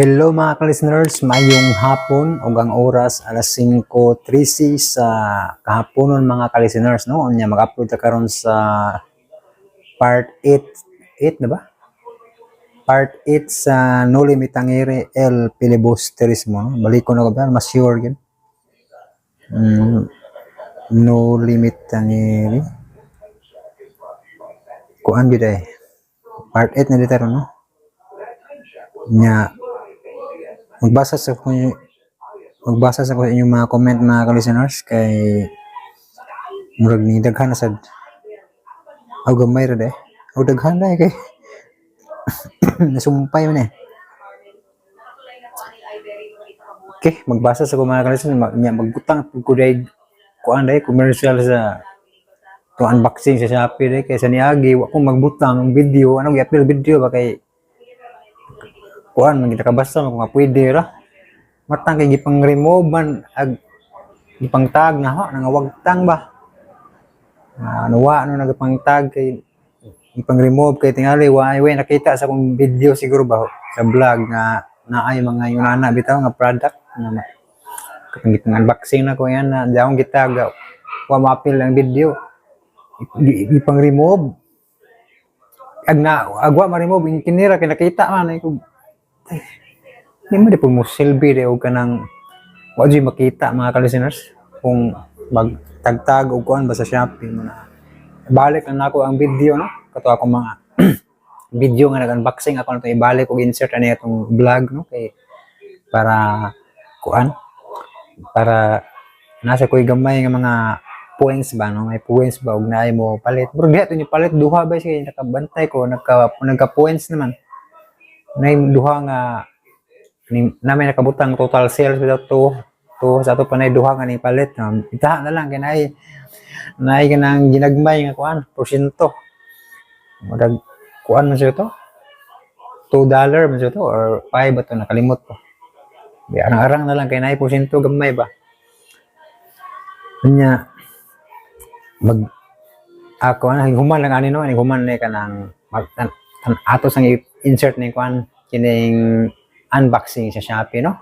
Hello mga ka-listeners, mayong hapon ug ang oras alas 5:13 sa kahaponon mga ka-listeners, no? Unya mag-upload ta karon sa part 8 na ba? Part 8 sa No Limit Tangere El Filibusterismo, no? Balik ko na ko ba mas sure gyud. No Limit Tangere. Kuan gyud eh. Part 8 na dito no? Nya magbasa sa ko inyong mga comment mga ka-listeners kay murag ni daghan na sad aw gamay ra de aw daghan na kay nasumpay man eh. Okay, magbasa sa ko mga ka-listeners magbutang ko dai kuan dai commercial sa to unboxing sa Shopee dai kay sa niagi wa ko magbutang ng video ano gi-upload video ba kay kuan man kita kabasa kung pwede ra matang kay gipang remove man ag gipang tag na ho nga wagtang ba wa nagpang tag kay gipang remove kay tingali way nakita sa akong video siguro ba sa vlog nga naay mga yunana bitaw nga product na kapag gipang unboxing na ko yan na daong gitag wa ma-appeal ang video gipang remove agwa ma-remove kinira kay nakita man ko di mo di po mo silbi de o kanang wa di makita mga ka-listeners kung magtagtag o kuan ba sa Shopee mo na balik na ako ang video no kato ako mga video nga nag-unboxing ako na ibalik og insert ani atong vlog no kay para kuan para nasa koy gamay nga mga points ba no may points ba og naay mo palit pero diha to ni palit duha ba siya nakabantay ko nagka points naman nay duha nga namin nakabutang total sales without to sa to panay duha nga ni palit itaha na lang kay naay kanang ginagmay nga kuan porsyento murag kuan man siya to $2 man siya to or 5 ba to nakalimot ko arang na lang kay naay porsyento gamay ba nya ako na human lang ani no human ni kanang ato sang insert ni kuan kining unboxing sa Shopee no.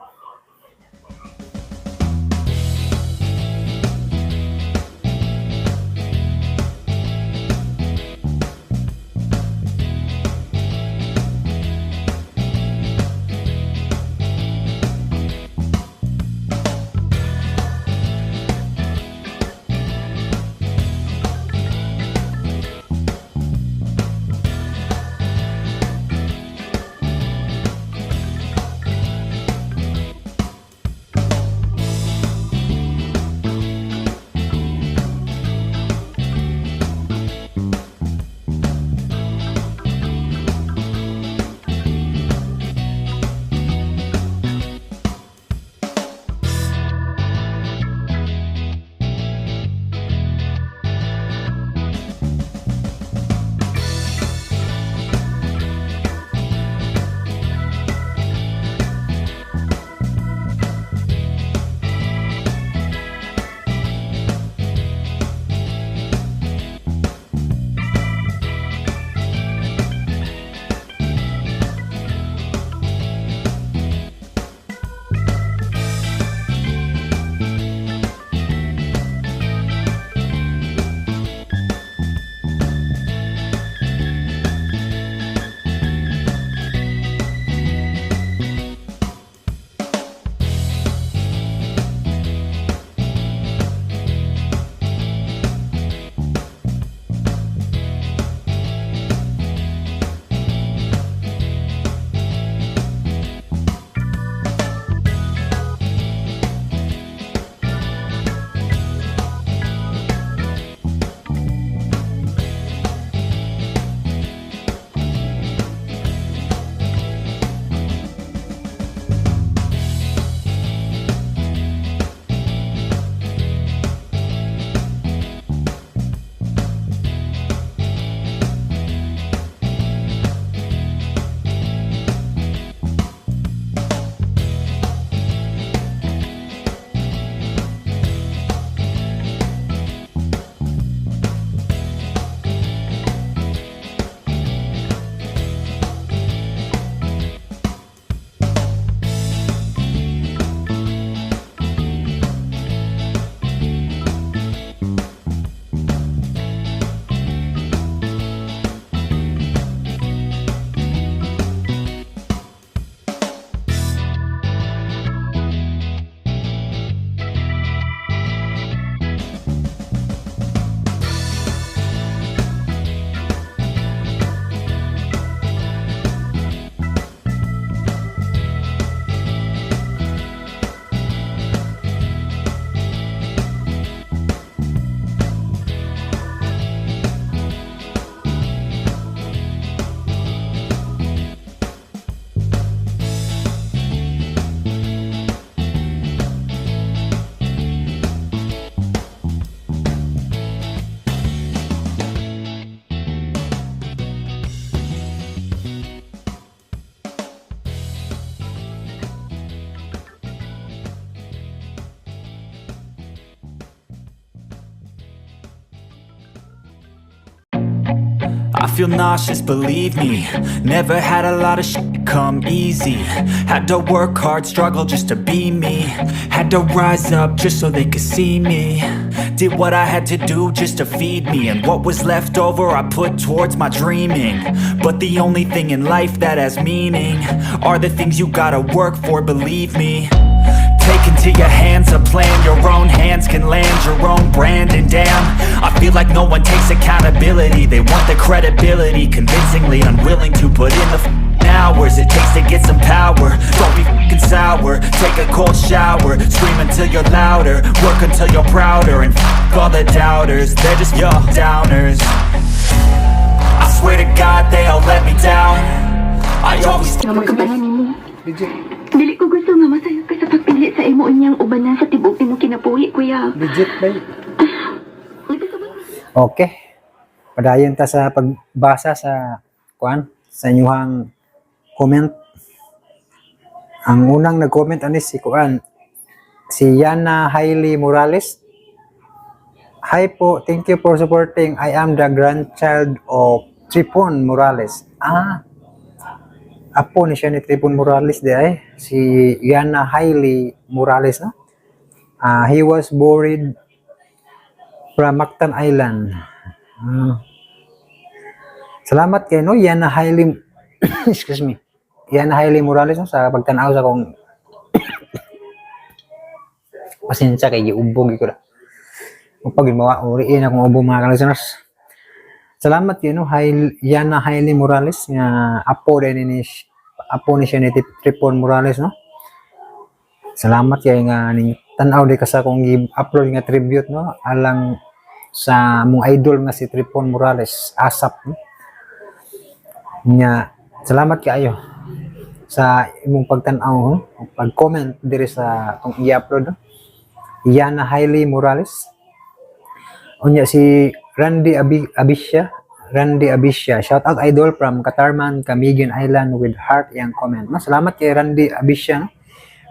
feel nauseous, believe me. Never had a lot of shit come easy. Had to work hard, struggle just to be me. Had to rise up just so they could see me. Did what I had to do just to feed me. And what was left over I put towards my dreaming. But the only thing in life that has meaning are the things you gotta work for, believe me. Take into your hands a plan. Your own hands can land your own brand. And damn, I feel like no one takes accountability. They want the credibility, convincingly unwilling to put in the hours it takes to get some power. Don't be f***ing sour. Take a cold shower. Scream until you're louder. Work until you're prouder. And f*** all the doubters, they're just your downers. I swear to God they all let me down. I always Nga magkabanan nimo. Legit. Dili ko gusto nga masayod ka sa pagpili sa imo inyang ubanan sa tibok imo kinapuhi, kuya. Legit ba? Nagkasabot. Okay. Padayon ta sa pagbasa sa sa inyong comment. Ang unang nag-comment ani si si Yana Hailey Morales. Hi po, thank you for supporting. I am the grandchild of Tripon Morales. Apo ni siya ni Tripon Morales di ay. Si Yana Hailey Morales, no? He was buried from Mactan Island. Salamat kay no Yana Hailey excuse me. Yana Hailey Morales, no, sa pagtanaw sa kong pasensya kay giubog ko na. Pag uriin akong ubog mga listeners. Salamat yun, no, Yana Hailey Morales nga apo ni siya ni Tripon Morales, no. Salamat kay nga ning tan-aw di ka sa kong i-upload nga tribute, no, alang sa mong idol nga si Tripon Morales, ASAP, no? Nya salamat kayo sa imong pagtan-aw, no? Pag-comment diri sa kung i-upload, no? Yana Hailey Morales. Unya si Randy Abisha, shout out idol from Katarman, Camiguin Island with heart yang comment. Salamat kay Randy Abisha, no?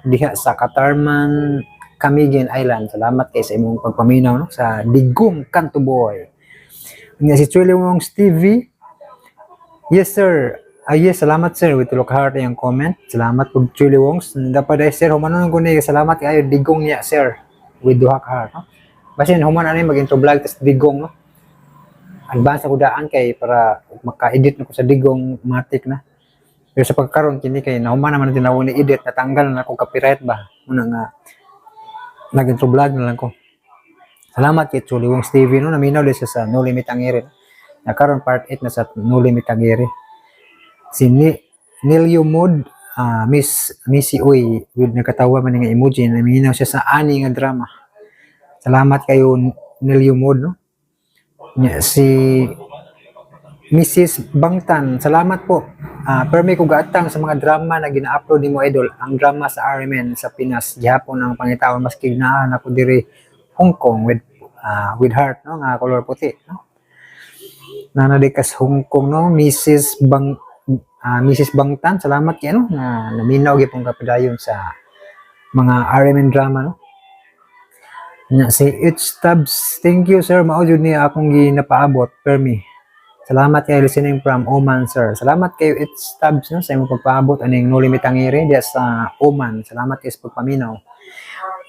Diha sa Katarman, Camiguin Island. Salamat kay sa imong pagpaminaw, no, sa Digong Kanto Boy. Unya si Chuli Wong Stevie. Yes sir. Yes, salamat sir with look heart yang comment. Salamat po Chuli Wong. Dapat ay sir humanon ko ni salamat kayo Digong niya sir with duha ka heart, no? Basin human ani mag-intro vlog tas Digong, no. Advance ako daan kay para maka-edit nako sa Digong matik na. Pero sa pagkaron kini kay nahuman naman tinaw ni edit natanggal na ako copyright ba. Muna nga nag-intro vlog na lang ko. Salamat kay Chuli Wong Stevie, no, naminaw din siya sa No Limit ang Iri. Nakaroon part 8 na sa No Limit ang Iri. Si Nilio Mood, Missy Uy with nakatawa man nga emoji, naminaw siya sa ani nga drama. Salamat kayo Nilio Mood, no. Si Mrs. Bangtan, salamat po. Permi ko gaatang sa mga drama na gina-upload ni mo idol. Ang drama sa RMN sa Pinas, gihapon ang pangitawon mas kignaan ako diri Hong Kong with heart, no, nga color puti, no. Nanadikas Hong Kong, no, Mrs. Bangtan, salamat kay no na naminaw gyud pong kapadayon sa mga RMN drama, no. Nya si Tabs, thank you sir, mao jud ni akong ginapaabot permi. Salamat kay listening from Oman sir. Salamat kay Tabs, no, sa imong pagpaabot aning No Limit ang Iri diya sa Oman. Salamat kay sa pagpaminaw.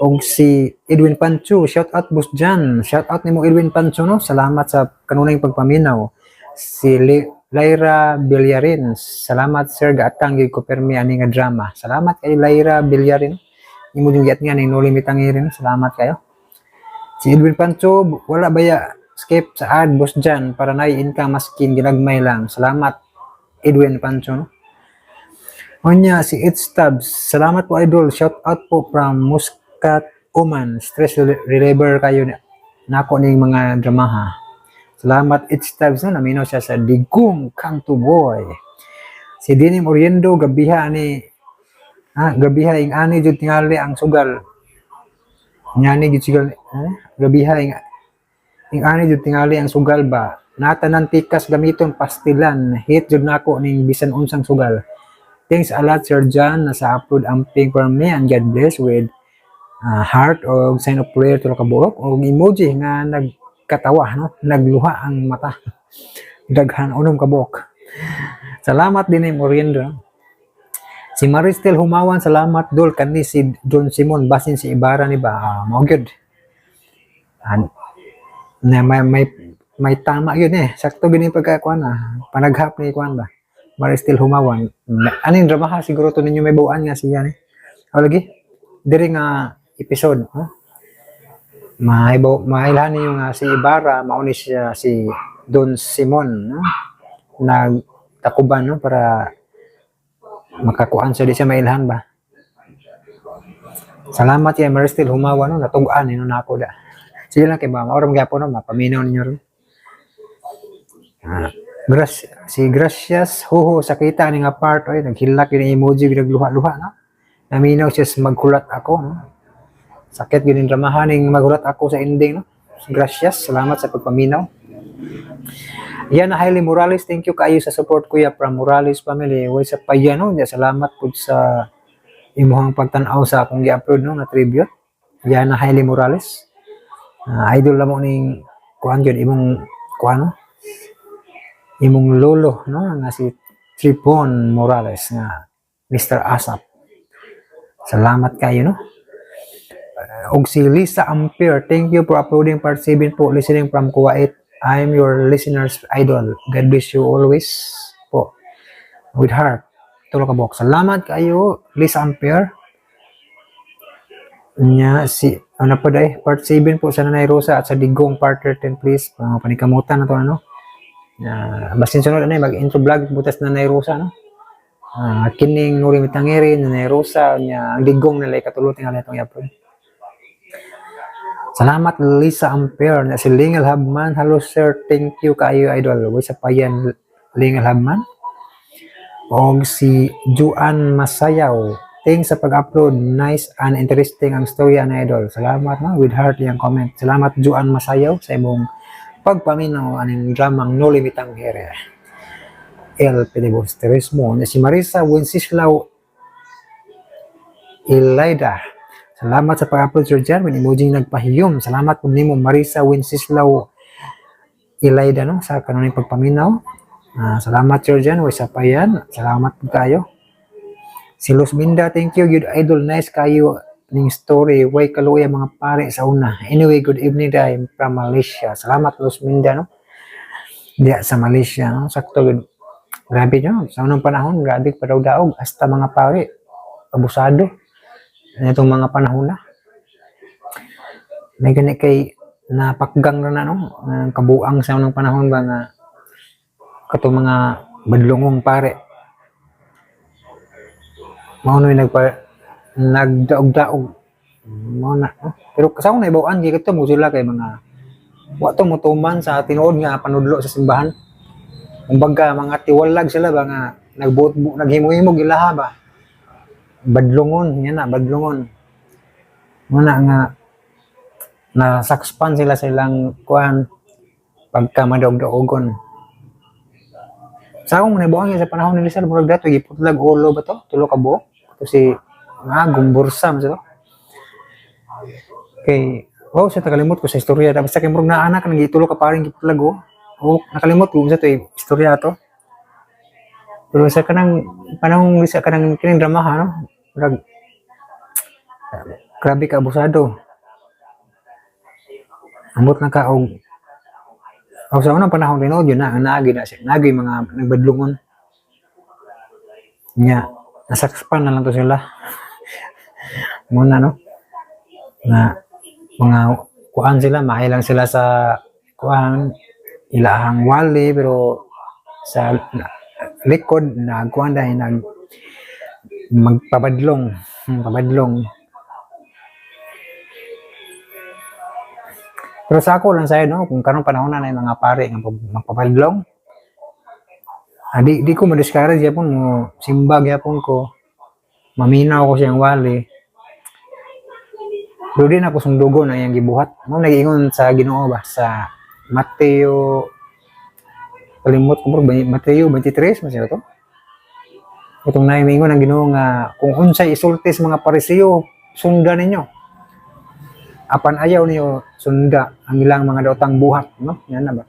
Og si Edwin Pancho, shout out boss Jan. Shout out nimo Edwin Pancho, no. Salamat sa kanunay pagpaminaw. Si Lyra Villarin, salamat sir gaatang gyud ko permi ani nga drama. Salamat kay Lyra Villarin. Imo yung giat nga ning No Limit ang Iri, no? Salamat kayo. Si Edwin Pancho, wala baya skip sa ad boss Jan para nai-income maskin ginagmay lang. Salamat Edwin Pancho, no? Onya si Tabs, salamat po idol. Shout out po from Muscat, Oman. Stress reliever kayo nako ning mga dramaha. Salamat Tabs, no, naminaw siya sa Digong Kanto Boy. Si Dinim Oriendo, gabiha ing ani jud tingali ang sugal. Ngani gid sigal, gabiha ing ani jud tingali ang sugal ba. Natanan tikas gamiton pastilan. Hit jud nako ning bisan unsang sugal. Thanks a lot Sir John na sa upload amping for me and God bless with heart o sign of prayer tulo ka buok o emoji nga nagkatawa, no, nagluha ang mata. daghan unom ka buok. Salamat din mo merienda. Si Maristel Humawan, salamat dol kani si John Simon basin si Ibarra ni ba mao gyud. Na may tama yun sakto gini pagkakuan panaghap ni kuan ba Maristel Humawan. Aning drama siguro to ninyo may buwan nga siya ni. O lagi diri nga episode mailhan niyo nga si Ibarra mauni siya si Don Simon nagtakuban para makakuan siya di siya mailhan ba. Salamat kay Maristel Humawan natugaan nako da. Sige lang kay ba maoram gyapon mapaminaw ninyo ron. Si Gracias Hoho sakita ni nga part oy naghilak yung emoji nagluha-luha naminaw siya magkulat ako sakit gyud yung dramahan ning maghulat ako sa ending Gracias, salamat sa pagpaminaw. Yan Hailey Morales, thank you kayo sa support kuya from Morales family. Way sa payano, salamat pud sa imuhang pagtan-aw sa akong gi-upload na tribute. Yan Hailey Morales. Idol lamo ning kuan gyud imong kuan imong lolo nga si Tripon Morales nga Mr. Asap. Salamat kayo og si Lisa Ampere, thank you for uploading part 7 po, listening from Kuwait. I'm your listener's idol. God bless you always po. With heart. Tulo ka bok. Salamat kayo, Lisa Ampere. Nya si ano pa day part 7 po sa Nanay Rosa at sa Digong part 13 please. Panikamutan na to basin sunod mag-intro vlog butas Nanay Rosa kining Nuri Mitangiri Nanay Rosa nya ang Digong nalay katulot nga itong i-upload. Salamat Lisa Ampere na si Lingal Habman. Hello sir, thank you kayo idol. Way sa payan Lingal Habman. Og si Juan Masayaw, thanks sa pag-upload. Nice and interesting ang storya na idol. Salamat with heart yung comment. Salamat Juan Masayaw sa imong pagpaminaw aning dramang No Limitang Here. El Pelibosterismo na si Marisa Wenceslao Ilaida. Salamat sa pag-upload Sir Jan, may emoji nagpahiyom. Salamat po nimo Marisa Wenceslao Ilaida sa kanuning pagpaminaw. Salamat Sir Jan, way sa payan. Salamat po kayo. Si Luz Minda, thank you, good idol, nice kayo ning story. Way kaluya mga pare sa una. Anyway, good evening day from Malaysia. Salamat Luz Minda Diya sa Malaysia sakto good. Grabe sa unang panahon, grabe pa daog hasta mga pare abusado. Itong mga panahon may gani kay napakgang na kabuang sa unang panahon ba nga katong mga badlongong pare maunoy nagdaog-daog mo pero kasama na ibawaan di kato mo sila kay mga wato mutuman sa tinuod nga panudlo sa simbahan kumbaga mga tiwalag sila ba nga naghimo-himo gilaha ba badlongon badlongon muna nga nasakspan sila sa ilang kuan pagka madaog-daogon sa akong manibuang sa panahon ni Rizal murag dato giputlag ulo ba to tulo ka buok to si gumbursa man to kay sa nakalimot ko sa istorya basta kay murag naa anak nang gitulo ka paring giputlag nakalimot ko sa to istorya to. Pero sa kanang panahon sa kanang kining drama grabe ka abusado. Amot na ka og sa unang panahon din yun naagi mga nagbadlungon. Nya nasakspan na lang to sila. Muna na mga kuan sila mahilang sila sa kuan ilahang wali pero sa likod nagkuan dahil magpabadlong pero sa ako lang sa'yo kung kanong panahon na yung mga pare nga magpabadlong di ko ma-discourage yapon mo simbag yapon ko maminaw ko siyang wali pero din ako sundugo na yung gibuhat nag-iingon sa Ginoo ba sa Mateo kalimot ko Mateo 23 masaya to itong naimingon ang Ginoo nga kung unsay isulti sa mga Pariseo sundan ninyo apan ayaw niyo sunda ang ilang mga daotang buhat yan na ba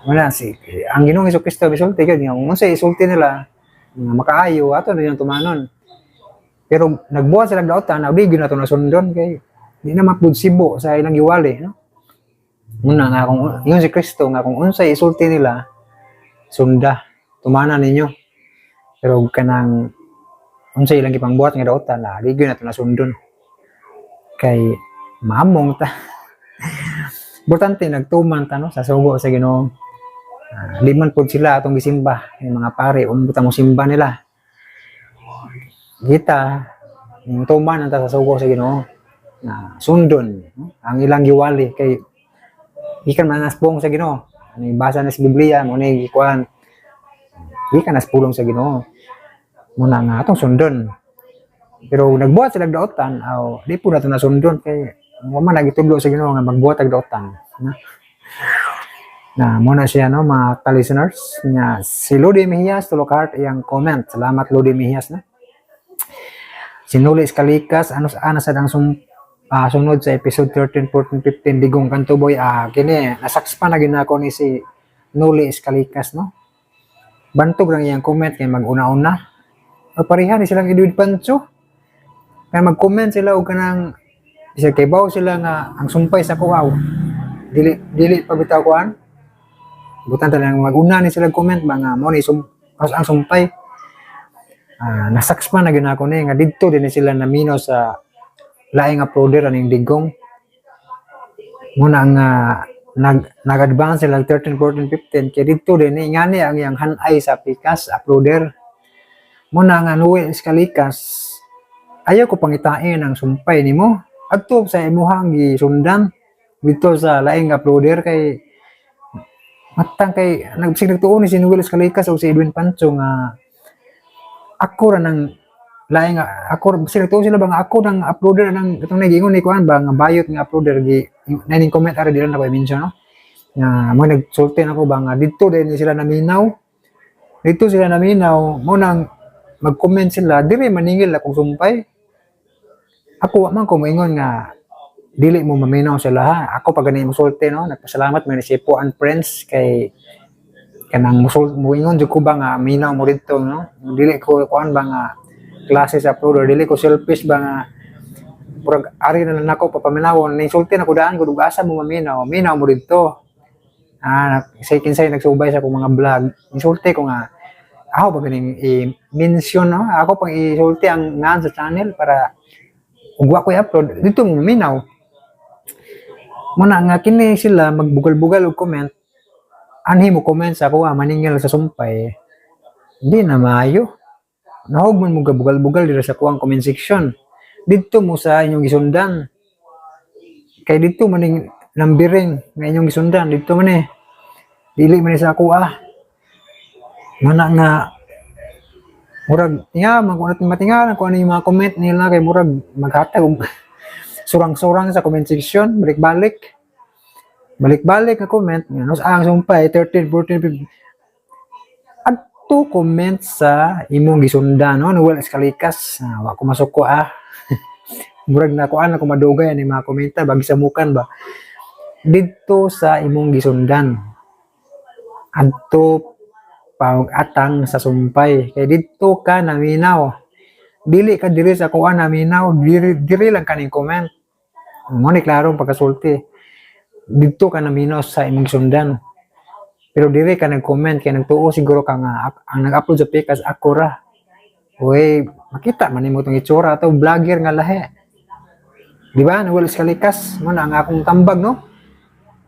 Wala si ang Ginoong Hesukristo bisulti gyud nga unsa isulti nila nga makaayo ato na yung tumanon. Pero nagbuhat sila daotan, na di gyud nato nasundon kay di na mapudsibo sa ilang giwali, no? Muna nga kung yun si Kristo nga kung unsa isulti nila sunda tumanan ninyo. Pero kanang unsa ilang gipangbuhat nga daotan na di gyud nato nasundon. Kay maamong ta. Importante nagtuman ta no sa sugo sa Ginoo. Di man po sila atong gisimba yung mga pare butang mo simba nila kita yung tuman ang sa sugo sa Ginoo na sundon no? Ang ilang giwali kay ikan manaspong sa Ginoo ano basa na sa Biblia mo ni ikuan ikan naspulong sa Ginoo muna nga atong sundon pero nagbuhat sila daotan aw di po nato nasundon kay mo man nagitudlo sa Ginoo nga magbuhat og daotan no? Na muna siya no mga ka-listeners nga si Lodi Mejias tulok heart iyang comment. Salamat Lodi Mejias no. Sinuli Kalikas ano sa dang sunod sa episode 13, 14, 15 Digong Kantuboy kini nasakspan na ginako ni si Nuli Kalikas no. Bantog lang iyang comment kay mag-una-una. Pareha ni silang Edwin Pancho. Kaya mag-comment sila og kanang isa kay baw sila nga ang sumpay sa kuwaw. Dili pa bitaw kuan. Butan talang mag-una ni sila comment ba nga mo ni ang sumpay nasaks pa na ginako ni nga didto din sila namino sa laing uploader aning Digong muna nga nag-advance sila 13, 14, 15 kaya didto din ni ngani ang yang hanay sa Pikas uploader muna nga Noel Kalikas ayaw ko pangitain ang sumpay nimo adto sa imuhang gisundan dito sa laing uploader kay matang kay nagtuon ni si Noel Kalikas o si Edwin Pancho nga ako ra nang laing ako nagtuon sila ba nga ako nang uploader nang itong nagingon ni kuan ba nga bayot nga uploader gi naning comment ara dili na ko i-mention no nga mo nagsulti nako ba nga dito din sila naminaw mo nang mag-comment sila diri maningil akong sumpay ako wa man ko moingon nga dili mo maminaw sila ha. Ako pag ganyan musulti no, nagpasalamat mo ni Sipo and friends kay kanang muingon jud ko ba nga minaw mo dito no. Dili ko kuan ba nga klase sa uploader, dili ko selfish ba nga purag ari na lang ako papaminawon ni sulti na ko daan gud asa mo maminaw mo dito. Say kinsay nagsubay sa akong mga vlog. Insulti ko nga ako pag ganing i-mention no, ako pang isulti ang ngan sa channel para ugwa ko i-upload dito mo maminaw. Muna nga kini sila magbugal-bugal og comment. Anhi mo comment sa ako maningil sa sumpay. Di na maayo. Nahugman mo gabugal-bugal dito sa kuwang comment section. Dito mo sa inyong gisundan. Kay dito maning lambiring nga inyong gisundan dito man Dili man sa ako Muna nga murag magunat matingalan ko ano yung mga comment nila kay murag maghatag og surang-surang sa comment section, balik-balik na comment, ang sumpay, 13, 14, 15, adto comment sa imong gisundan, no? Noel Kalikas, wa ko masuko murag na kuan ako madugay ni mga komenta, bagi sa mukan ba, dito sa imong gisundan, adto pag-atang sa sumpay, kay dito ka naminaw, dili ka diri sa kuan naminaw, diri lang kaning comment, mo ni klaro pagkasulti dito ka naminaw sa imong sundan pero dire ka nag-comment kay nagtuo siguro ka nga ang nag-upload sa Pikas ako ra uy makita man nimo tong itsura ato vlogger nga lahi di ba Noel Kalikas mo na ang akong tambag no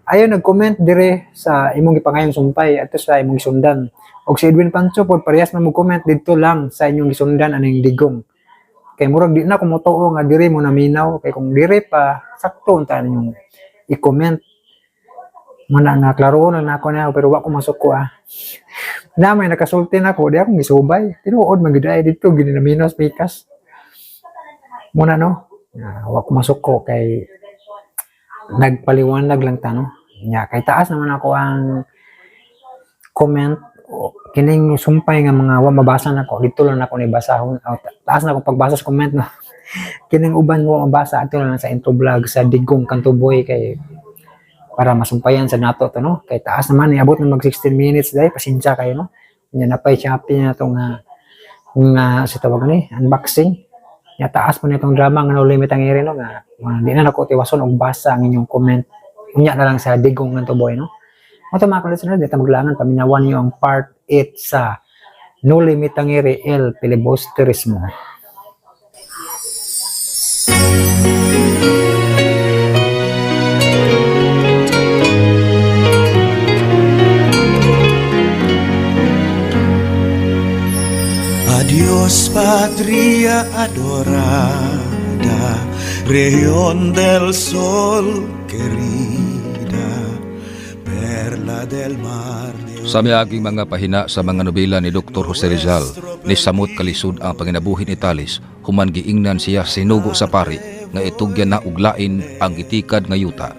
ayo nag-comment dire sa imong gipangayong sumpay ato sa imong sundan og si Edwin Pancho pod parehas man mo comment dito lang sa inyong gisundan aning Digong. Kay murag di na ko motuo nga diri mo naminaw kay kung diri pa sakto unta ninyong i-comment mana nga klaro na nako na pero wa ko masuko na may nakasulti na ko di akong gisubay tinuod man gid ay dito gid naminaw Pikas muna no wa ko masuko kay nagpaliwanag lang ta no nya kay taas naman ako ang comment kining sumpay nga mga wa mabasa na ko dito lang ako ni basahon taas na ako pagbasa sa comment no kining uban wa mabasa ato lang sa intro vlog sa Digong Kantuboy kay para masumpayan sa nato to, no? Kay taas naman, iabot na mag 16 minutes dahil, pasensya kayo, no? Yan na pa Shopee na itong sa tawag ni, unboxing. Ya taas mo na itong drama nga no limit ang iri, no? Di na nako tiwason og basa ang inyong comment. Unya na lang sa digong ng boy, no? Ito mga ka-listeners, dito maglangan, paminawan niyo ang part 8 sa No Limit ang Iri, El Filibusterismo. Adiós patria adorada, región del sol querida, perla del mar. Sa miaging mga pahina sa mga nobela ni Dr. Jose Rizal, ni samot kalisod ang panginabuhin ni Talis, human giingnan siya sinugo sa pari, nga itugyan na uglain ang itikad nga yuta.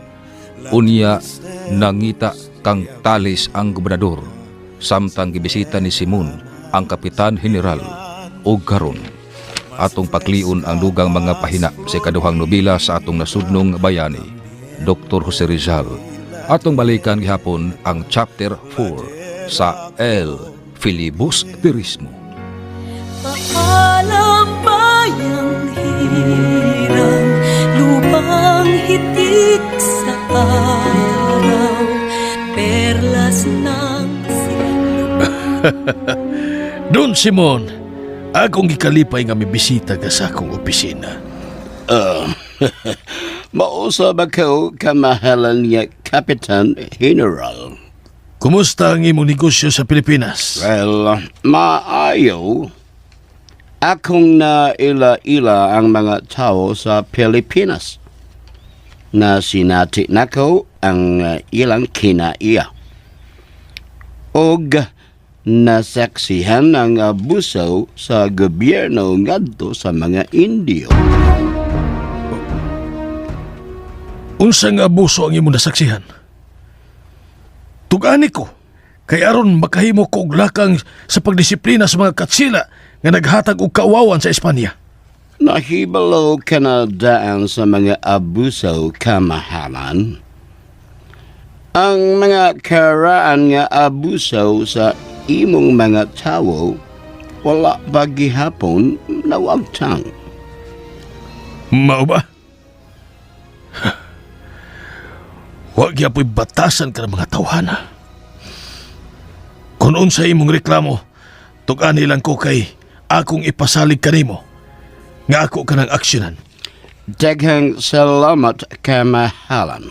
Unya, nangita kang Talis ang gobernador, samtang gibisita ni Simon, ang kapitan general, o karon. Atong pakliun ang dugang mga pahina sa kaduhang nobela sa atong nasudnong bayani, Dr. Jose Rizal. Atong balikan gihapon ang chapter 4 sa El Filibusterismo. Paalam bayang hirang, lupang hitik sa araw, perlas ng Don Simon, akong gikalipay nga may bisita ka sa akong opisina. Mausap ako, kamahalan niya, Kapitan General. Kumusta ang imong negosyo sa Pilipinas? Well, maayo. Akong naila-ila ang mga tao sa Pilipinas. Na sinati nako ang ilang kinaiya. Og nasaksihan ang abuso sa gobyerno ngadto sa mga Indio. Unsang abuso ang imong nasaksihan? Tugani ko, kay aron makahimo ko og lakang sa pagdisiplina sa mga katsila nga naghatag og kauwawan sa Espanya. Nahibalo ka na daan sa mga abuso, kamahalan. Ang mga karaan nga abuso sa imong mga tao, wala ba gihapon nawagtang. Mao ba? Huwag yapoy batasan ka ng mga tawhana. Kung unsa imong reklamo, tugani lang ko kay akong ipasalig kanimo nga ako ka ng aksyonan. Daghang salamat, kamahalan.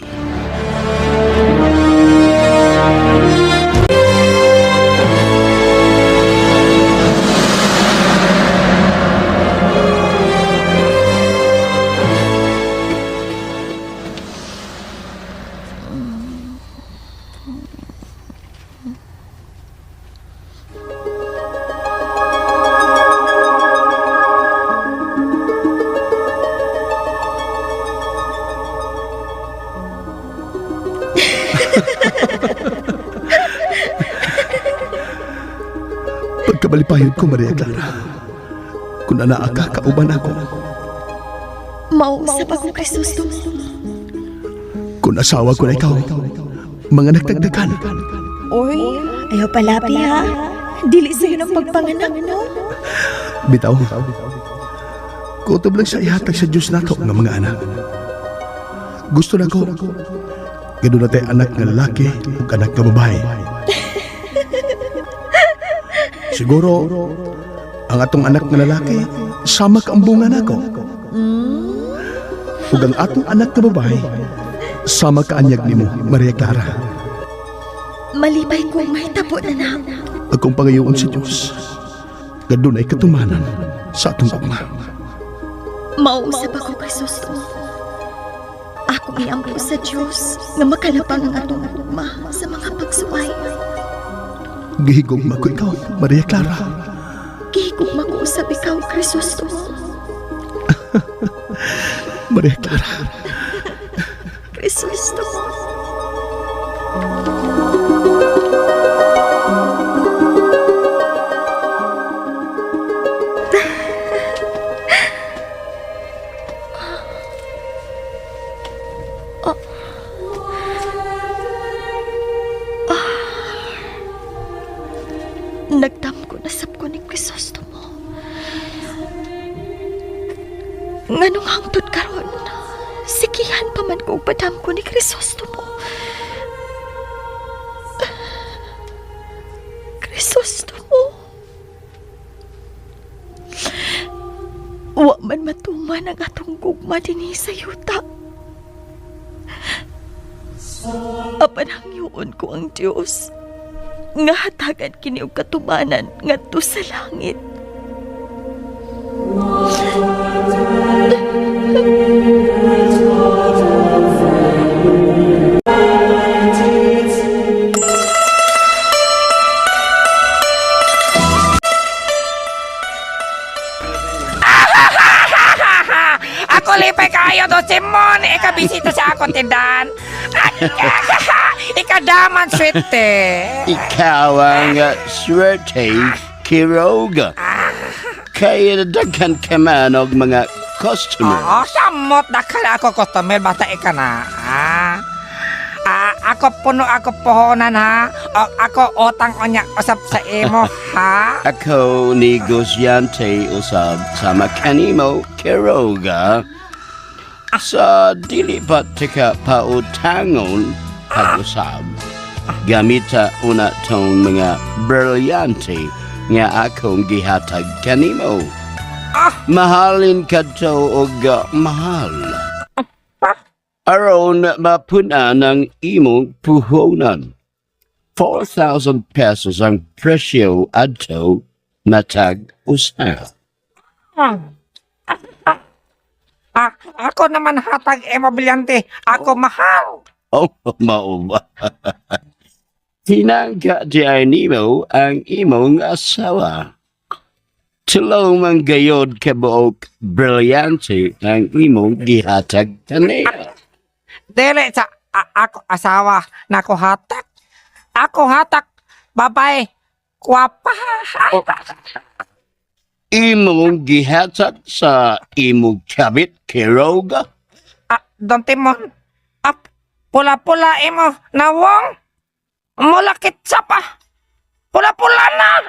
Pagkabalipayod ko, Maria Clara. Kung anaa ka, kauban ako. mausap ako kay Susto. Kung asawa ko na ikaw, mga nagdagdagan. Uy, ayaw palapi ha. Dili sa'yo ng pagpanganak mo. Bitaw, kutob lang sa ihatag sa Diyos nato ng mga anak. Gusto na ko, gano'n na tayo anak na lalaki o anak na babae. Siguro, ang atong anak na lalaki, sama ka ang bunga na ko. Ug ang atong anak na babae, sama ka anyag ni mo, Maria Clara. Malipay ko mahitabo na na. Akong pangayoon sa Diyos, gano'n ay katumanan sa atong ugma. Mausap ako kay Susto. Ako iampo sa Diyos na makalapang ang atong ugma sa mga pagsuway. Gihigugma ko ikaw, Maria Clara. Gihigugma ko usab ikaw kay Susto. Maria Clara. Kay Susto. Nganong hangtod karon? Sikihan pa man ko padam ko ni Crisostomo. Crisostomo. Wa man matuman ang atong gugma dinhi sa yuta. Apan hangyoon ko ang Dios nga hatagan kini og katumanan ngadto sa langit. Ako lipay kayo do Simon, ikabisita sa ako tindahan. Ikadaman swerte. Ikaw ang swerte, Quiroga. Kaya daghan ka man og mga customers. Oo, samot dakala ako customer basta ika na. Ako puno ako pohonan ha. O ako utang onya usap sa imo ha. Ako negosyante usab sama kanimo, Quiroga. Sa dili pa tika pautangon pag-usab. Gamit sa una tong mga brilyante nga akong gihatag kanimo. Mahalin ka to og mahal. Aron mapuna ng imong puhunan. 4,000 pesos ang presyo adto matag usa. Ako naman hatag imobilyante. Ako mahal. Oh, mao ba? Tinangka di ay nimo ang imong asawa. Tulong man gayod kabuok brilyante ang imong gihatag kaniya. Dili sa ako asawa na ko hatak. Ako hatak babae kwapa. Imong gihatag sa imong kabit, Quiroga? Don Timon. Pula-pula imo nawong. Mulakit sa pa. Pula-pula na.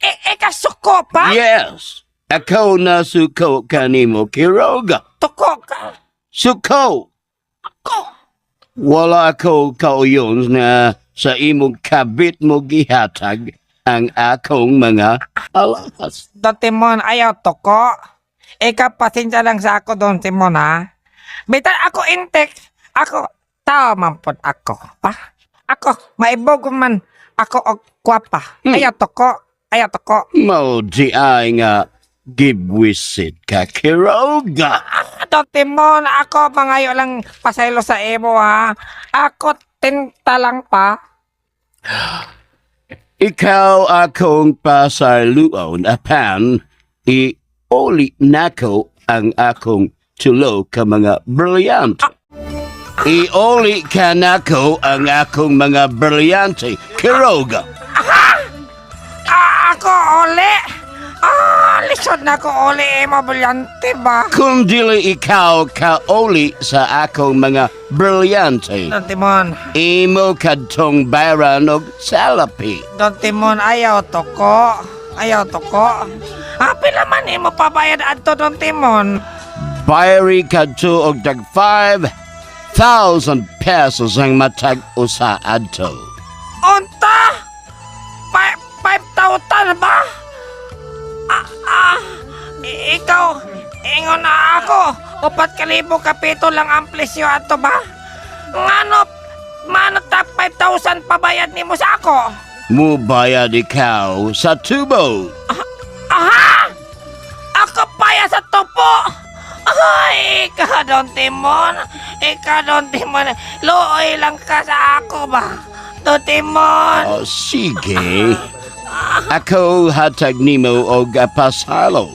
Eka suko pa? Yes. Ako na suko kanimo, Quiroga. Tuko ka. Suko. Ako. Wala ko kauyon na sa imong kabit mo gihatag ang akong mga alas. Don Timon, ayaw tuko. Ika pasensya lang sa ako, Don Timon, ha? Bitan ako intek. Ako, tao man po ako, pa? Ako, maibog man ako og kwapa. Ayaw tuko. Ayaw tuko. Mao di ay nga gibwisit ka, Quiroga. Don Timon, ako mangayo lang pasaylo sa imo, ha? Ako tinta lang pa. Ikaw akong pasayloon apan ioli nako ang akong tulo ka mga brilyante. Ioli ka nako ang akong mga brilyante, Quiroga. Ako uli. Lisod na ko uli imo brilyante ba? Kung dili ikaw kaoli sa akong mga brilyante, Don Timon, imo kadtong bayaran og salapi. Don Timon, ayaw tuko. Ayaw tuko. Pila man imo pabayad adto, Don Timon? Bayari kadto og dag 5,000 pesos ang matag usa adto. Unta? 5,000 ba? Ikaw, ingon na ako. 4,000 kapito lang ang presyo ato ba? Ngano, manotap 5,000 pabayad nimo sa ako? Mubayad ikaw sa tubo. Aha! Ako paya sa tupo! Ay, ika Don Timon. Ika Don Timon. Looy lang ka sa ako ba? Don Timon. Oh, sige. Ako hatag nimo og pasalo.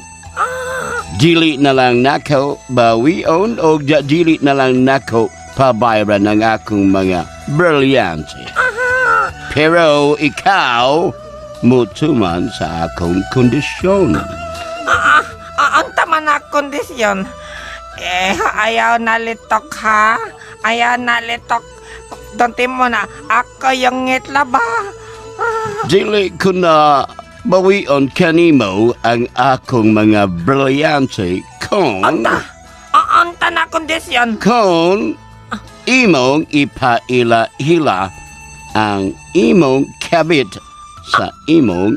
Dili na lang nako bawion o dili na lang nako pabayaran ng akong mga brilyante. Pero ikaw, mutuman sa akong kondisyon. Ang tama na kondisyon. Ayaw na litok ha? Ayaw na litok. Don Timon na, ako yung ngitla ba? Dili ko na bawion kanimo ang akong mga brilyante kung Anta na kondisyon. kung imong ipaila-hila ang imong kabit sa imong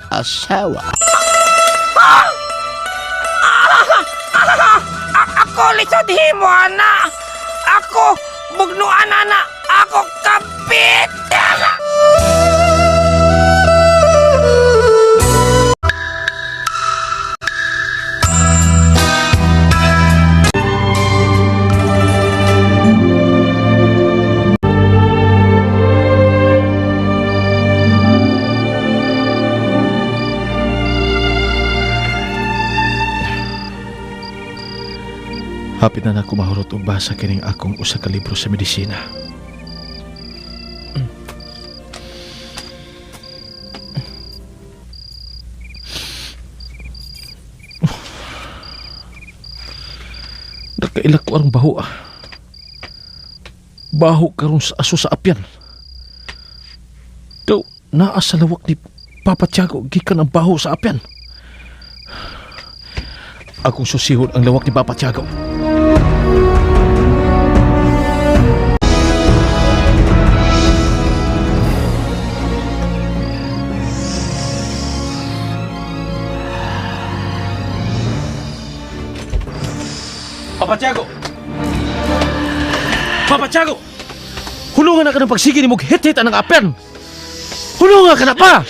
asawa. Ako lisod himo, ana. Ako bugnuan, ana. Ako kapit. Hapit na ako mahurot og basa kining akong usa ka libro sa medisina. Nakailak ko ang baho. Baho karon sa aso sa apyan. Daw, naa sa lawak ni Papa Tiago gikan ang baho sa apyan. Akong susihon ang lawak ni Papa Tiago. Papa Tiago! Papa Tiago! Hulungan na ka ng pagsige ni mong hit-hit ang apyan! Hulungan ka na pa!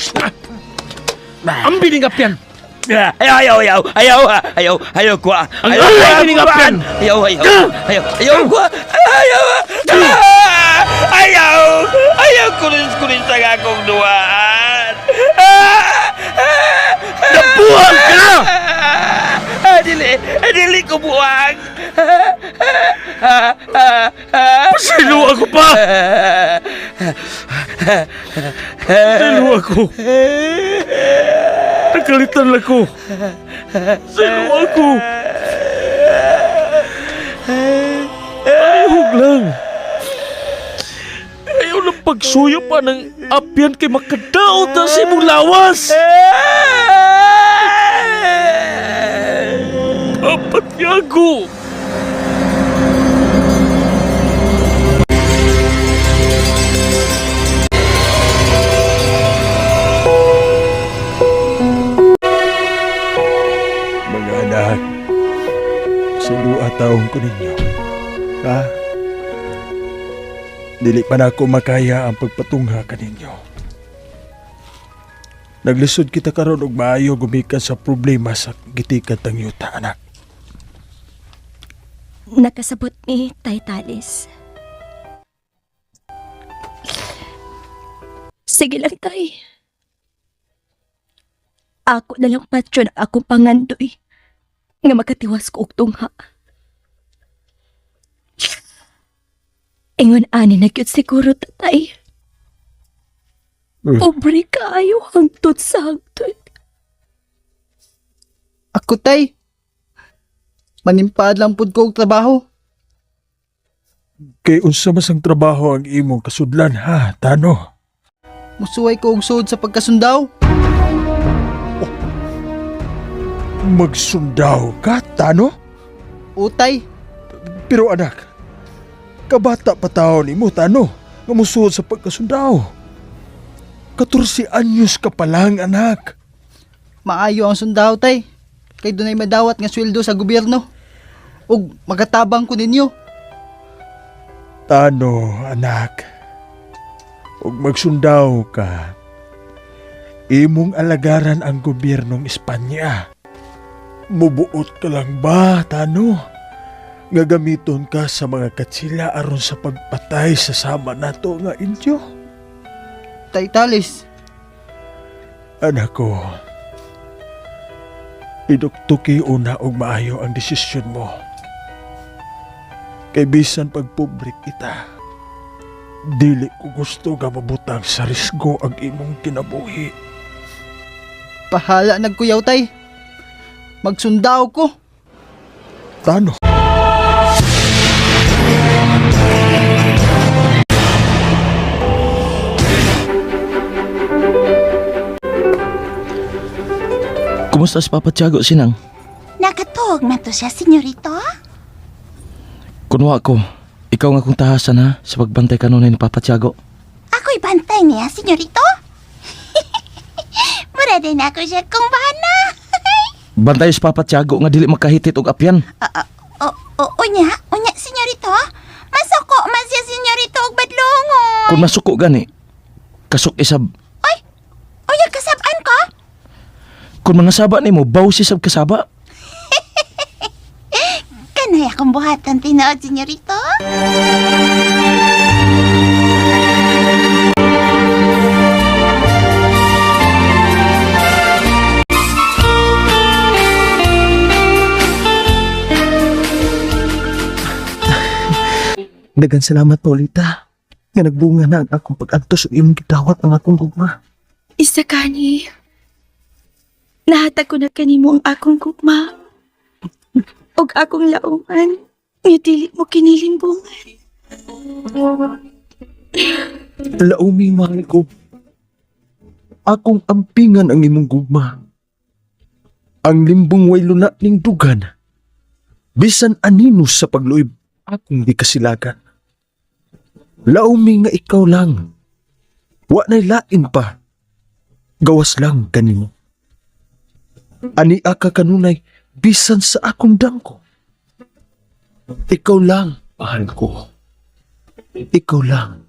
Ang biling apyan! Ayaw ko. Ang alay ni apyan! Ayaw kulis sa akong duwaan. Nabuhan ka na! Dili ko buwag. Pasilo ako pa! Silo ako! Nagalitan lang ko! Silo ako! Ayog lang! Ayaw lang pagsuyo pa ng apyan kay makadaot na si mong lawas! Papa Tiago! Mga anak, silua taong ko ninyo. Ha? Dili pa na ako makaya ang pagpatungha kaninyo. Naglisod kita karon og maayo gumikan sa problema sa gitikan tang yuta, anak. Nakasabot ni Tay Talis. Sige lang, Tay. Ako na lang patyo na akong pangandoy nga makatiwas ko og tungha. Ingon ani na gyud siguro, Tay. Pobre kaayo hangtod sa hangtod. Ako, Tay. Manimpad lang pud ko og trabaho. Kay unsa mas ang trabaho ang imong kasudlan, ha, Tano? Musuway ko og sud sa pagkasundaw. Magsundaw ka, Tano? O, Tay. Pero anak, kabata pa taon nimo, Tano, nga musuod sa pagkasundaw. 14 anyos ka pa lang, anak. Maayo ang sundaw, Tay. Kay dunay madawat nga sweldo sa gobyerno. Ug magatabang ko ninyo. Tano, anak. Ug magsundaw ka, imong alagaran ang gobyernong Espanya. Mubuot ka lang ba, Tano? Gagamiton ka sa mga katsila aron sa pagpatay sa sama nato nga Indio? Tay Talis. Anak ko, iduktuki una og maayo ang desisyon mo. Kay bisan pagpublik kita, dili ko gusto nga mabutang sa risgo ang imong kinabuhi. Pahala nagkuyaw, Tay. Magsundaw ko. Tano? Kumusta si Papa Tiago, Sinang? Nakatuog man to siya, senyorito? Kunwa ko, ikaw nga kong tahasan ha sa pagbantay kanunay ni Papa Tiago. Ako'y bantay niya, senyorito? Mura din ako siya kung bana. Bantay sa Papa Tiago nga dili makahitit og apyan. Unya, senyorito? Masuko man siya, senyorito, og badlongon. Kung masuko gani, kasok isab. Unya, kasabaan ko? Kung mga saba nimo, baw si sab kasaba. Kanay akong buhatan tinood, senyorito? Dagan salamat, Paulita. Nga nagbunga na ang akong pag-antos o iyong gidawat ang akong gugma. Isa kani. Nahatag ko na kanimo ang akong gugma. Og akong lauman. Nga dili mo kinilimbungan. Laumi, mahal ko. Akong ampingan ang imong gugma. Ang limbong way luna ning dugan. Bisan anino sa pagluib, akong di kasilagan. Laumi nga ikaw lang. Wa na'y lain pa. Gawas lang kanimo. Ani aka kanunay bisan sa akong dangko. Ikaw lang, mahal ko. Ikaw lang.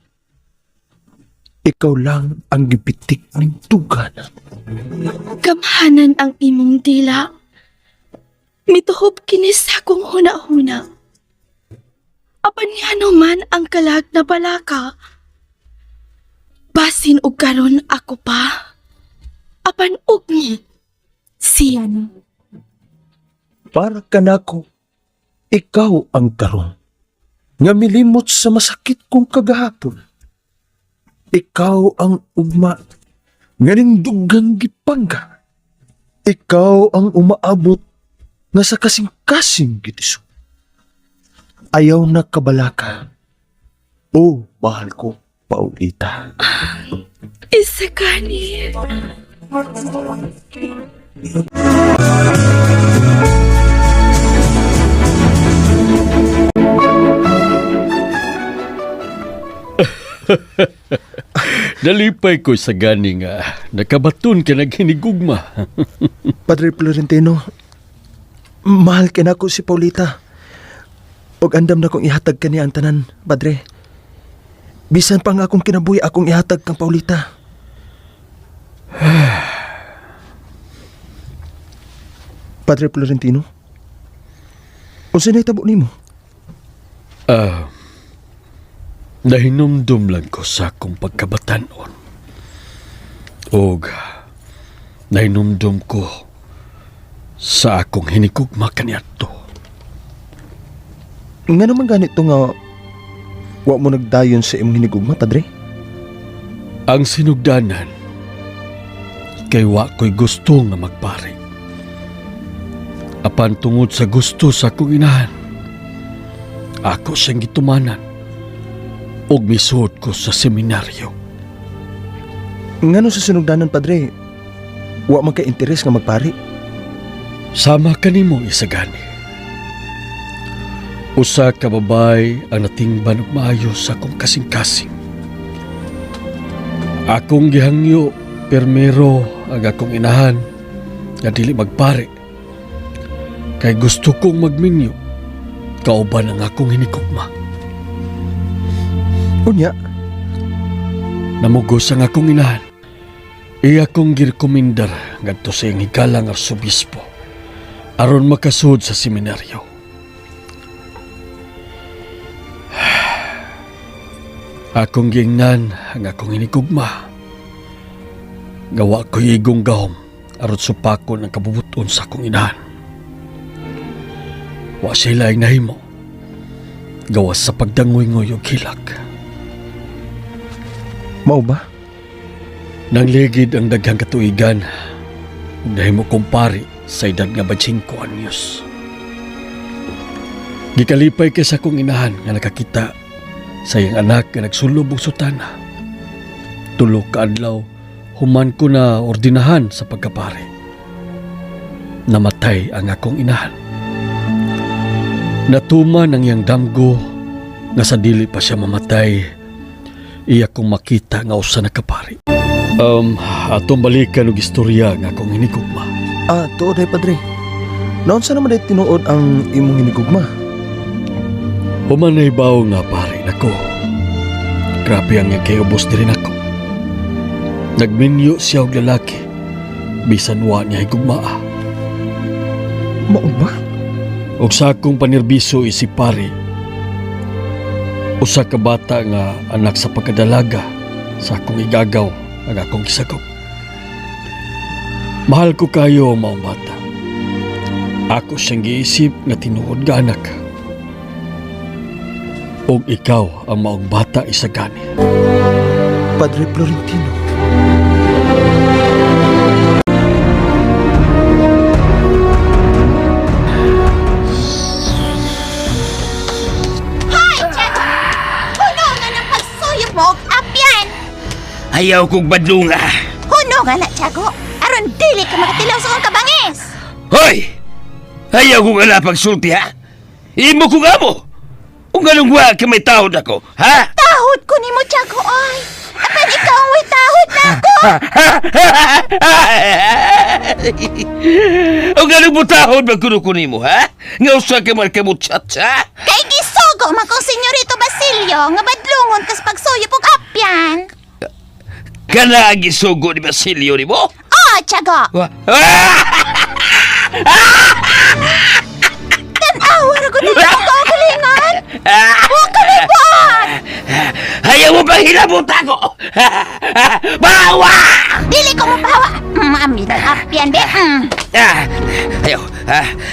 Ikaw lang ang gipitik ng tugan. Gamhanan ang imong dila. Mituhop kinis akong huna-huna. Apan nga naman ang kalag na balaka. Basin og karon ako pa. Apan og ni siyan. Para ka nako, ikaw ang karon. Nga milimot sa masakit kong kagahapon. Ikaw ang ugma. Nga ninduggang gipangga. Ikaw ang umaabot nga sa kasing-kasing gitiso. Ayaw na kabalaka. Oh, mahal ko, Paulita. Isa kani. Nalipay ko sa gani nga nakabaton ka naghinigugma. Padre Florentino, mahal ka na ko si Paulita. Og andam na kong ihatag ka niya ang tanan, Padre. Bisan pa nga akong kinabuhi akong ihatag kang Paulita. Padre Florentino, unsa na'y tabo nimo? Nahinumdum lang ko sa akong pagkabatanon. Og nahinumdum ko sa akong hinikugma kaniadto. Nga naman ganito nga wa mo nagdayon sa imong hinigugma, Padre? Ang sinugdanan kay wa ko'y gusto nga magpare. Apan tungod sa gusto sa akong inahan, ako siyang gitumanan og misuod ko sa seminaryo. Ngano sa sinugdanan, Padre? Wa man ka interes nga magpari? Sama kanimo isagani. Usa ka babay ang natingban og maayo sa akong kasing-kasing. Akong gihangyo permero ang akong inahan nga dili magpare. Kay gusto kong magminyo kauban ang akong hinikugma. Unya? Namugos ang akong inahan. Iya kong girekomendar ngadto sa iyang hikalang arsobispo aron makasud sa seminaryo. Akong giingnan ang akong hinikugma. Gawa ko igong gahom aron supakon ang kabubuton sa akong inahan. Wa sila ang nahimo. Gawas sa pagdangoy-ngoy o hilak. Mao ba? Nangligid ang daghang katuigan. Nahimo kong pari sa edad nga 25 anyos. Gikalipay kay sa akong inahan nga nakakita sa iyang anak nga nagsulob og sutana. Tulo ka adlaw human ko na ordinahan sa pagkapare. namatay ang akong inahan. Natuman ang iyang damgo nga sa dili pa siya mamatay, iya kong makita nga usa na kapari. Atong balikan og istorya nga akong hinigugma. Tuod ay padre. Naunsa naman ay tinuod ang imong hinigugma? Humanay baw nga pari nako. Grabe ang iyang kayubos diri nako. Nagminyo siya og lalaki, bisan wa niya higugmaa. Mao ba? Og sa akong panirbiso si pari, usa ka bata nga anak sa pagkadalaga sa akong igagaw ang akong gisagop. Mahal ko kayo ang maong bata. Ako siyang giisip nga tinuod nga anak. Og ikaw ang maong bata isagani. Padre Florentino. Ayaw kong badlunga. Huno nga na, Tiago. Aron dili ka makatilaw sa kong kabangis. Hoy! Ayaw kong alapag sulti, ha? Imo kong amo! Kung anong wa ka may tahod ako, ha? Tahod ko ni mo, Tiago, ay. Apan ikaw ang may tahod na ako. Kung anong butahod magkunukuni mo, ha? Nga usa ka man kamutsat, ha? Kay gisugo man kong Senyorito Basilio nga badlungon kas pagsuyop og apyan. Kana ang gisugo ni Basilio ni mo? Oh, Tiago. Tan-awar ko na ito kagalingan. Huwag ka libot. Ayaw mo bang hilabot ako? Bawa! Dili ko mo bawa. Mami ng apyan, be.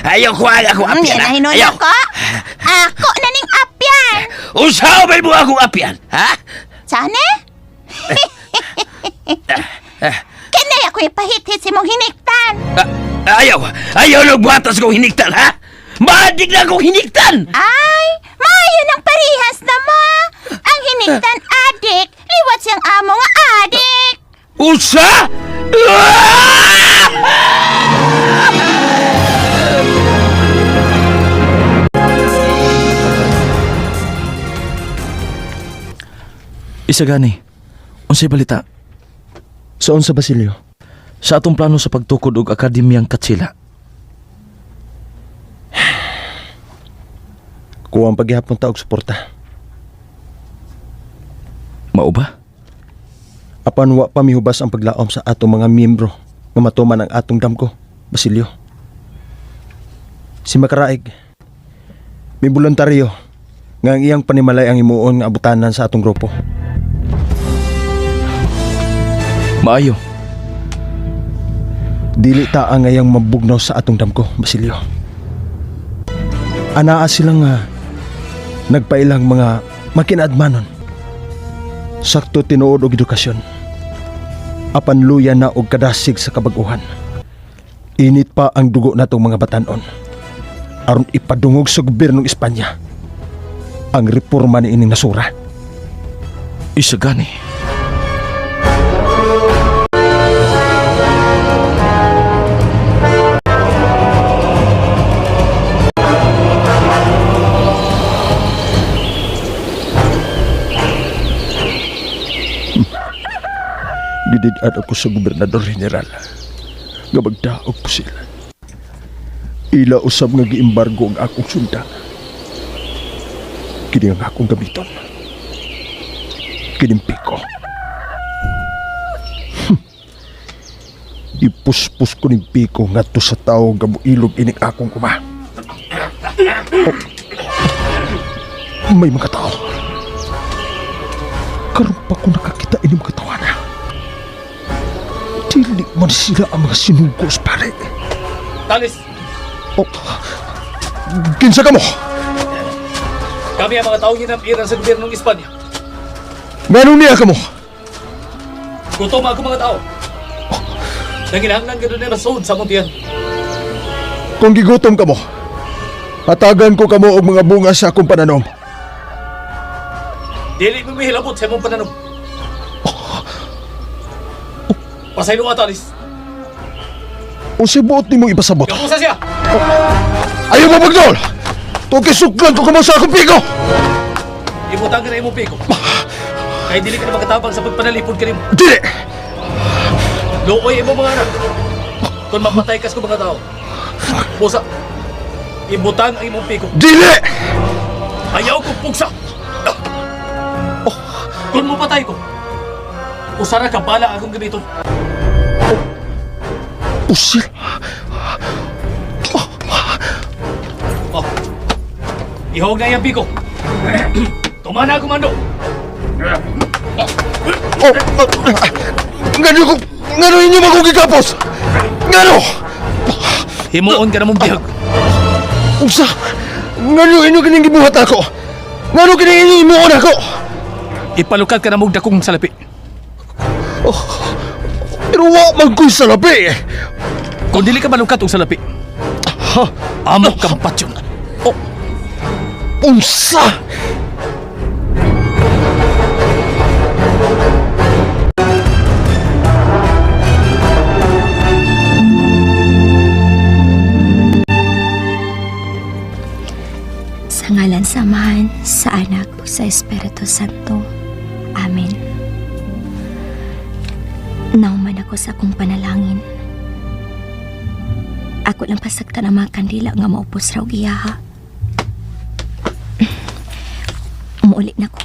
Ayaw ko ang ako apyan. Yan na hinuna ko. Ako na ning apyan. Usaw ba mo akong apyan, ha? Sana? Kanay ako ipahit-hit si mong hiniktan. Ayaw nagbatas kong hiniktan, ha? Maadik na akong hiniktan! Ay, maayo ng parihas na mo. Ang hiniktan adik, liwat siyang amo nga adik. Usa? Isa gani. Unsay balita? Soon sa Basilio? Sa atong plano sa pagtukod og akademiyang Katsila. Kuwang paghihapon ta og suporta. Mao ba? Apan wa pa mihubas ang paglaom sa atong mga miyembro nga matuman ang atong damgo, Basilio. Si Makaraig, may voluntaryo nga ang iyang panimalay ang imuon nga abutanan sa atong grupo. Maayo. Dili ta ang ngayang mabugnaw sa atong damgo, Basilio. Anaa silang nagpailang mga makinadmanon. Sakto tinuod og edukasyon. Apan luya na og kadasig sa kabaguhan. Init pa ang dugo natong mga batanon. Aron ipadungog sa gobyernong Espanya ang reforma ni ining nasura. Isa gani. Gidig-an ako sa gobernador general nga magdaog ko sila. Ila usab nga giembargo ang akong sundang. Kini ang akong gamiton. Kinimpi ko. Ipuspos ko ning piko ngadto sa tawo nga moilog ining akong kuma. May mga tao. Karon pa ko nakakita ini mga tawana. Dili man sila ang mga sinugos, pare. Talis! Kinsa ka mo? Kami ang mga taong ginamiran sa gobyernong Espanya. Ganun niya ka mo? Gutom ako mga tao. Nanginahanglan ka doon na masahod sa muntiyan. Kung gigutom ka mo, hatagan ko ka mo og mga bunga sa akong pananom. Dili mo mihilabot sa mong pananom. Pasaylo ka, Talis. O si buot ni mo ipasabot. Kamusta siya? Ayaw mo magdol! Tukay suklan ko kamang sa akong pigo! Ibutang ka na imong piko. Kaya dili ka na makatabang sa pagpanalipod ka rin. Dili! Luoy imo mga anak. Kung mapatay kas ko mga tao. Busa, ibutang ang imong piko. Dili! Ayaw kong pugsa! Kung mapatay ko, usara ka bala akong gamiton. Usil! Oh, ihog na yung piko. Tumana, komando! Ngano inyo magugigapos? Ngano? Himuon ka na mong bihag. Usa! Ngano inyo kining gibuhat ako? Ngano kining inyo imuon ako? Ipalukat ka na mong dakong salapi. Pero wa magkoy sa labi eh. Kung dili ka malukat og salapi, amok kang patyon. Unsa? Sa ngalan sa Amahan, sa Anak, ug sa Espiritu Santo. Amen. Nauman ako sa akong panalangin. Ako lang pasagtan ang mga kandila nga maupos raw giyaha. Umuulit na ko.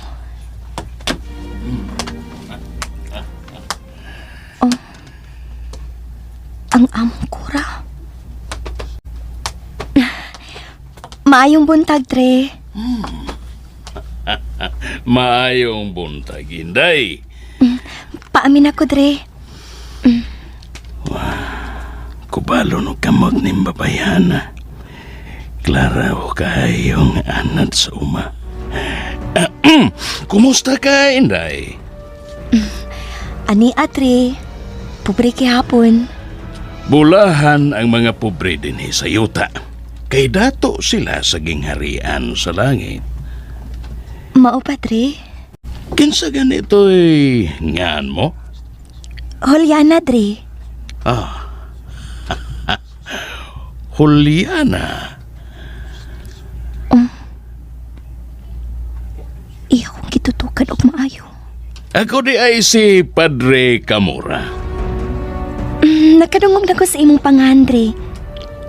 Oh. Ang among kura. Maayong buntag, Dre. Maayong buntag, Inday. Paamin ako, Dre. Kubalo no kamot ning babayana. Klara o kayong anad sa uma. Kumusta ka, Inday? Ani, Dre. Pobre hapon. Bulahan ang mga pobre din sa yuta. Kay dato sila sa gingharian sa langit. Mao pa, Dre. Kinsa ganito'y ngaan mo? Juliana, Dre. Juliana. Iya kong kitutukan og maayo. Ako di ay si Padre Camora. Nakadungog na ko sa imong pangahan, Dre.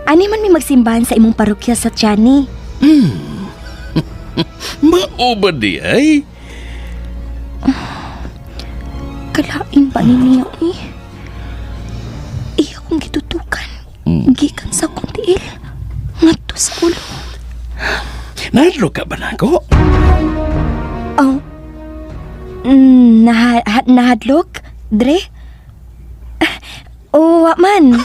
Ani man may magsimbahan sa imong parokya sa Tiani. Mao ba di ay? Kalain ba ninyo eh? Iya kong gitutukan. Gikan sa akong tiil. Ngadto sa ulo. Nadlo ka ba nako? Oh. Nahadlok, Dre? O, wa man.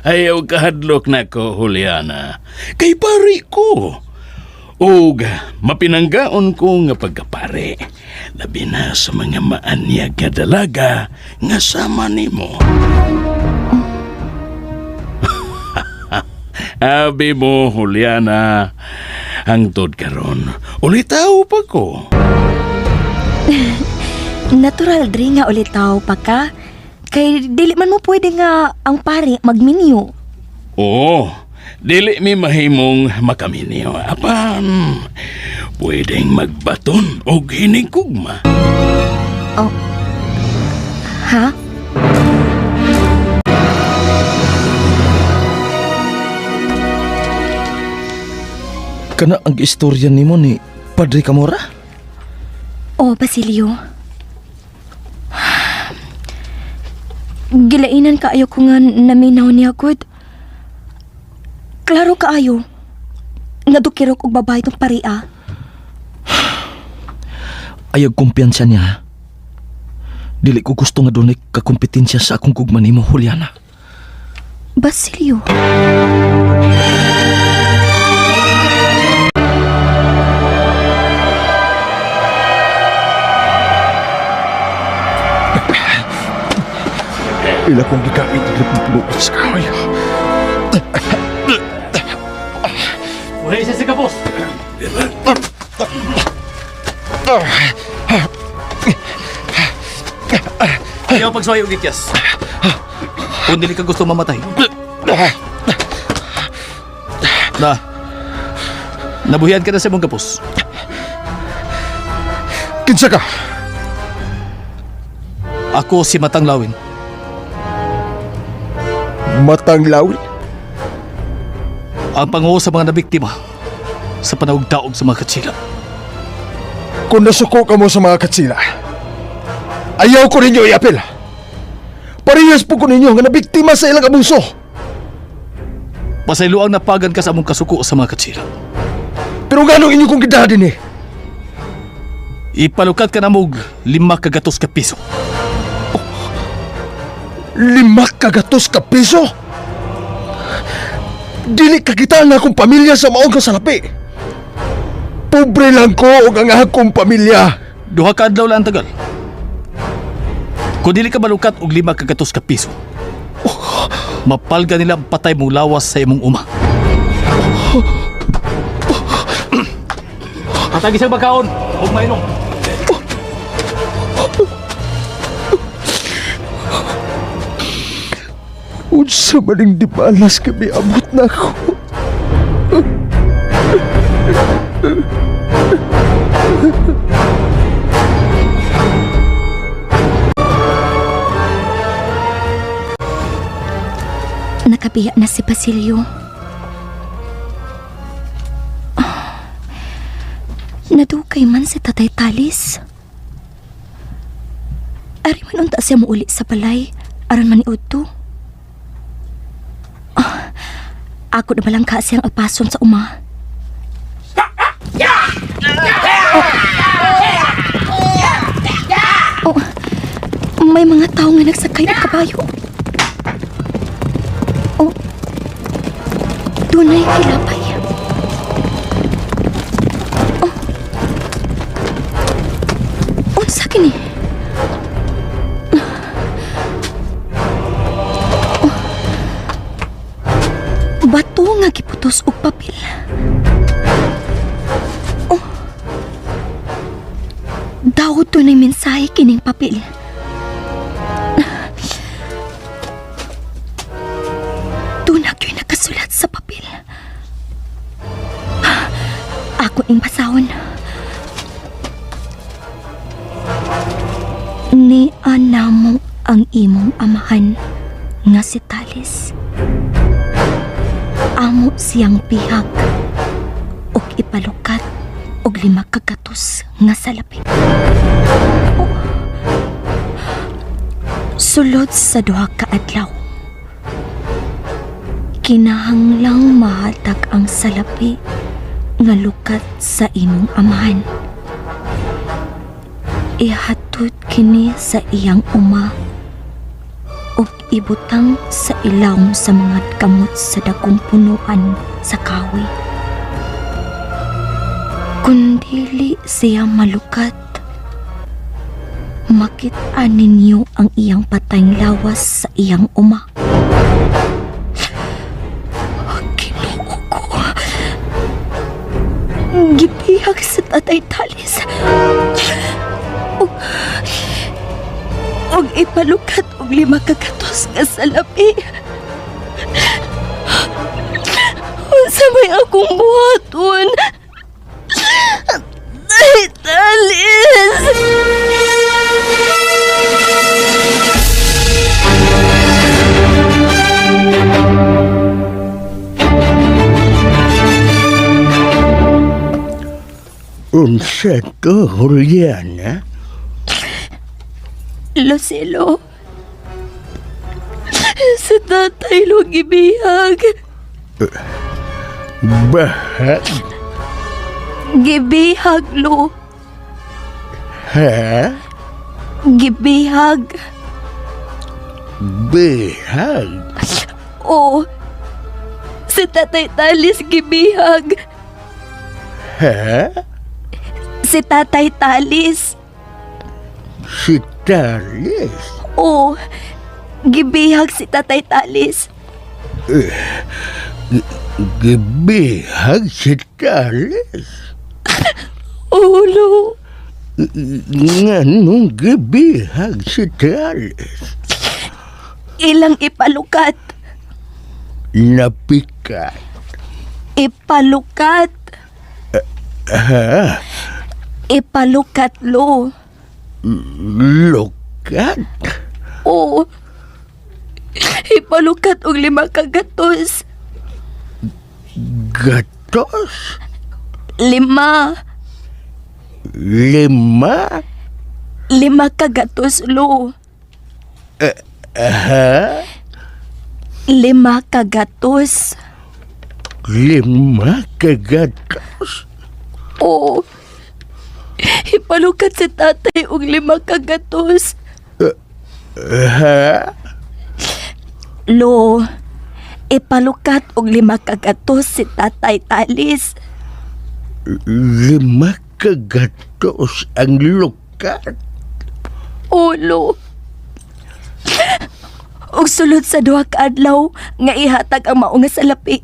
Ayaw kahadlok na ko, Juliana. Kay pari ko. Ug mapinanggaon ko nga pagkapare. Labi na sa mga maanyag nga dalaga nga sama nimo. Abi mo, Juliana, hangtod karon. Ulitaw pa ko. Natural, Dre, nga ulitaw pa ka. Kay dili man mo pwede nga ang pari magminyo. Oo, dili mi mahimong makaminyo. Apan, pwedeng magbaton o hinigugma. Oh. Ha? Kana ang istorya nimo ni Padre Camora? Oh, Basilio. Gilainan kaayo ko nga naminaw niya, good. Klaro kaayo. Nadukirok og babae tong paria. Ayag kumpiyansa niya. Dili ko gusto nga dunay kakompetensya sa akong gugma nimo, Juliana. Basilio. Ila kong gigapit ng pulutan sa kahoy. Buhay siya si Kapos. Ayaw pagsuhay og ityas. Kung dili ka gusto mamatay. Nabuhian ka na sa mong kapos. Kinsa ka? Ako si Matang Lawin. Matang Lawin? Ang panguho sa mga nabiktima sa panawag-daog sa mga katsila. Kung nasuko ka mo sa mga katsila, ayaw ko ninyo i-apel. Parehas po ko ninyo nga nabiktima sa ilang abuso. Pasayloang napagan ka sa among kasuko sa mga katsila. Pero gano'ng inyo kong gidadin eh? Ipalukat ka na mog 5 ka piso. 5 piso? Dili kakitaan na akong pamilya sa maong kasalapi. Pobre lang ko o ang akong pamilya. 2 ka adlaw lang ang tagal. Kung dili ka malukat og 5 ka piso, mapalga nila ang patay mong lawas sa imong uma. Atag isang bakaon, huwag mainom. Unsa maning di balas kami abot na ako. Nakabiya na si Basilio. Nadukay man si Tatay Talis. Ari man unta siya muuli sa balay, aron man iudto. Ako na balang ka siyang alpason sa uma. May mga tao nga nagsakay ng kabayo. Dunay kilapay. Unsa kini? Bato nga giputos og papel. Daw to na mensahe kining papel. Tunag yun nakasulat sa papel. Ako ing basahon. Ni anamo ang imong amahan nga si Talis. Amo siyang pihak og ipalukat og 5 kagatos nga salapi. Sulod sa 2 ka adlaw, kinahanglang mahatag ang salapi nga lukat sa imong amahan. Ihatod kini sa iyang uma ug ibutang sa ilawom sa mga kamot sa dagkong punuan sa kahoy. Kung dili siya malukat, makit-an ninyo ang iyang patayng lawas sa iyang uma. Ginoo ko. Gibihag sa Tatay Talis. Og ipalukat og 5 kagatos nga salapi. Unsa may akong buhaton? Tatay Talis! Unsa to, Juliana? Lucelo, sa tatay lo gibihag. Bahag? Gibihag lo. Ha? Gibihag. Bihag? Oo. Si Tatay Talis gibihag. Ha? Si Tatay Talis. Si Talis? Oo. Gibihag si Tatay Talis. Gibihag si Talis? Oo, lo. Nga nung gibihag si Talis? Ilang ipalukat. Napikat. Ipalukat. Ha? Ipalukat, lo. Lukat? Oo. Ipalukat og 5 ka gatos. Gatos? 5. 5? 5 ka gatos, lo. Ha? 5 ka gatos. 5 ka gatos? Oo. Ipalukat si tatay og 5 ka gatos. Ha? Lo, ipalukat og 5 ka gatos si tatay Talis. 5 ka gatos ang lukat? Ulo. Og sulod sa 2 ka adlaw nga ihatag ang mao nga salapi.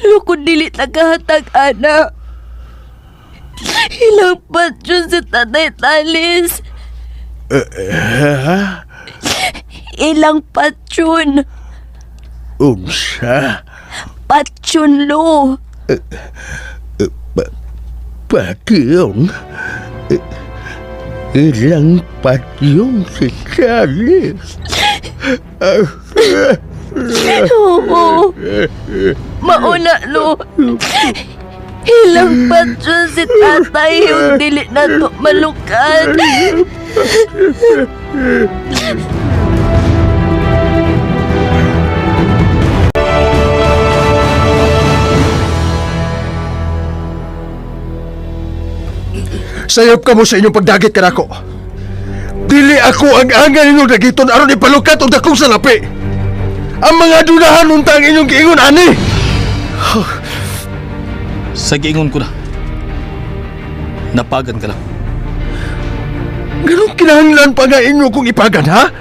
Lukod dili tagahatag ana. Ilang patyon si tatay Talis. Ha? Ilang patyon. Unsa? Patyon, lo. Patyong? Ilang patyong si Charles? Oo. Mauna, lo. Ilang patyon si tatay yung dili na to malukan. Sayop ka mo sa inyong pagdagit kanako. Dili ako ang angan inyong dagiton aron ipalukat og dakong salapi. Ang mga dudahan untang inyong giingon ani. Sa giingon ko na. Napagan ka lang. Ganong kinahanglan pa nga inyo kung ipagan, ha?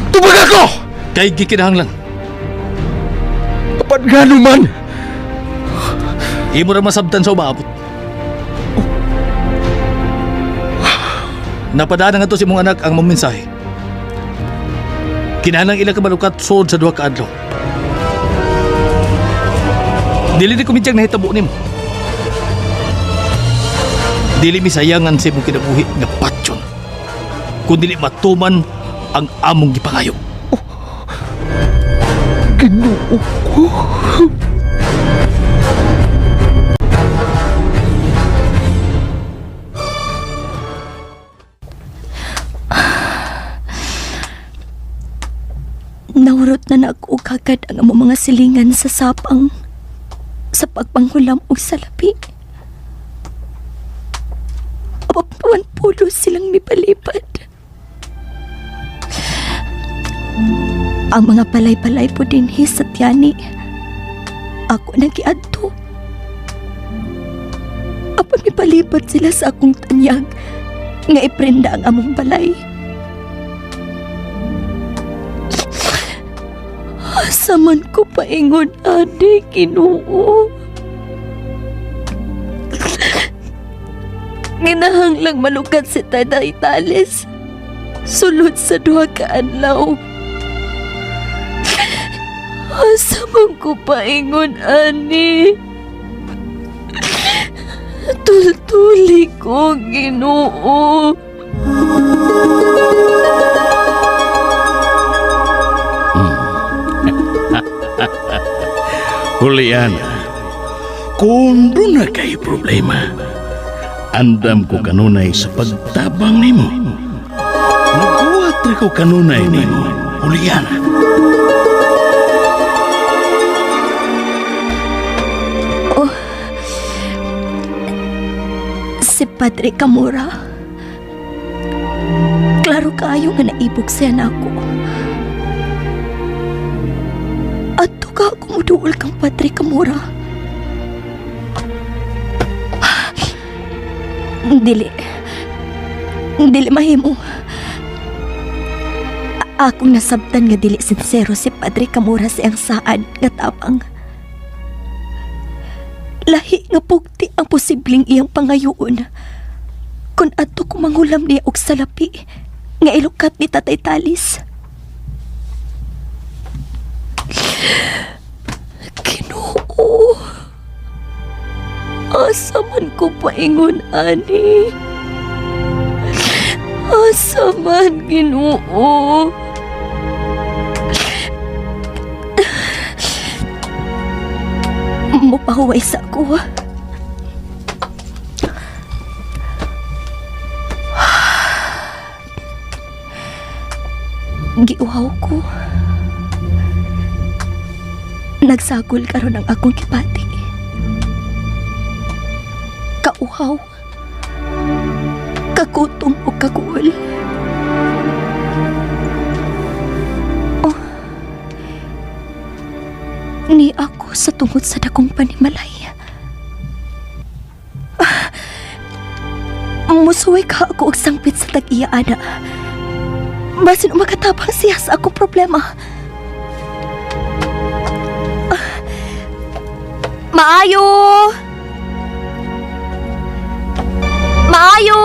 Tubag ako! Kay gikinahanglan. Apat nga naman. Imo ra masabtan sa umaabot. Napadaan nga to si mong anak ang mong mensahe. Kinahanglan ilang kabalukat sod sa 2 ka adlaw. Dili di kumidyang nahitabo nimo. Dili misayangan sa imong kinabuhi nga patyon. Kung dili matuman ang among gipangayo. Ginoo ko. Naurot na ako kagad ang among mga silingan sa sapang sa pagpanghulam og salapi. Apapuan pulo silang mipalipad. Ang mga palay-palay po din sa tiyani. Ako nagiadto. Apa mipalipad sila sa akong tanyag nga iprenda ang among balay. Asaman ko paingon, ade, Ginoo. Ginahanglang malukat si Tatay Talis. Sulod sa 2 ka adlaw. Asaman ko paingon, ani. Tultuli ko, Ginoo. Juliana, kung doon na kay problema, andam ko kanunay sa pagtabang nimo. Nagbuhat rin ko kanunay nimo, Juliana. Oh, si Padre Camora. Klaro kayo nga naibog siya na ako. Ato ka kumuduol kang Padre Camora. Dili mahimo. Akong nasabtan nga dili sincero si Padre Camora siyang saad nga tapang. Lahi nga pugti ang posibleng iyang pangayoon. Kung ato ko manghulam niya og salapi nga ilukat ni Tatay Talis. Ginoo, asa man ko paingon ani? Asa man, Ginoo? Mapahuway sa ako. Giuhaw ko. Nagsagol karon ang akong kipati. Kauhaw. Kagutom o kaguol. Oh. Ni ako sa tungod sa dakong panimalay. Musuway ka ako og sangpit sa tag-iya-ana. Basin umakatapang siya sa akong problema. Maayo! Maayo!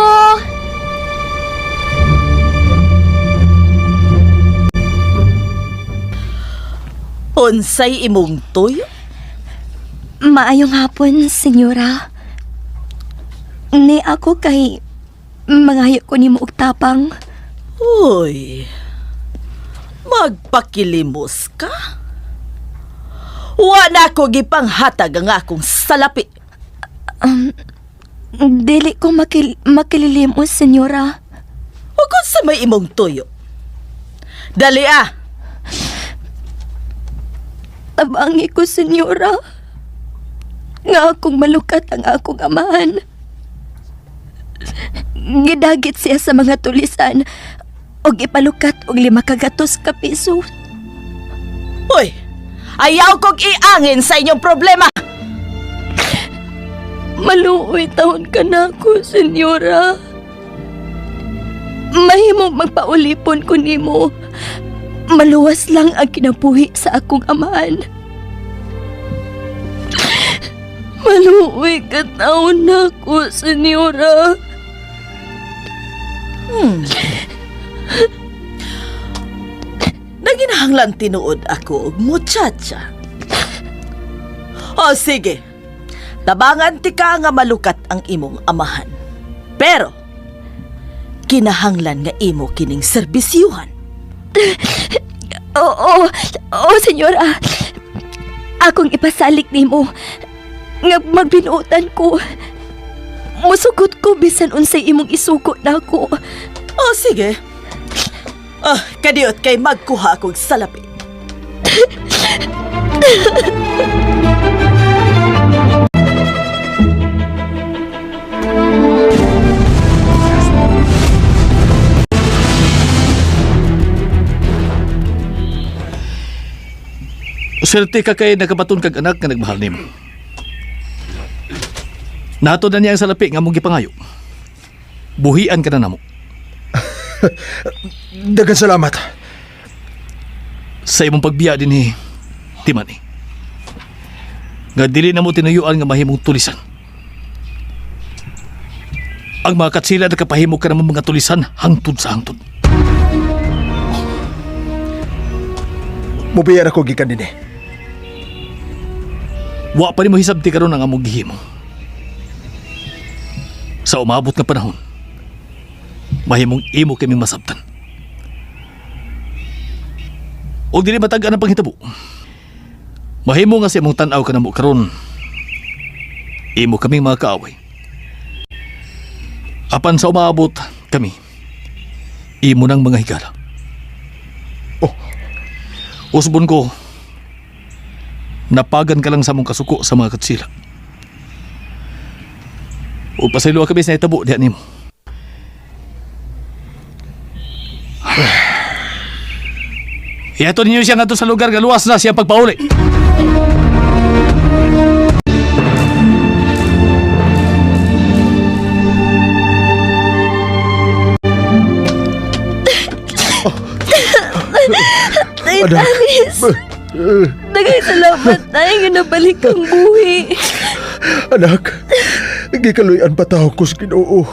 Unsay imong tuyo? Maayong hapon, senyora. Ni ako kay mangayo ko ni mo og tapang. Uy, magpakilimos ka? Wala ko gipanghatag ang akong salapi. Dili ko makililimos, senyora. Huwag ko sa may imong tuyo. Dali ah! Tabangi ko, senyora. Nga akong malukat ang akong amahan. Gidagit siya sa mga tulisan o ipalukat og 5 kagatos ka piso. Uy! Ayaw kong iangin sa inyong problema! Maluoy taon ka na ako, senyora. Mahimong magpaulipon ko nimo. Maluwas lang ang kinabuhi sa akong amahan. Maluoy ka taon na ako, senyora. Naginahanglan tinuod ako, muchacha. O sige, tabangan ti ka nga malukat ang imong amahan. Pero, kinahanglan nga imo kining serbisyuhan. Oo, senyora. Akong ipasalik nimo nga magbinuotan ko. Musugot ko bisan unsay imong isugot nako. O sige. Kadiot kay magkuha akong salapi. Swerte ka kay nakabaton kag anak nga nagmahal nimo. Nato na niya ang salapi nga mong gipangayo. Buhian ka na namo. Dagan salamat. Sa imong pagbiya din ni Timani. Nga dili na mo tinayuan nga mahimong tulisan. Ang mga katsila na kapahimo ka naman mga tulisan hangtod sa hangtod. Mubiyar ako gikan din eh. Wa pa ni mo hisabti karon ang among gihimo. Sa umabot nga panahon, mahimong imo kami masabtan. O dili matagaan ang panghitabo. Mahimo nga sa imong tan-aw ka na mo karon. Imo kaming mga kaaway. Apan sa umabot kami, imo nang mga higala. Usbon ko, napagan ka lang sa mong kasuko sa mga katsila. O pasaylo kami sa itabo diyan nimo. Iato ninyo siya nga to sa lugar nga luwas na siya pagpauli. Tay Talis, daghang salamat tayo nga nabalik ang buhi. Anak, Gikaluyan pa tao ko sa Ginoo.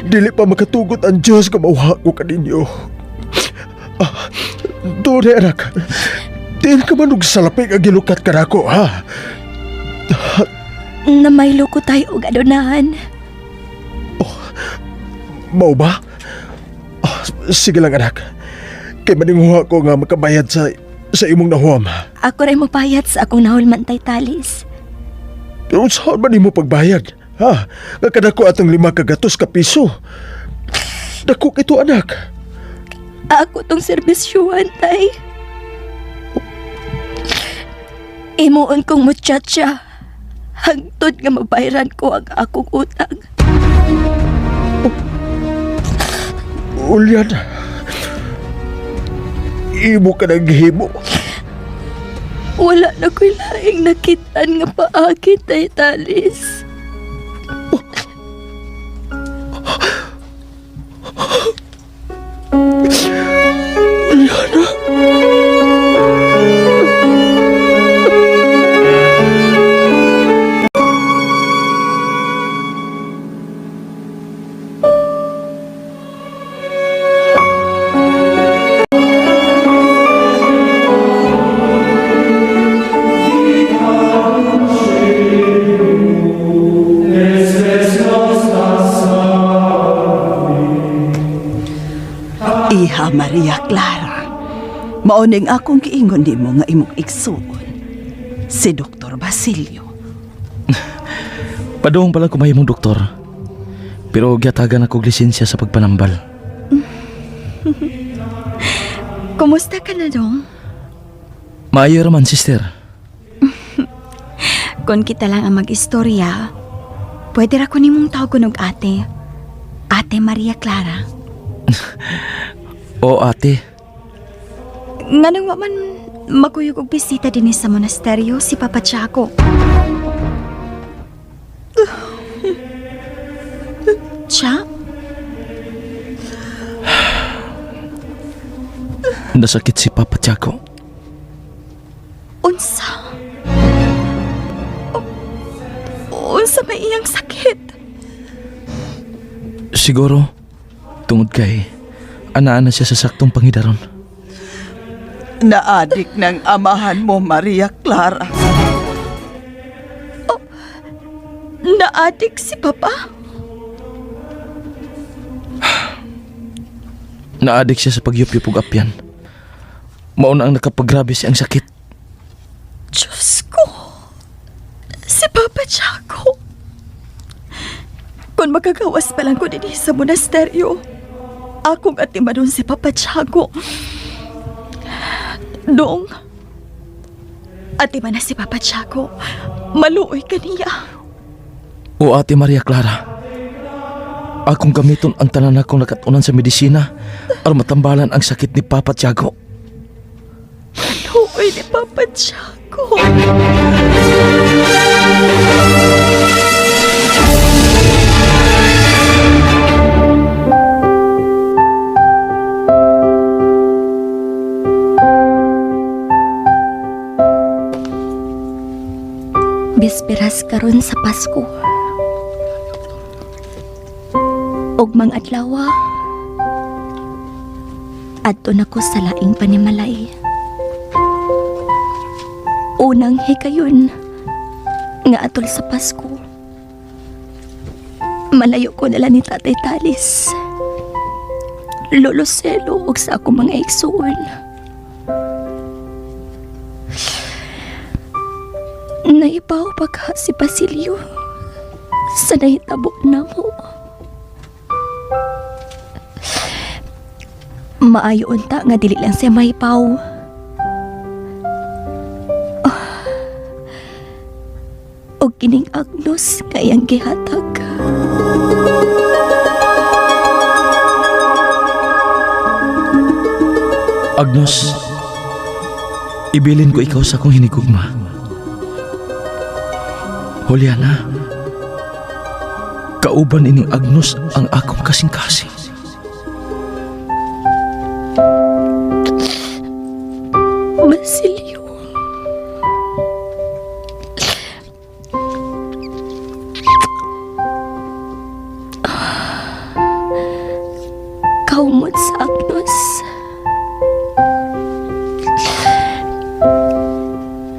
Dili pa makatugot ang Diyos nga mauha ko kaninyo. Doon anak. Diin ka man og salapig ang gilukat ka nako, ha? Namaylo ko tayo og adunahan. Mao ba? Sige lang anak. Kay maninguha ko nga makabayad sa imong nahuam. Ako rin magbayad sa akong nahulman tay talis. Pero saan man imo pagbayad? Ha? Nga kadako atong 5 kagatos ka piso. Dako kito anak. Ako tong serbisyuhan tay. Imuon kong muchacha. Hangtod nga mabayaran ko ang akong utang. Ulyan. Imo ka naghimo. Wala na ko'y laing nakitaan nga paakit tay talis. Iha Maria Clara, mauning akong giingon nimo nga imong igsuon, si Dr. Basilio. Padung pala kumahimong doktor. Pero gyatagan ako lisensya sa pagpanambal. Kumusta ka na dong? Maayo raman, sister. Kung kita lang ang mag-istorya, pwede ra ko nimong tawgon og ate. Ate Maria Clara. O ate. Nganong wa man maguyog og bisita din sa monasteryo si Papa Chaco. Cha? Nasakit si Papa Chaco. Unsa? Unsa may iyang sakit? Siguro, tungod kay ana-ana siya sa saktong pangidaron. Naadik ng amahan mo, Maria Clara. Naadik si Papa? Naadik siya sa pagyupyup ug apyan. Mauna ang nakapagrabe siyang sakit. Diyos ko! Si Papa Chaco! Kung magkagawas pa lang ko din sa monasteryo, akong atimadon si Papa Chaco. Dong, atiman na si Papa Chaco. Maluoy ka niya. O Ate Maria Clara, akong gamiton ang tanan akong nakatunan sa medisina aron matambalan ang sakit ni Papa Chaco. Maluoy ni Papa Chaco. Bisperas karon sa Pasko. Og mang adlaw, adto nako sa laing panimalay. Unang hikayon nga atol sa Pasko. Malayo ko nala ni Tatay Talis. Lolo Selo og sa akong mga igsuon. Naibaw pa ka si Basilio sa nahitabo na mo. Maayo unta nga dili lang siya maipaw. O kining Agnos kayang gihatag. Agnos, ibilin ko ikaw sa akong hinigugma. Juliana, kauban ining Agnos ang akong kasing-kasing. Basilio. kahumot sa apnos.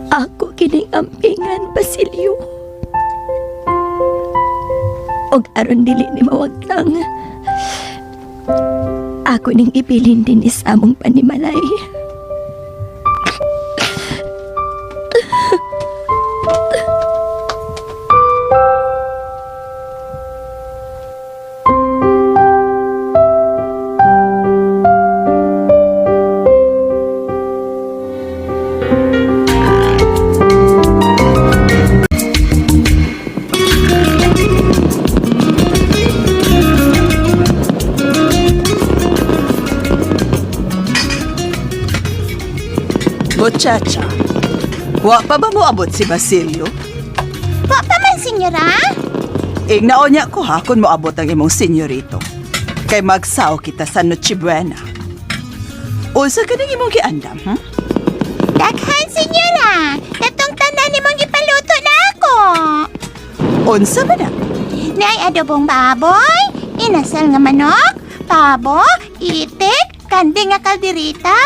Ako kining ampingan, Basilio. Og aron dili ni mawagtang. Ako ning ibilin din sa among panimalay. Muchacha, wa pa ba mo abot si Basilio? Wa pa man, senyora? Ignaon niya ko ha kung mo abot ang imong senyorito. Kay magsaw kita sa Noche Buena. Unsa ka nang imong giandam, ha? Daghan, senyora. Katong tanan nimong gipaluto na ako. Unsa ba na? Nay adobong baboy, inasal nga manok, pabo, itik, kandi nga kalderita,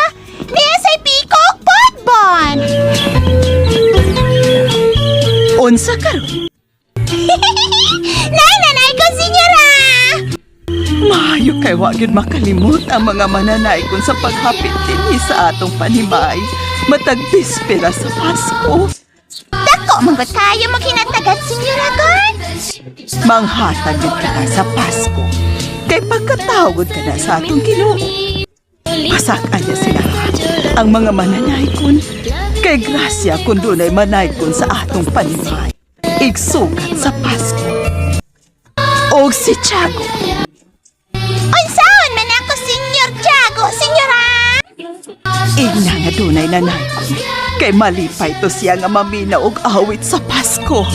niya say pikok potbon. Unsa karon? Nanay ko, senyora! Maayo kay wa gyud makalimot ang mga mananay kon sa paghapit dinhi sa atong panimay matag bispera sa Pasko. Dako, manggot kayo maghinatagat, senyora God. Manghatag gyud ka na sa Pasko. Kay pagkatawag ka na sa atong Ginoo. Pasakan niya sila ang mga mananay kon kay grasya kun dunay manay kon sa atong panimay. Igsukat sa Pasko. Og si Tiago. Unsaon man ako, senyor Tiago, senyora? Igna nga dunay nanay kon kay malipay to siya nga mamina og awit sa Pasko.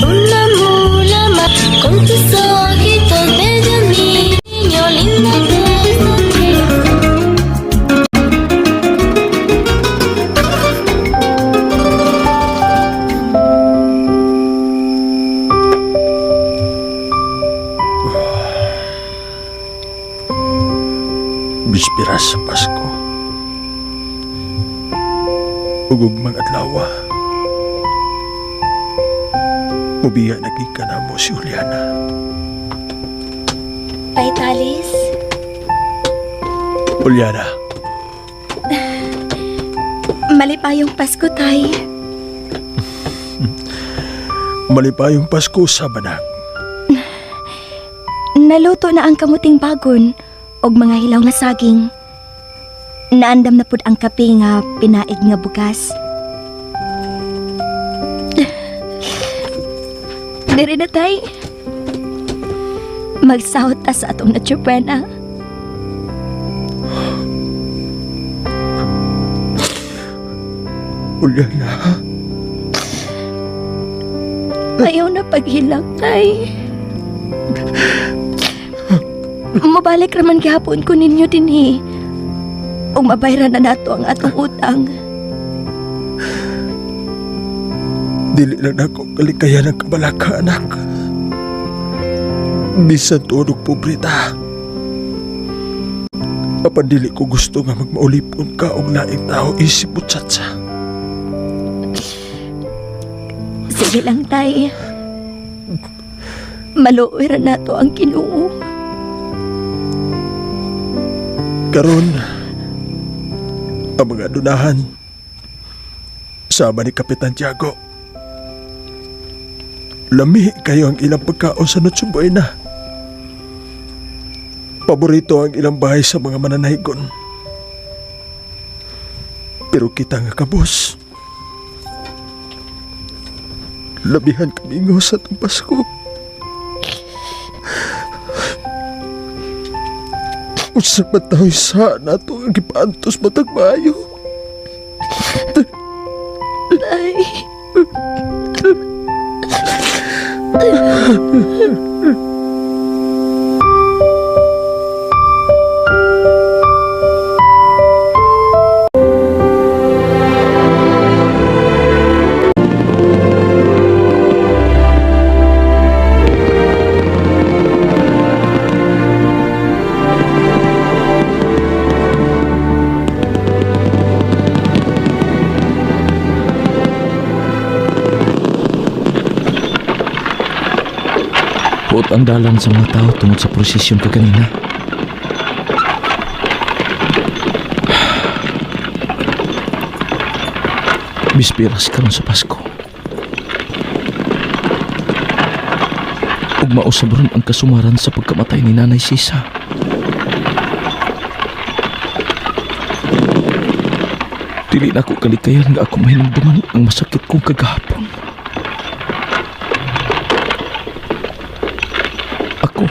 Una mulama con tus ojitos bello niño lindo que Bispira sa Pasko. Ugugmang adlaw. Mubiya naging ka na mo si Juliana. Paitalis, Juliana, malipayong Pasko, tay. malipayong Pasko sa banag. Naluto na ang kamuting bagon og mga hilaw nga saging. Naandam na pud ang kape nga pinaig nga bugas. Diri na tay. Magsahot ta sa atong Noche Buena. Juliana, Ayaw na paghilang, tay. Mabalik raman gihapon ko ninyo dinhi. O mabayran na nato ang atong utang. dili lang ako kalikayan ng kabalaka, anak. Bisan tuod og pobreta. Apan dili ko gusto nga magmaulipon ka og laing tao isip mo, Chacha. Sige lang, tay. Maluoy ra nato ang Ginoo. Karon, ang mga dunahan sama ni Kapitan Tiago. Lami kayo ang ilang pagkaon sa Noche Buena. Paborito ang ilang bahay sa mga mananaygon. Pero kita nga kabos. Labihan kami sa itong Pasko. Usa ba tayo sa nato ang gipantos matag maayo? Tay. Buot ang dalan sa mga tao tungod sa prosesyon ka kanina. Bispiras karon sa Pasko. Ug mausabron ang kasumaran sa pagkamatay ni Nanay Sisa. Dili na ako kalikayan nga ako mahinumduman ang masakit kong kagahapon. Ako,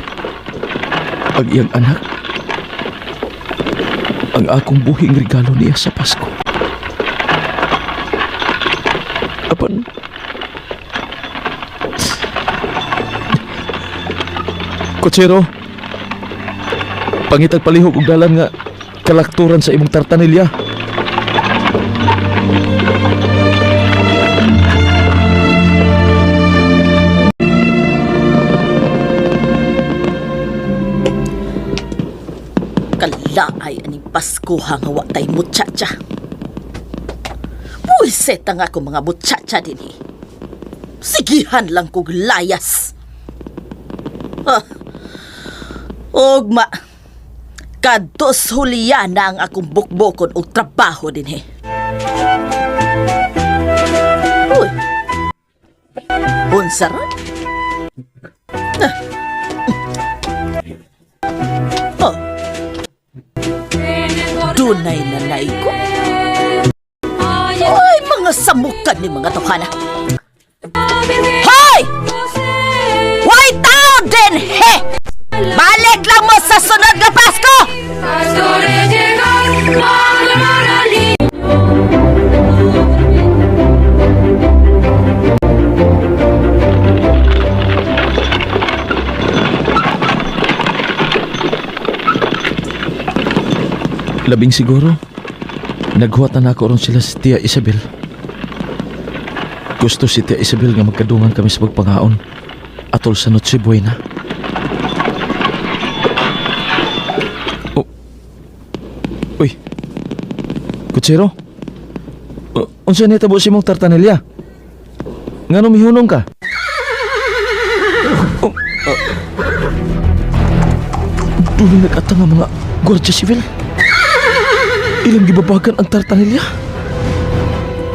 ang iyang anak, ang akong buhing regalo niya sa Pasko. Apan, Kutsero, pangitag palihog og dalan nga kalakturan sa imong tartanilya. Kalaay aning Pasko nga wa tay muchacha. Buiset ang ako mga muchacha din eh. Sigihan lang kog layas. Ogma, kadtos Juliana ang akong bukbukon og trabaho din eh. Uy, unsa ron? Oh, dunay nanay ko. Ay, mga samukan ni mga tawhana. Hoy! Why tao din, he? Balik lang mo sa sunod na Pasko! Labing siguro, naghuwatan ako ron sila si Tia Isabel. Gusto si Tia Isabel nga magkadungan kami sa pagpangaon atol sa Noche Buena. Uy, Kutsero, unsa ni tabo si mong tartanilya? Ngano mihunong ka? Duling nag-ata nga mga Guardia Civil. Ilang gibabagan ang tartanilya.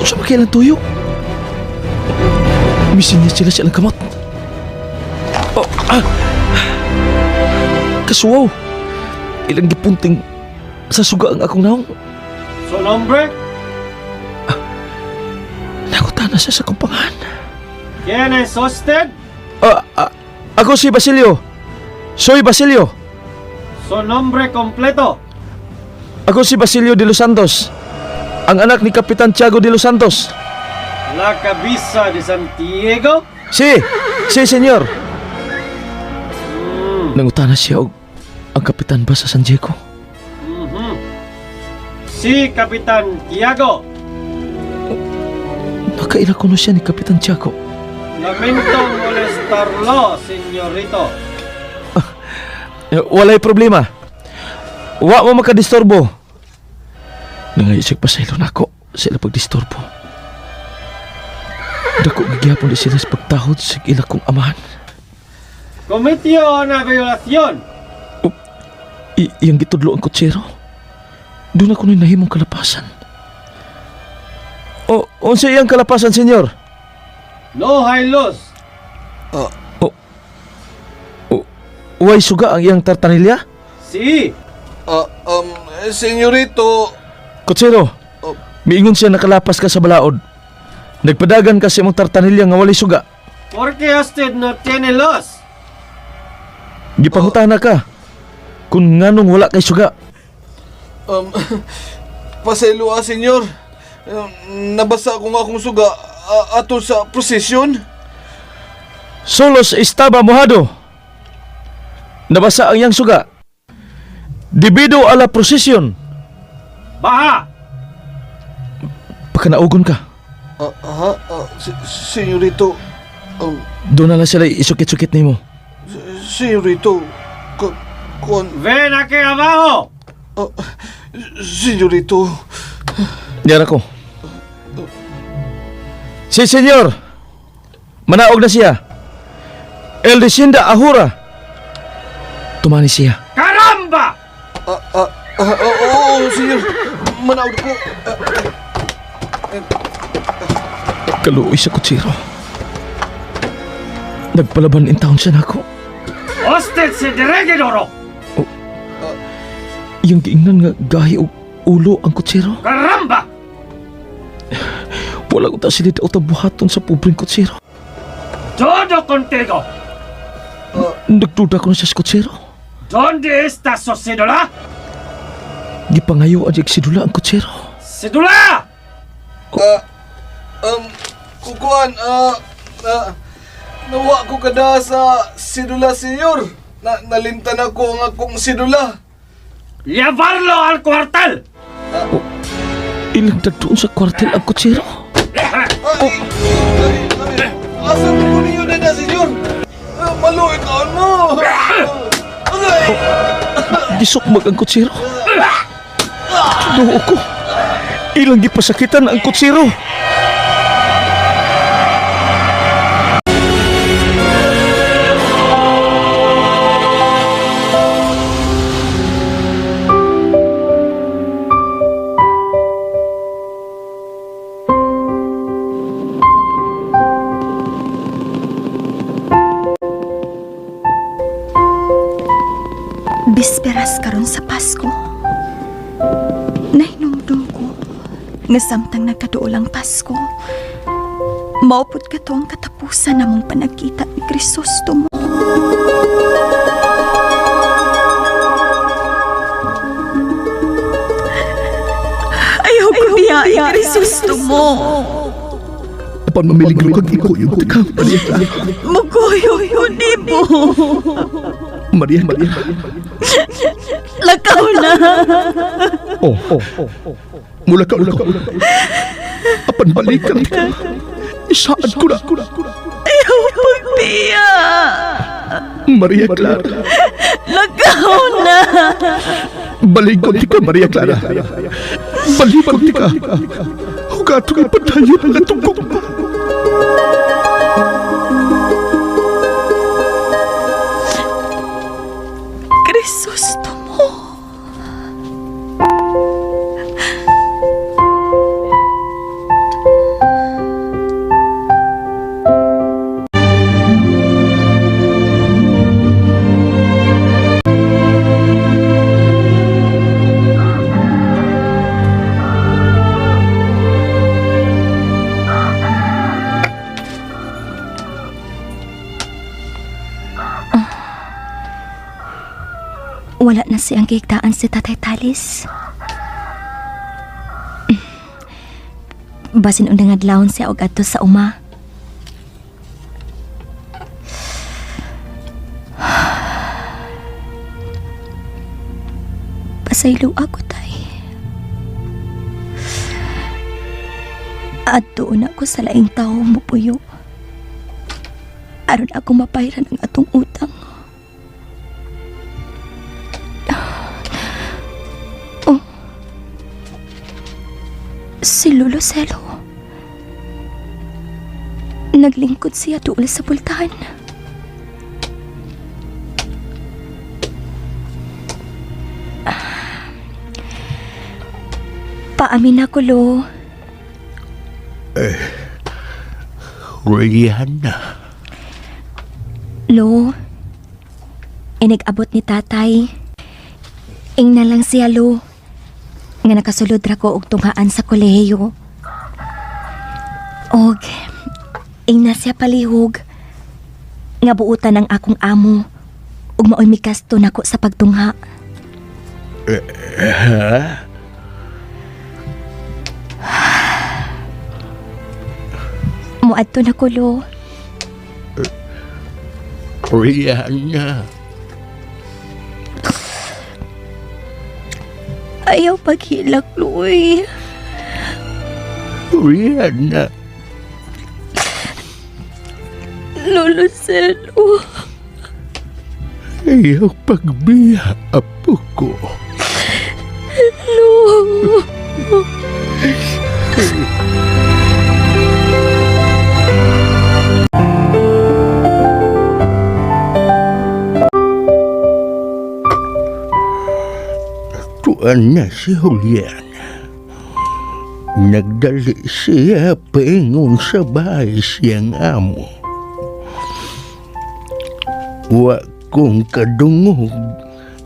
Unsa makailang tuyo? Misin niya sila kamot. Kasuwaw, ilang gipunting sa suga ang akong naong. So, nombre? Nakutana siya sa kumpangan. ¿Quién es usted? Ako si Basilio. Soy Basilio. Su nombre completo. Ako si Basilio de los Santos, ang anak ni Kapitan Tiago de los Santos. La cabeza de Santiago? Si, senyor. Nangutana siya og ang kapitan ba sa San Diego? Si, Kapitan Tiago. Nakaila ko na siya ni Kapitan Tiago. Lamento molestarlo, senyorito. Walay problema. Wa mo makadisturbo. Nangayisig pa sa ilo nako sila pagdisturbo. Dako gigihapon di sila sa pagtahod sa ila kong amahan. Cometió una violación. Iyang gitudlo ang kutsero. Doon ako nung nahimong kalapasan. Unsa iyang kalapasan, senyor? No hay luz. Way suga ang iyang tartanilya? Si. Senyorito. Kutsero, miingon siya nakalapas ka sa balaod. Nagpadagan ka sa imong tartanilya nga walay suga. ¿Por qué usted no tiene luz? Gipangutana ka kung nganong wala kay suga. Pasaylo senyor. Nabasa ko nga akong suga ato sa prosesyon. Solos estaba mojado. Nabasa ang iyang suga. Debido a la prosesyon. Baha! Pakanaugon ka. Senyorito. Doon na lang sila isukit-sukit nimo. Senyorito. Ven aquí abajo! Senyorito. Diyara ko. Si senyor, manaog na siya. Eldesinda Ahura. Tumani siya. Karamba! Oo, senyor. Manaod ko. Kaluoy sa kutsiro. Nagpalaban in taon siya nako. Hosted si Diregidoro! Yung giingnan nga gahi og ulo ang kutsiro. Karamba! Wala ko ta silid o tabuhaton sa pobreng kutsiro. Todo contigo! Nagduda ko na siya sa kutsiro. ¿Dónde está su cédula? Gipangayo adyag sidula ang kutsiro. ¡Cédula! Kukuan, nawa ko kada sa sidula, senyor. Nalimtan ako ang akong sidula. ¡Llevarlo al cuartel! Ilang doon sa kwartel ang kutsiro. Asa mo niyo na, senyor? Maluit ka mo. Gisukmag ang kutsiro. Tuo ko. Ilang gipasakitan ang kutsiro. Bisperas karon sa Pasko. Nahinumdum ko nga samtang nagkaduolang Pasko. Maupod ka to ang katapusan namong panagkita ni Krisostomo. Ayaw ko diya ni Krisostomo. Apan mamiligro kag iko yung tikang. Mugoyo yun ni mo. Maria. Lakaw na. Oh. Mula ka. Apan balikan ka. Isaad ko na. Ayaw pagbiya. Maria Clara. Lakaw na. Balikon ti ka, Maria Clara. Balikon ti ka. Hugatong ipadayon ang atungkong. Krisostomo. Wala na siyang gigtaan si Tatay Talis. Basin undang adlawon siya og adto sa uma. Pasaylo ako, tay. Adto na ako sa laing tao mupuyo. Aron ako mapayran ang atong utang. Si Lolo Celo. Naglingkod siya doon sa bultahan. Paamin ako, Lo. Rihanna. Lo, inig-abot ni tatay. Ingna lang siya, Lo. Nga nakasulod ra ko og tunghaan sa kolehiyo. Og ingna siya palihog nga buutan ang akong amo ug maoy mikasto nako sa pagtungha. Muadto na ko, Lo. Rihanna. Ayaw paghilak, Loy. Rihanna. Lolo Celo. Ayaw pagbiya, apo ko. Lo. na si Juliana. Nagdali siya paingon sa bahay siyang amo. Wa kong kadungog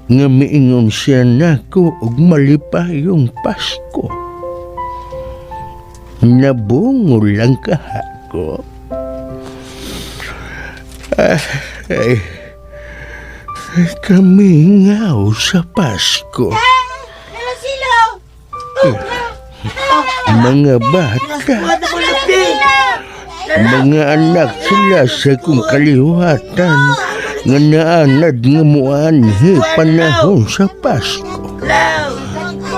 nga miingon siya nako og malipayong Pasko. Nabungol lang kahako. Ay, kami ngaw sa Pasko. Mga bata, mga anak sila sa kong kaliwatan nga naanad nga muanhi panahon sa Pasko.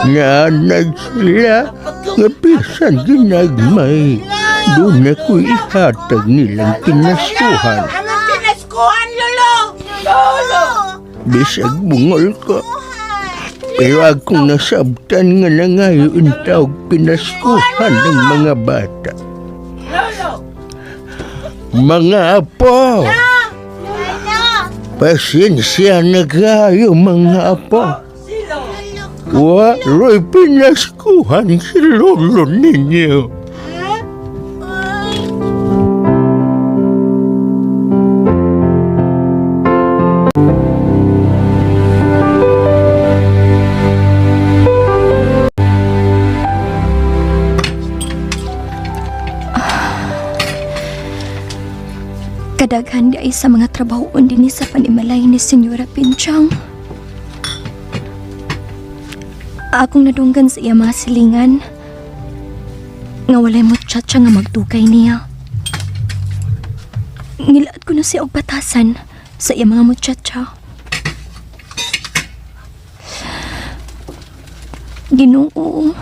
Naanad sila nga bisan ginagmay. Doon ako'y ihatag nilang pinaskuhan. Anong pinaskuhan, Lolo? Lolo! Bisag bungol ko. Pero akong nasabtan nga nangayon tawag pinaskuhan ng mga bata. Mga apo! Pasensya na kayo mga apo. Walo'y pinaskuhan si lolo ninyo. Kadaghan di ay sa mga trabahoon din sa panimalay ni Senyora Pinchang. Akong nadunggan sa iya mga silingan nga walay muchacha nga magdugay niya. Ngilaad ko na siya og batasan sa iya mga muchacha. Ginoo,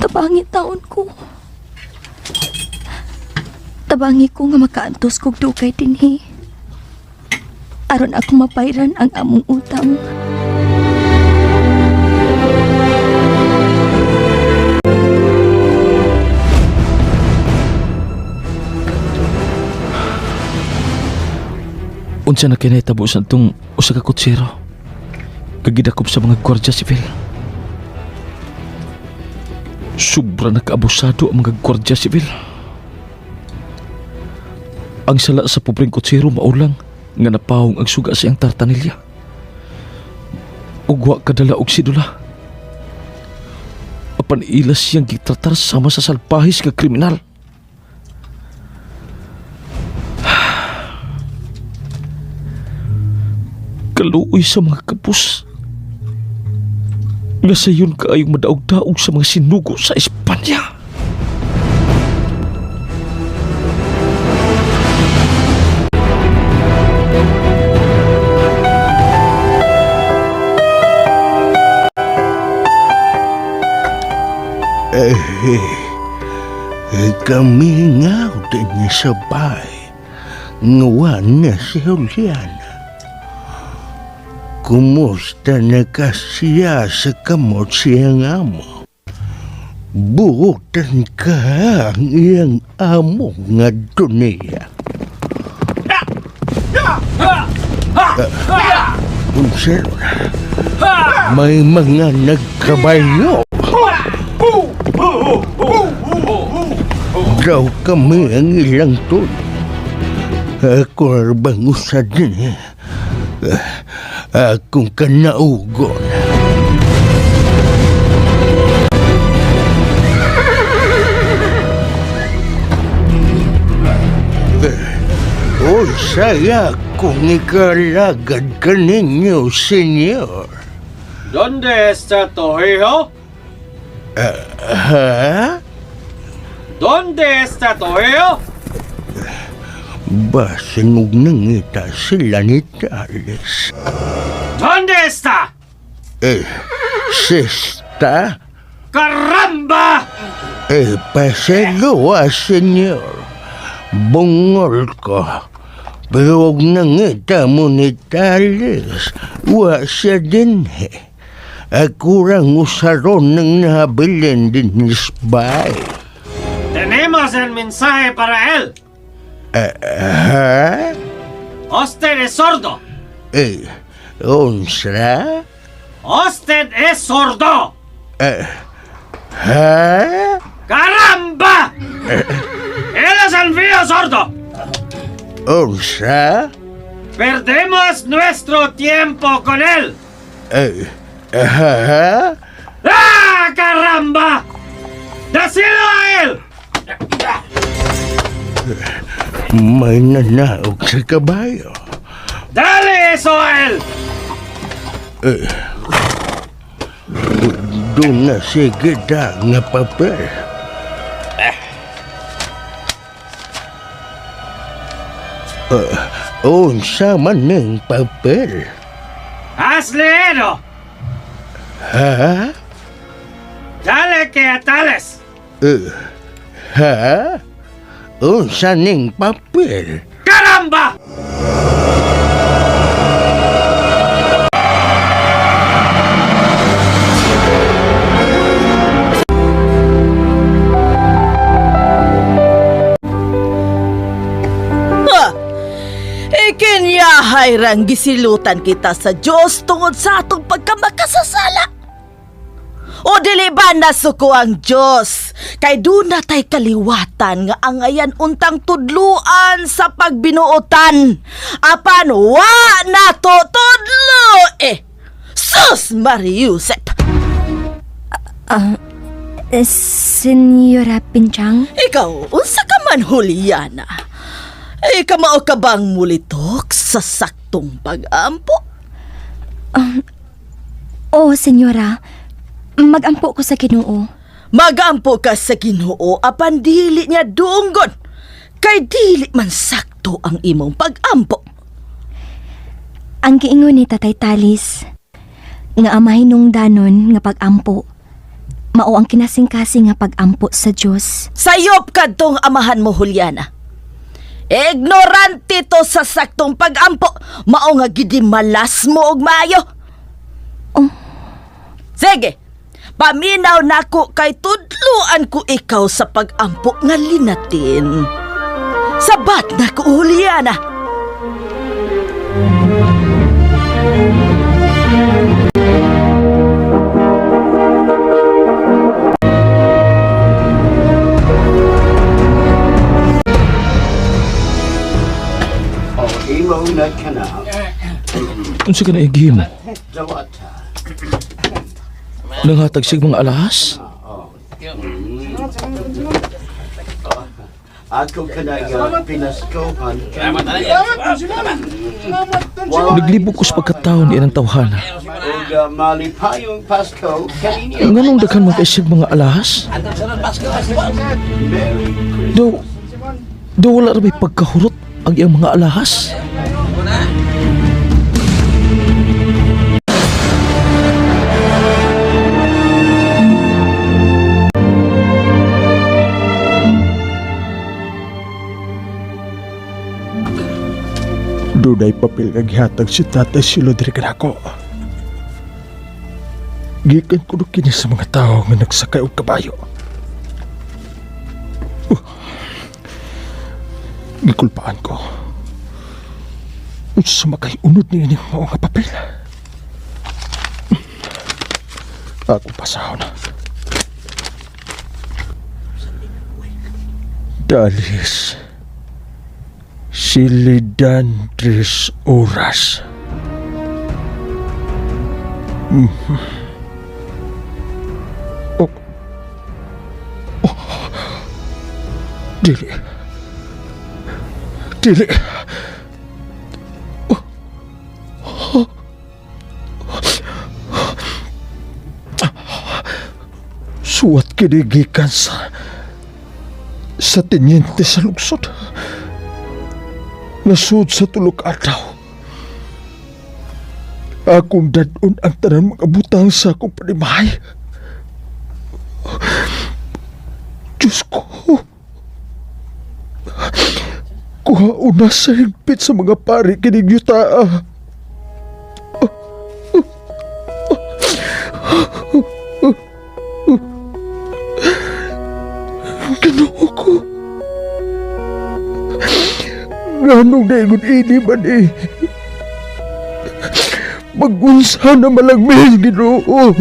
tabangi taon ko. Tabangi ko nga makaantos kog dugay dinhi. Aron ako mapayran ang among utang. Unsa na kinahitabo sa itong usa ka kutsero? Kagidakop sa mga gwardya sibil. Sobra nakaabusado ang mga gwardya sibil. Ang sala sa pobreng kutsero maulang nga napahong ang suga sa iyang tartanilya. Ugwa kadala og sidula. Apan ilas siyang gitratar sama sa salpahis nga kriminal. Kaluoy sa mga kapus nga sayon kaayong madaog-daog sa mga sinugo sa Espanya. Kami nga din niya sa bahay. Ngawan na si Juliana. Kumusta na kasiya sa kamot siyang amo? Buotan ka ang iyang amo nga duniya. Unsel, may mga nagkabayo. Daw kami ang ilang tun. Ako arbang usad din akong kanaugon. O saya kung ikalagad ka ninyo, senyor. ¿Dónde está tu hijo? Ha? ¿Dónde está tu hijo? Basinog nangita sila ni Tales. ¿Dónde está? Sista? ¡Caramba! Pasagawa, senyor. Bungol ko. Pero huwag nangita mo ni Tales. Wa siya din Ako rang usaron ng nabilin din ni Spy. Tenemos el mensaje para él. ¿Ha? Usted es sordo. Onsa? Usted es sordo. Ha? ¡Caramba! ¡Él es el mío sordo! Unsa? ¡Perdemos nuestro tiempo con él! Ha? ¡Ah, caramba! ¡Decilo a él! May nanaog sa kabayo. ¡Dale eso a él! Doon na sige da nga papel. Unsa man ning papel? ¡Has leído! Ha? ¡Dale que atales! Ha? Unsa ning papel? ¡Caramba! Ikinyahay rang gisilutan kita sa Diyos tungod sa atong pagkamakasasala. O dili ba nasuko ang Diyos? Kay doon na tay kaliwatan nga ang ayan untang tudluan sa pagbinuotan. Apan wa na to tudlo Sus Mariusep! Senyora Pinchang? Ikaw, unsa ka man, Juliana? Kamao ka bang mulitok sa saktong pag-ampo? Oo, senyora. Mag-ampo ko sa Ginoo. Mag-ampo ka sa Ginoo apan dili niya dunggon. Kay dili man sakto ang imong pag-ampo. Ang giingon ni Tatay Talis nga amay nung danon nga pag-ampo. Mao ang kinasing-kasing nga pag-ampo sa Dios. Sayop kadtong amahan mo, Juliana. Ignorante to sa saktong pag-ampo. Mao nga gidi malas mo og maayo. Sige, paminaw nako kay tudluan ko ikaw sa pag-ampo nga linatin. Sabat na ko, Juliana. Imo na ka na. Unsa ka na igihimo? Dawata. Nanghatag sig mga alahas? Ako ka na pinaskohan. Naglibog ko sa pagkataon di ng tawhana. Malipayong Pasko kaninyo. Nganong daghan mag-isig mga alahas? Do wala ra may pagkahurot ang iyang mga alahas? Dunay papel nga gihatag si Tatay Silo diri kanako. Gikan ko kini sa mga tao nga nagsakay og kabayo. Gikulpaan ko. Unsa makaiunod ni ining mao nga papel? Ako pasahon na. Dalis Silidan 3 oras. Dili. Suwat kinigikan sa tenyente sa lugsod. Nasud sa tulog adlaw. Akong dadon ang tanan mga butang sa akong panimahay. Diyos ko. Kuhauna sa higpit sa mga pari kining yuta. Ginoo ko. Nganong daingon ini man Magunsa na malagmig, Ginoo.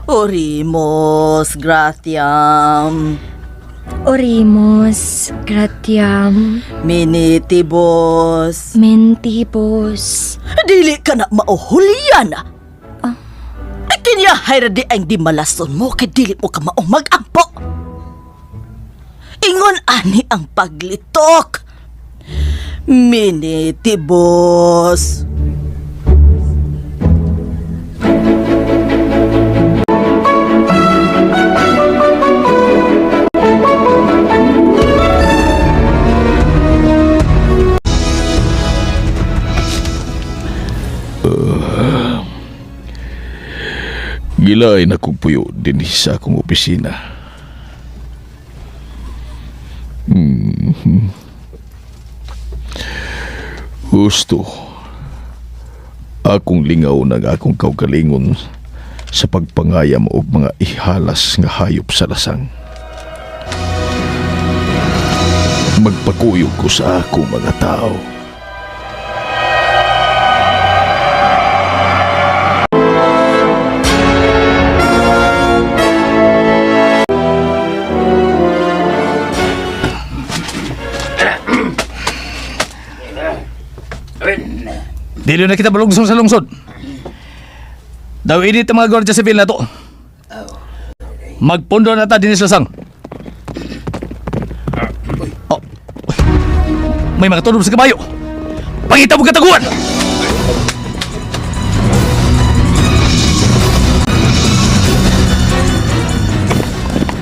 Orimos, gratiam. Orimos, gratiam, Minitibus. mentibus. Dili ka na mauhulyan. Ay kinyahay ra di ang di malason mo kay dili mo ka maong mag-ampo. Ingon ani ang paglitok. Minitibus. Gilain akong puyo din sa akong opisina. Gusto akong lingaw ng akong kaugalingon sa pagpangayam o mga ihalas nga hayop sa lasang. Magpakuyog ko sa akong mga tao. Dili na kita balungsong sa lungsod. Daw init ang mga Guardia Civil na to. Magpundo na ta din sa lasang. Oh. May mga tunog sa kabayo. Pangita mo kataguan!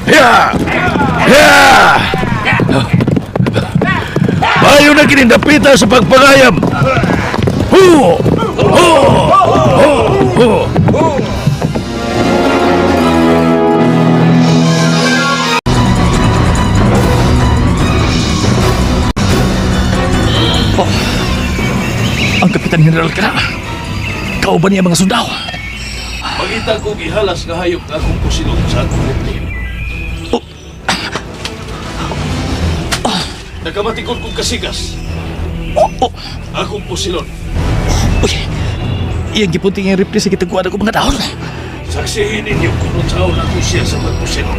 Ya! Ya! Bayo na kinindapita sa pagpangayam. Ho! Ho! Ho! Ho! Oh. Ang Kapitan General ka na. Kau ba niya mga sundao? Magita ko gihalas nga hayop nga akong pusilong sa akong liplin. Nagkamatikod kong kasigas. Akong pusilon. Uy, iyang gipunting yung rifle sa kitagkuhan ako mga dahon. Saksihin ninyo kung nung na ko siya sa magpusilon.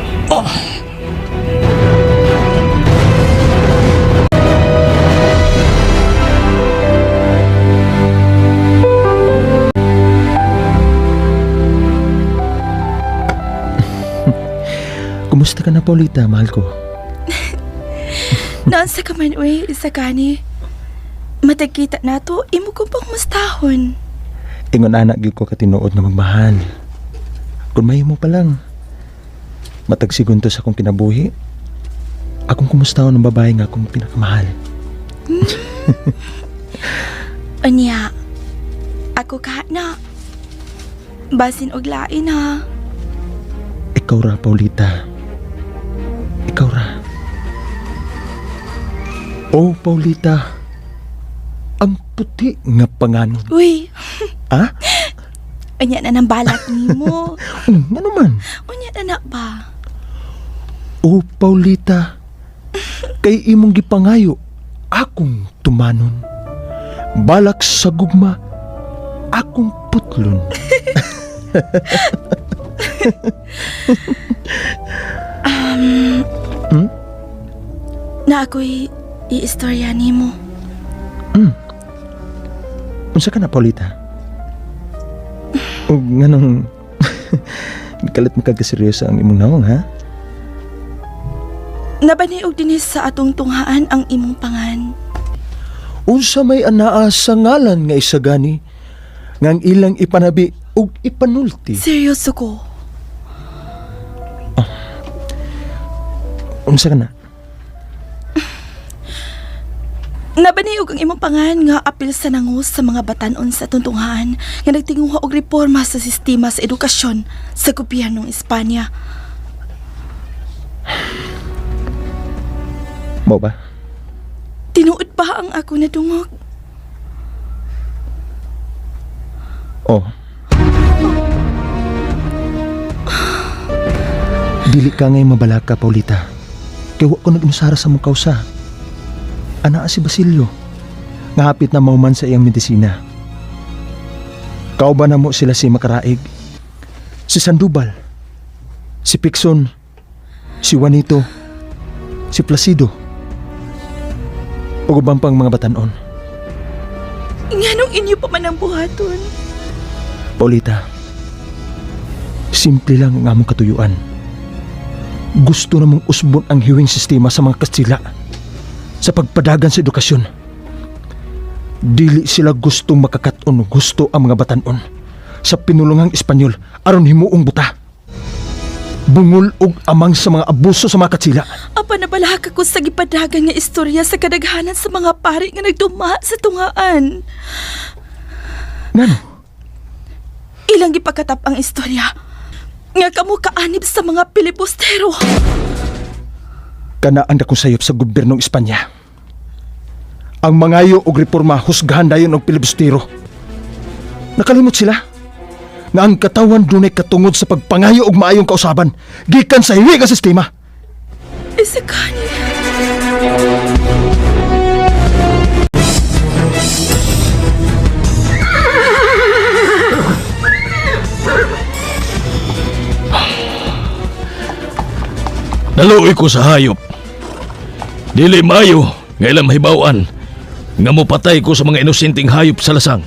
Kumusta ka na, Paulita, mahal ko? Naan sa kaman, uy, isa gani. Matagkita na to, imo ko pang mustahon. Ingon anak gyud ko katinuod nga magmahal. Kung may mo pa lang. Matagsigon to sa akong kinabuhi. Akong kumustahon ng babae nga akong pinakamahal. Anya, ako ka na. Basin og lain ha. Ikaw ra, Paulita. Ikaw ra. Oh, Paulita. Ang puti nga panganon. Uy. Ha? Anya na ng balat ni mo. Ano man? Anya na ba? Oh, Paulita. Kay imong gipangayo, akong tumanon. Balak sa gugma, akong putlon. Na ako'y i-istorya ni mo. Unsa ka na, Paulita? O nganong kalit makagaseryoso ang imong nawang, ha? Nabaniog dinis sa atong tunghaan ang imong pangan. Unsa may anaa sa ngalan nga isagani ngang ilang ipanabi ug ipanulti. Seryoso ko. Unsa ka na? Nabaniog ang imong pangan nga apil sa nangos sa mga batanon sa tungtungan nga nagtinguha og reforma sa sistema sa edukasyon sa gobyernong Espanya. Mo ba? Tinuod ba ang ako na dungog? Oh. Dili ka ngay mabalaka, Paulita. Kaya wa ko nag-imusara sa mong kausa. Ana si Basilio. Nga hapit na mauman sa iyang medisina. Kauban na mo sila si Makaraig, si Sandoval, si Picson, si Juanito, si Placido, o ubang pang mga batanon. Nganong inyo pa man ang buhaton? Paulita, simple lang ang among katuyuan. Gusto namang usbon ang hiwing sistema sa mga Kastila sa pagpadagan sa edukasyon. Dili sila gustong makakaton, gusto ang mga batanon sa pinulungang Espanyol aron himuong buta. Bungol og amang sa mga abuso sa mga Kastila. Apa nabalaka ko sa gipadagan nga istorya sa kadaghanan sa mga pari nga nagduma sa tungaan. Ngano? Ilang gipakatap ang istorya nga kamo kaanib sa mga pilibustero. Kana ang dakong sayop sa gobyernong Espanya. Ang mangayo og reforma husgahan dayon og pilibustero. Nakalimot sila nga ang katawan dunay katungod sa pagpangayo og maayong kausaban gikan sa hiwi nga sistema. Isa kani. Naluoy ko sa hayop. Dili maayo nga ilang mahibawan nga mopatay ko sa mga inosenteng hayop sa lasang.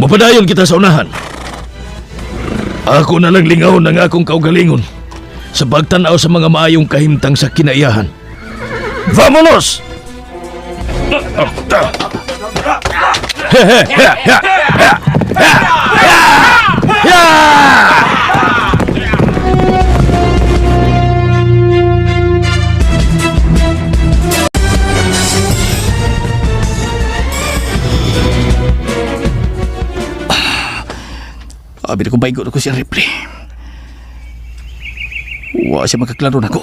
Mapadayon kita sa unahan. Ako na lang lingaw ng akong kaugalingon sa pagtanaw sa mga maayong kahimtang sa kinaiyahan. Vamonos! Abi ko baigot ako siya Ripley. Wa siya makaklaro na ko.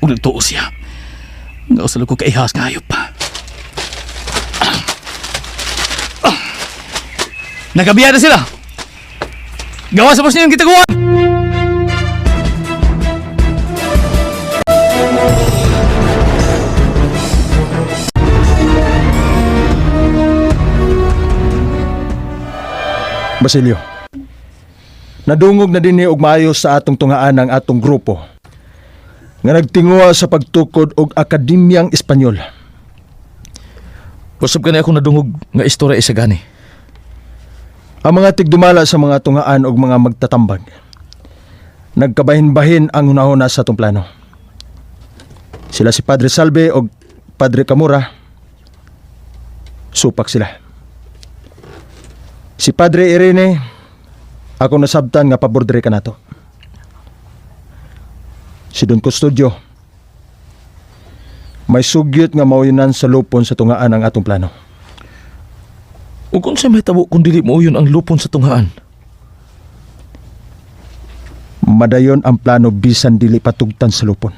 Ug nagtuo siya. Nga usalo ko kaihas nga hayop. Nagabiya na sila. Gawa sa boss niyo yung gitaguan. Basilio, nadungog na dinhi og maayo sa atong tungaan ang atong grupo nga nagtinguha sa pagtukod og Akademiyang Espanyol. Usab ka na akong nadungog nga istorya isa gani. Ang mga tigdumala sa mga tungaan og mga magtatambag nagkabahin-bahin ang hunahuna sa atong plano. Sila si Padre Salve og Padre Camura. Supak sila. Si Padre Irene, ako nasabtan nga pabor diri kanato. Si Don Custodio, may sugyot nga mauyonan sa lupon sa tungaan ang atong plano. Ug kung sa may tabo kung dili mo yun ang lupon sa tunghaan? Madayon ang plano bisan dili patugtan sa lupon.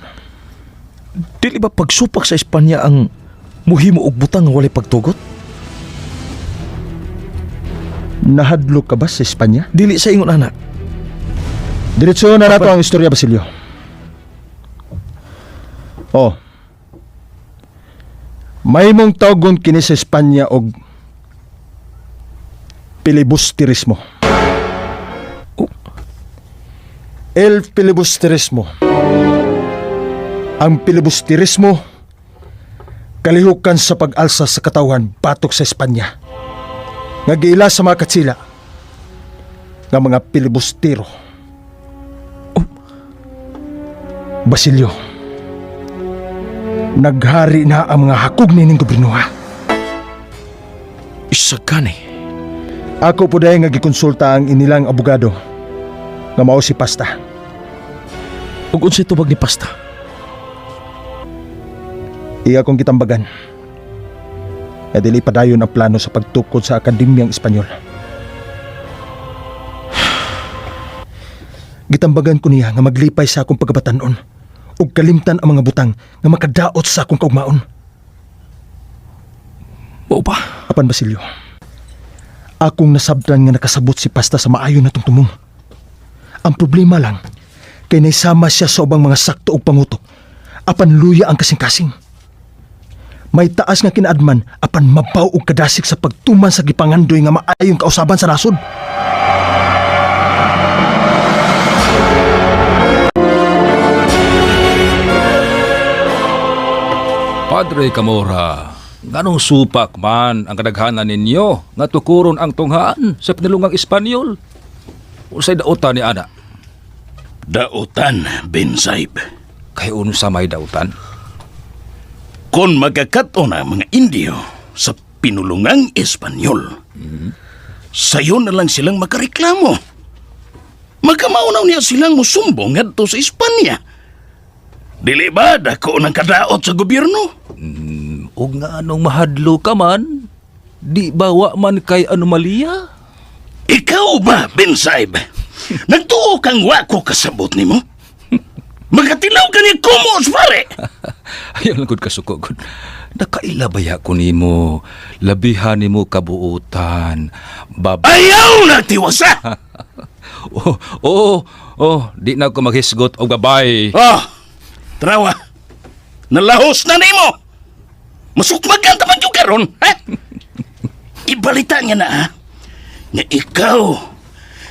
Dili ba pagsupak sa Espanya ang muhimo og butang nga walay pagtugot? Nahadlok ka ba sa Espanya? Dili sa ingon anak. Diretso na nato ang istorya, Basilio. Oh. May mong tawgon kini sa Espanya og filibusterismo. El filibusterismo. Ang filibusterismo kalihukan sa pag-alsa sa katawan batok sa Espanya. Nga giila sa mga Kastila nga mga pilibustero. Basilio, naghari na ang mga hakog nining gobyernoha. Isa gani. Ako po dahil nga gikonsulta ang inilang abogado nga mao si Pasta. Ug unsay tubag ni Pasta? Iya kong kitambagan. Nga dili padayon ang plano sa pagtukod sa Akademiyang Espanyol. Gitambagan ko niya nga maglipay sa akong pagkabatanon ug kalimtan ang mga butang nga makadaot sa akong kaugmaon. Mao ba? Apan Basilio, akong nasabdan nga nakasabot si Pasta sa maayo na tumong. Ang problema lang, kay naisama siya sa ubang mga sakto ug pangutok, apan luya ang kasing-kasing. May taas nga kinaadman, apan mabaw og kadasik sa pagtuman sa gipangandoy nga maayong kausaban sa nasod. Padre Camora, nganong supak man ang kadaghanan ninyo nga tukuron ang tunghaan sa pinulungang Espanyol? Unsay daotan ni ana? Daotan, Benzaib. Kay unsa may daotan? Kung magkakato na mga Indio sa pinulungang Espanyol, sayo na lang silang makareklamo. Magkamaunaw niya silang musumbong ngadto sa Espanya. Dili ba dako ng kadaot sa gobyerno? O nga anong mahadlo ka man? Di bawa man kay anomalya? Ikaw ba, Benzaib? Nagtuo kang wako kasabot nimo? Magatilaw ka ni Kumos, pare! Ayaw lang gud kasuko gud. Nakailabaya ko nimo. Labihan nimo kabuutan. Ayaw na tiwasa! Di na ako maghisgot og babay. Trawa. Nalahos na nimo! Masukmagan taman yung karon, ha? Ibalita nga na, ha? Nga ikaw,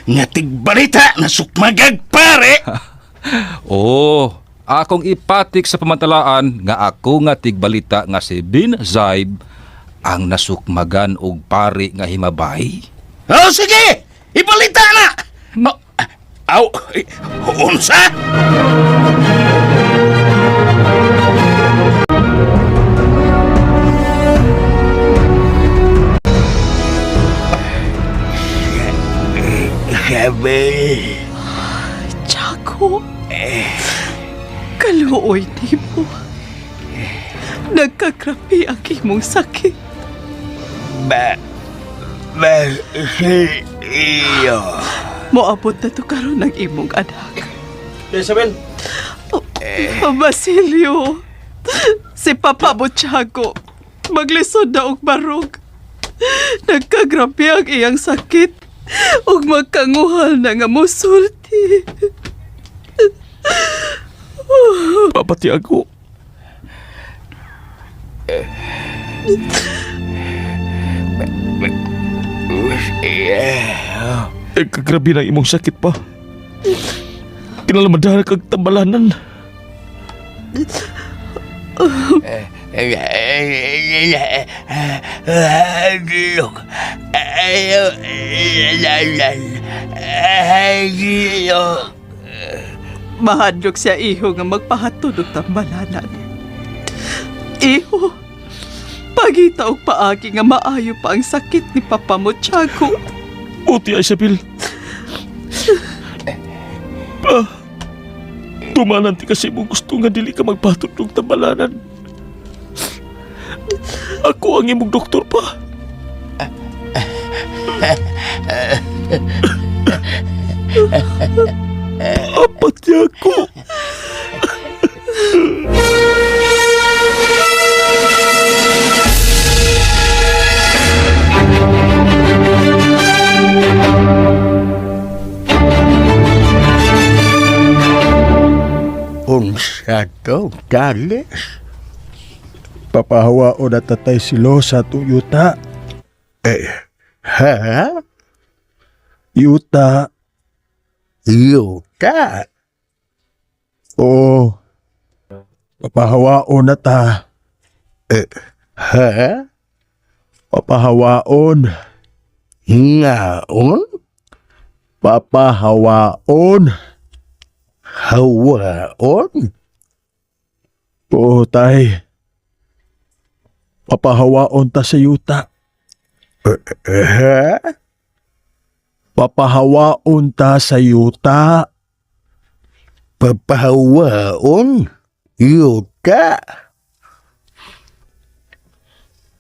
nga tigbalita na sukmagag, pare! Akong ipatik sa pamantalaan nga ako nga tigbalita nga si Benzaib ang nasukmagan og pari nga himabay. Sige! Ibalita na! Unsa? Sabi. Tiago. Kaluoy ni mo. Nagkakrapi ang imong sakit. Basilio. Moabot na to karon ng imong anak. Isabel. Basilio. Si Papa mo Tiago. Maglisod na og barog. Nagkagrapi ang iyang sakit. Ug magkanguhal na nga musulti. Papa Tiago. Kagrabi na imong sakit pa. Kinalamadara kag tambalanan. Mahadlok siya iho nga magpahatod og tambalanan. Iho, pagita og paagi nga maayo pa ang sakit ni Papa mo Tiago. Uti Isabel. Tumanan ti kasi mo gusto nga dili ka magpahatod og tambalanan. Ako ang imong doktor pa. Apat niya ako. Unsa to, Talis? Papahawao na tatay silo sa atong yuta. Ha? Yuta. Yuta? Oo. Papahawaon na ta. Ha? Papahawaon. Ngaon? Papahawaon. Hawaon? Oo, tay. Papahawaon ta sa yuta. Ha? Papahawaon ta sa yuta. Papahawaon? Yuta?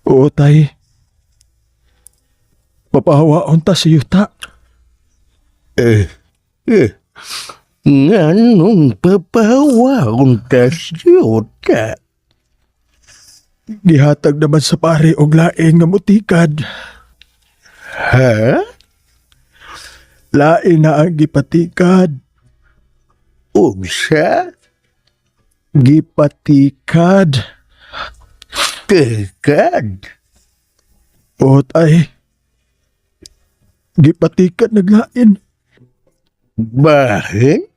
Oo, tay. Papahawaon ta sa yuta. Nganong papawaon ta siyota? Gihatag naman sa pare og laing nga mutikad. Ha? Lain na ang gipatikad. Unsa? Gipatikad. Tekad? O tay. Gipatikad naglain. Bahin?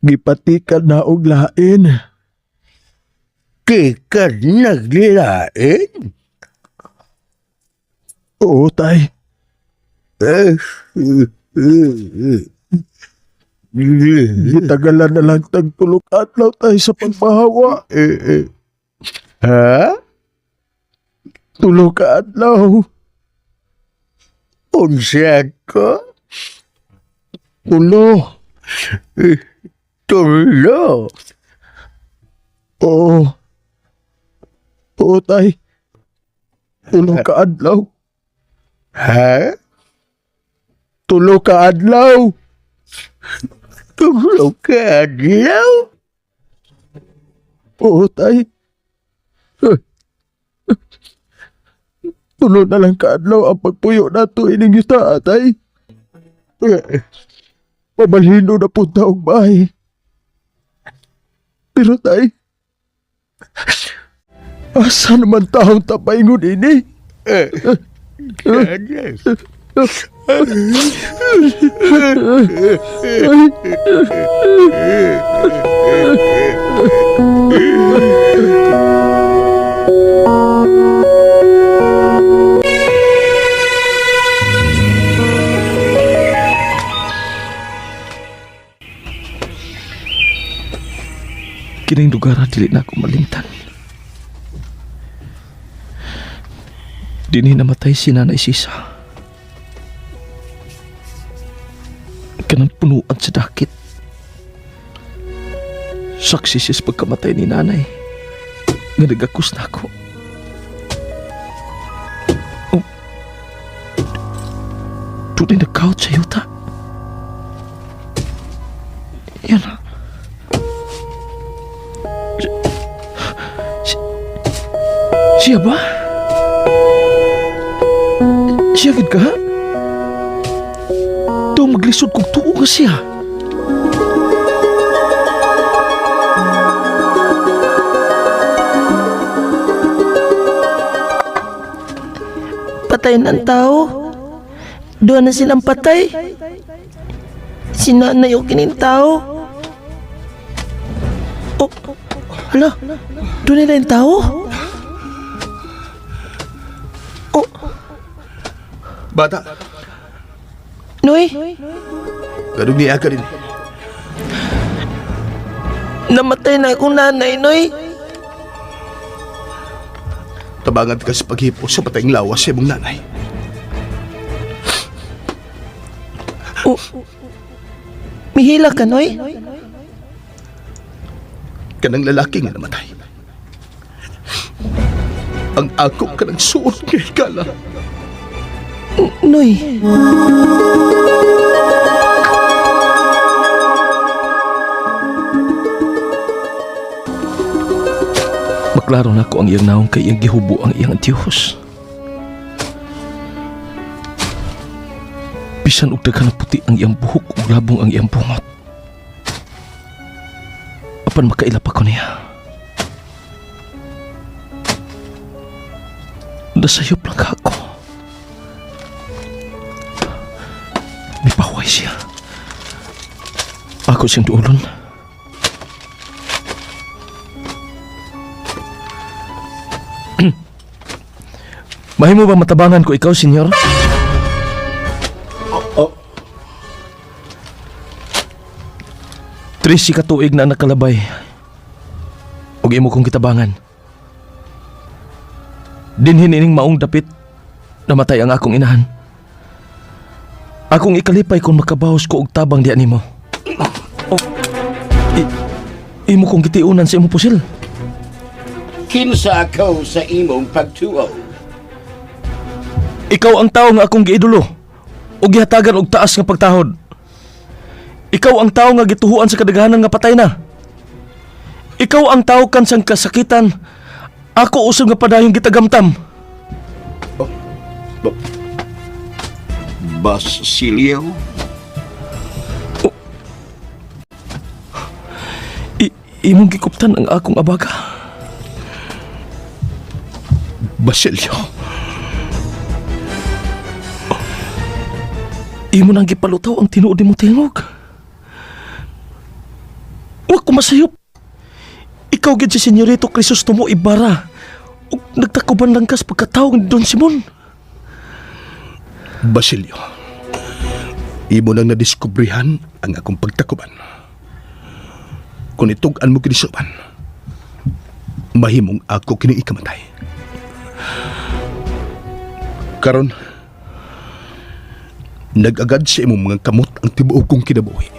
Gipatikad na og lain. Tekad naglain? Oo, tay. Gitagalan na lang tagtulog adlaw tay sa pagbahawa. Ha? Tulog ka adlaw. Unsa ka? Tulo. Tulo? Oo. Oo, tay. Tulog ka adlaw. Ha? Tulo ka adlaw. Tulo ka adlaw? Oo, tay. Tulo na lang ka adlaw ang pagpuyo nato ining yuta, tay. Pabalhino na punta og bahay. Pero tay, asa naman taong tapaingon ini? Kining lugar dili na ako malimtan. Dini namatay si Nanay Sisa. Kanang punuan sa dakit. Saksi siya sa pagkamatay ni Nanay. Nga nagakus na ako. Oh. Tunay na couch sa yuta. Yan na. Siya ba? Siya gid ka? Daw maglisod kong tuo nga siya. Patay ng tao. Doon na silang patay. Si Nanay o kining tao. Oh, hala. Doon nila yung tao? Bata, Noy, ganun niya ka rin. namatay na akong nanay, Noy. Tabangan ka sa paghipo sa patayng lawas sa imong nanay. Oh, mihila ka, Noy? Kanang lalaki nga namatay. Ang akong kanang suot nga higala. Noy. Maklaro na ko ang iyang naong kay iyang gihubo ang iyang Diyos. Bisan og daghan na puti ang iyang buhok ug labong ang iyang bungot. Apan makaila pa ko niya. Nasayop lang ako. Mipaway siya. Ako siyang duulon. Mahimo ba matabangan ko ikaw, senyor? Trisi ka tuig na nakalabay. Ug imo kong kitabangan. Dinhin ining maong dapit namatay ang akong inahan. Akong ikalipay kung makabahos ko og tabang diyan nimo. Imo kong gitiunan sa imong pusil. Kinsa ako sa imong pagtuo? Ikaw ang tao nga akong giidolo ug gihatagan og taas nga pagtahod. Ikaw ang tao nga gituhuan sa kadaghanan nga patay na. Ikaw ang tao kan sang kasakitan. Ako usog nga padayong gitagamtam. Basilio? Imong gikuptan ang akong abaga. Basilio, Imo nang gipalutaw ang tinuod mo tingog. Wa ko masayop. Ikaw gid si Senyorito Crisostomo Ibarra. Ug nagtakuban lang kas pagkatawag ni Don Simon. Basilio, imo nang nadiskubrihan ang akong pagtakuban. Kung itug-an mo kinisuban, mahimong ako kini ikamatay. Karon, nag-agad sa imong mga kamot ang tibuok kong kinabuhi.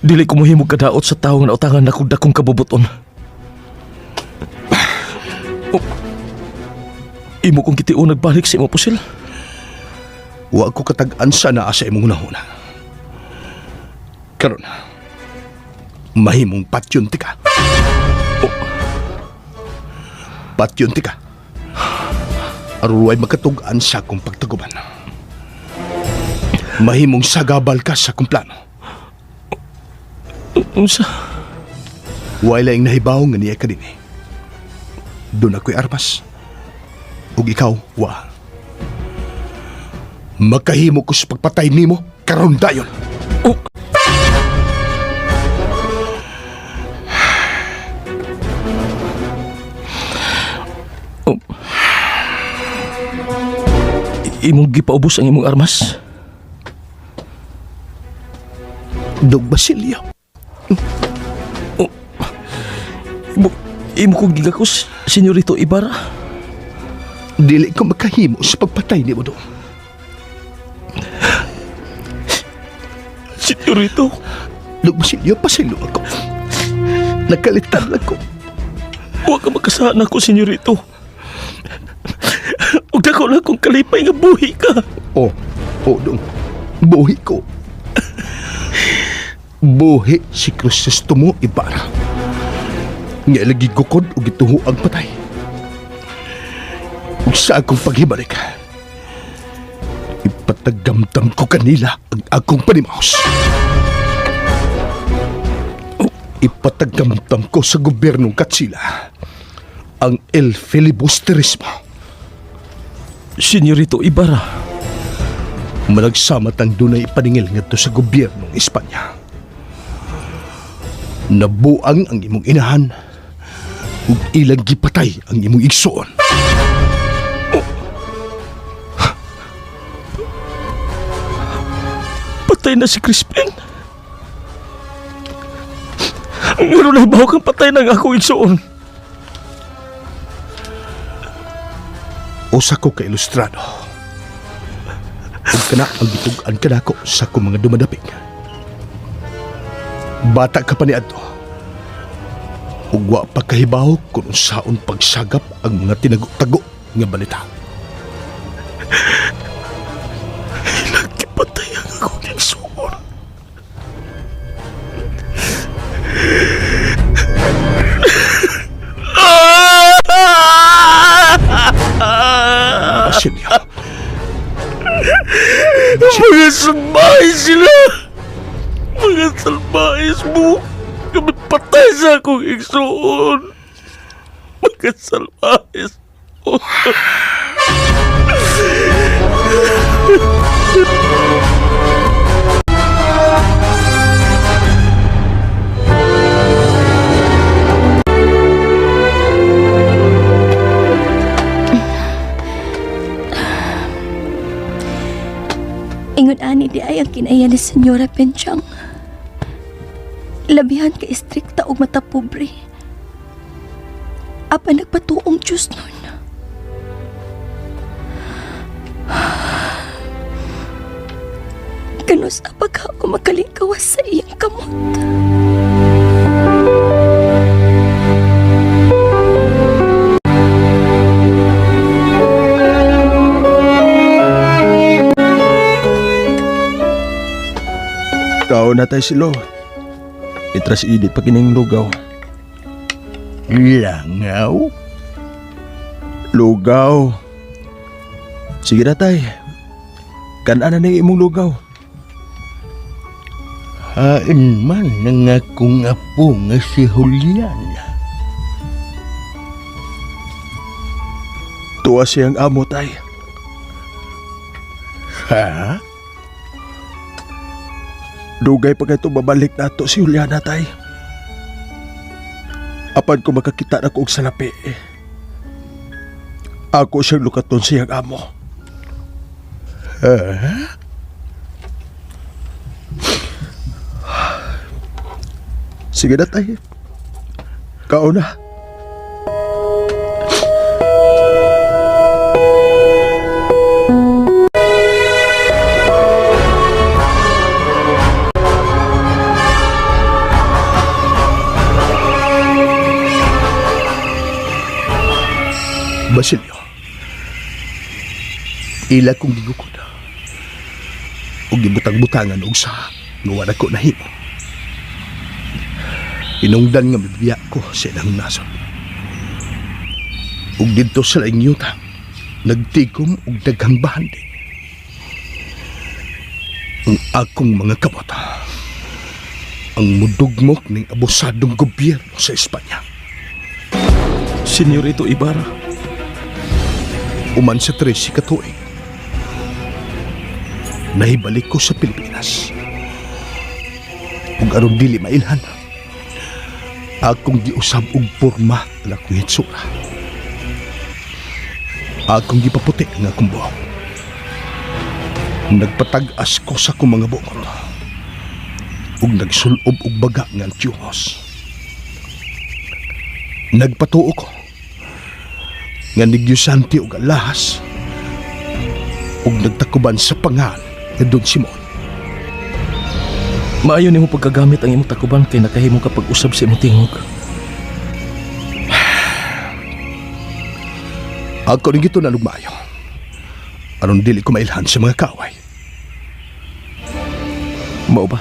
Dili ko mohimog kadaot sa tao nga nautangan ako dakong kabubuton. Imo kong kitiun nagbalik sa imong pusil. Wa ko katag-an sa naa sa imong hunahuna. Karon, mahimong patyon tika. Patyon tika. Aruway makatug-an sa akong pagtaguban. Mahimong sagabal ka sa akong plano. Unsa? Wala yung nahibaw nga niya ka din eh. Doon ako'y armas. Ug ikaw, wa. Makahimo ko sa pagpatay nimo karon dayon. Imong gipaubos ang imong armas. Dog Basilio. Imo kong gigakos, Senyorito Ibarra. Dili ko makahimo sa pagpatay ni mo do. Senyorito. Dog Basilio, pasilo ako. Nakalitan lang ko. Huwag ka magkasaan ako, Senyorito. Huwag na ko lang kung kalipay nga buhi ka. Dong. Buhi ko. Buhi si Crisostomo Ibarra. Nga lagi gukod o gituho ang patay. Ug sa akong paghibalik, ipatagamtam ko kanila ang akong panimahos. Ipatagamtam ko sa gobyernong Katsila ang el filibusterismo. Senyorito Ibarra, managsamat ang dunay ipaningil ngadto sa gobyernong Espanya. Nabuang ang imong inahan ug ilang gipatay ang imong igsoon. Patay na si Crispin. Ngano na ibaw kang patay ng ako igsoon. Usa ko ka ilustrado. Ug kana ang gitug-an kanako sa akong mga dumadapig. Bata ka pa niadto. Ug wa pa kahibaw kung unsaon pagsagap ang mga tinago-tago nga balita. Nagkipatay ang akong igsoon. Basilio. Mga salbahe sila. Mga salbahe mo. Kami patay sa akong igsoon. Mga salbahe mo. Ingon ani di ay ang kinaya ni Senyora Penchang. Labihan ka istrikta o mata pobre. Apa nagpatuong Diyos nun? Kanus apag ako makalingkawas sa iyang kamot. Kao na tayo silo. Itras init pa kining lugaw. Langaw? Lugaw. Sige na tay. Kanan na imong lugaw. Haan man ng akong apo nga si Juliana. Tuwa siyang amo tay. Ha? Dugay pa kayo babalik nato si Juliana tay. Apan ko makakita na ko og salapi. Ako siyang lukaton siyang amo. Ha? Sige na tay. Kao na. Basilio, ila kong gigukod o gibutang-butangan og sa nuwan ako nahimo. Inungdan nga bibiyak ko sa ilang nasod. Ug dito sa laing yuta, nagtikom og daghang bahandi. Ang akong mga kabota, ang mudugmok ning abusadong gobyerno sa Espanya. Senyorito Ibarra, uman sa 13 katuig, nahibalik ko sa Pilipinas. Kung aron dili mailhan, akong giusab og porma ang akong hitsura. Akong gipaputi ang akong buhok. Nagpatag-as ko sa akong mga buot ug nagsulob og baga nga tiyuhos. Nagpatuo ko nga nigyosanti og alahas ug nagtakuban sa pangan nga Don Simon. maayo nimo pagkagamit ang imong takuban kay nakahimo ka pag-usab sa imong tingog. Ako rin gito na lugmayo. Aron dili ko mailhan sa mga kaway. Mao ba?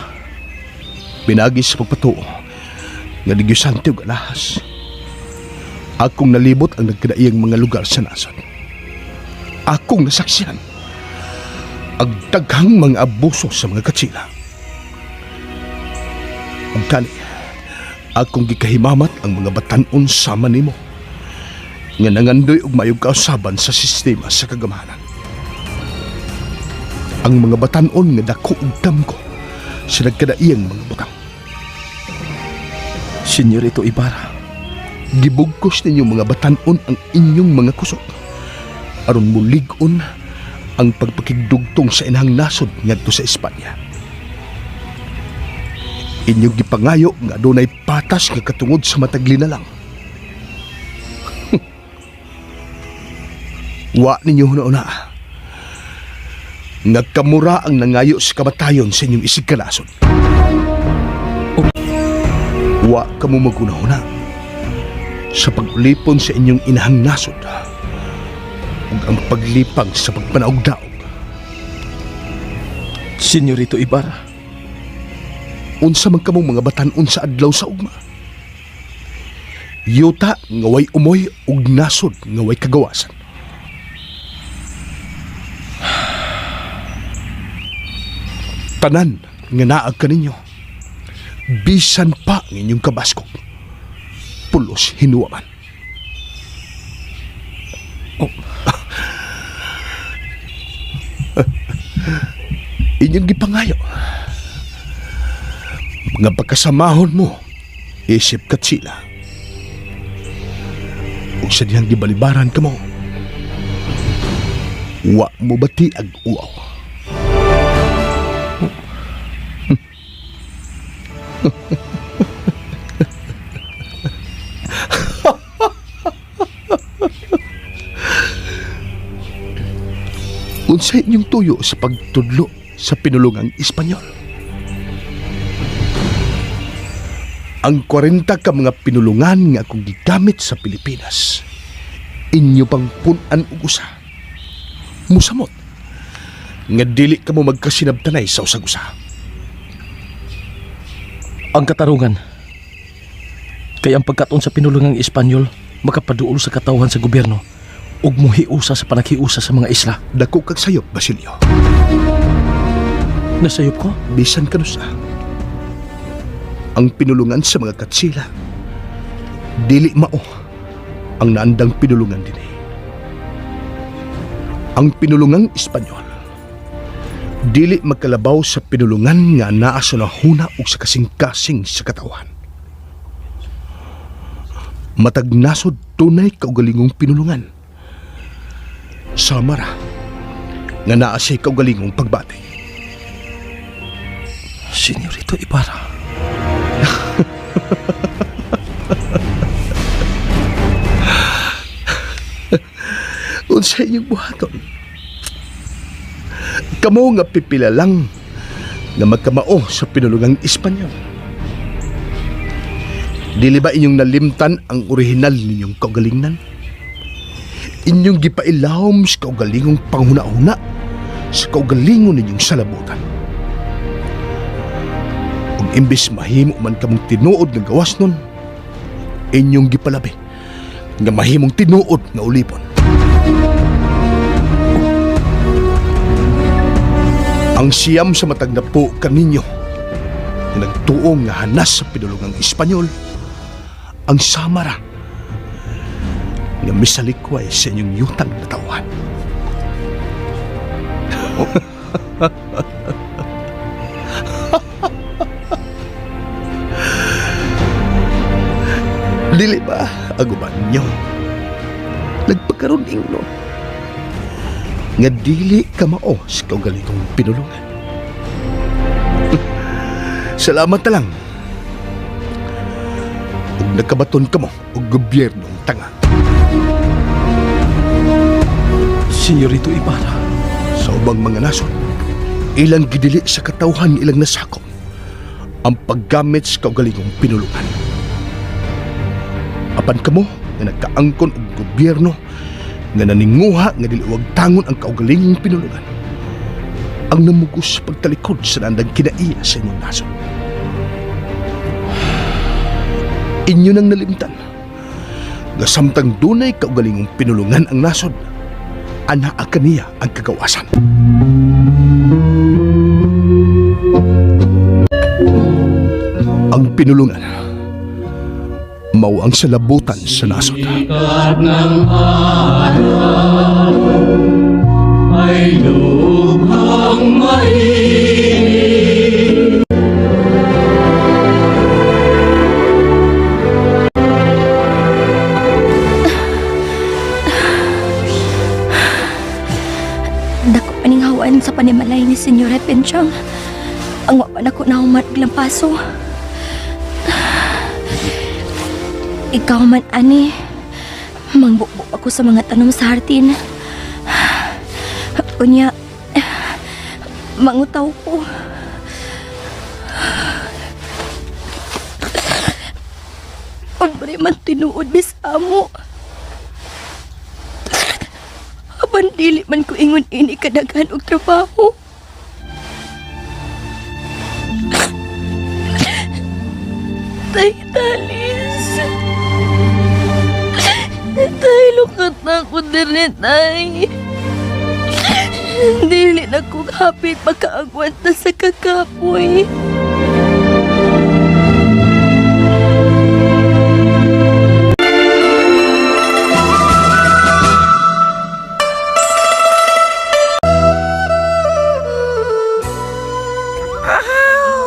Pinagi sa pagpatuo nga nigyosanti og alahas. Akong nalibot ang nagkadaiyang mga lugar sa nasod. Akong nasaksihan ang daghang mga abuso sa mga katsila. Ug kani, akong gikahimamat ang mga batan-on sama nimo nga nangandoy og mayong kausaban sa sistema sa kagamahanan. Ang mga batan-on nga dako ug damgo sa nagkadaiyang mga butang. Senyorito Ibarra, gibugkos ninyo mga batan-on ang inyong mga kusot aron mulig-on ang pagpakigdugtong sa inahang nasod ngadto sa Espanya. Inyong gipangayo nga adunay patas nga katungod sa matagli na lang. Wa ninyo huna-una nga kamura ang nangayo sa kamatayon sa inyong isig kalasod. Wa kamo maguna-una sa paglipon sa inyong inahang nasod ug ang paglipang sa pagpanaog-daog. Senyorito Ibarra, unsa man kamong mga batan-on sa adlaw sa ugma. Yuta nga way umoy ug nasod nga way kagawasan. Tanan nga naag kaninyo, bisan pa ng inyong kabaskog, pulos hinuwaman. Inyong gipangayo nga pagkasamahon mo isip katsila ug sa dihang gibalibaran ka mo, wa mo bati ag uaw. Unsa inyong tuyo sa pagtudlo sa pinulungang Espanyol? Ang 40 ka mga pinulungan nga akong gigamit sa Pilipinas, inyo pang punan ug usa. Musamot nga dili ka mo magkasinabtanay sa usag-usa. Ang katarungan. Kaya ang pagkaton sa pinulungang Espanyol makapaduol sa katawhan sa gobyerno ug muhiusa sa panaghiusa sa mga isla. Dako kag sayop, Basilio. Nasayop ko? Bisan kanusa. Ang pinulungan sa mga katsila, dili mao ang naandang pinulungan din. Ang pinulungang Espanyol, dili magkalabaw sa pinulungan nga naa sa nahuna ug sa kasing-kasing sa katawan. Matag nasod tunay kaugalingong pinulungan. Samara nga naa siya kaugalingong pagbati. Senyorito Ibarra. Unsa inyong buhaton? Kamo nga pipila lang nga magkamao sa pinulungang Espanyol. Dili ba inyong nalimtan ang orihinal ninyong kaugalingan? Inyong gipailawom sa kaugalingong panghuna-huna sa kaugalingon ninyong salabutan. Kung imbes mahimo man kamong tinuod ng gawas nun, inyong gipalabi nga mahimong tinuod nga ulipon. Ang siyam sa matag na po kaninyo na nagtuong nga hanas sa pinulungang Espanyol, ang Samara nga misalikway sa inyong yutang na tauhan. Dili ba aguban nyo nagpagkaroon ingno nga dili kamao sa kaugalingong pinulungan? Salamat na lang ug nagkabaton ka mo og gobyernong tanga. Senyorito Ibarra, sa ubang mga nasod, ilang gidili sa katawhan ilang nasakop ang paggamit sa kaugalingong pinulungan. Apan kamo nga nagkaangkon og gobyerno nga naninguha nga dili wag tangon ang kaugalingong pinulungan, ang namugos sa pagtalikod sa nandang kinaiya sa inyong nasod. Inyo nang nalimtan nga samtang dunay kaugalingong pinulungan ang nasod, anaa kaniya ang kagawasan. Ang pinulungan mao ang salabutan sa nasod. Sikat ng araw ay lubhang mainit. Dako paninghawan sa panimalay ni Senyora Penchang. Ang wapan ako na umat bilang paso. Ikaw man, ani. Mangbukbuk ako sa mga tanong sa hartin. Unya, mangutaw ko. Unbari man tinuod bisa mo. Aban dili man ko ingon ini kadaghan og trabaho. Tay Talis. Tay, lukat na ako diri, tay. Dili na ko hapit makaagwanta sa kakapoy.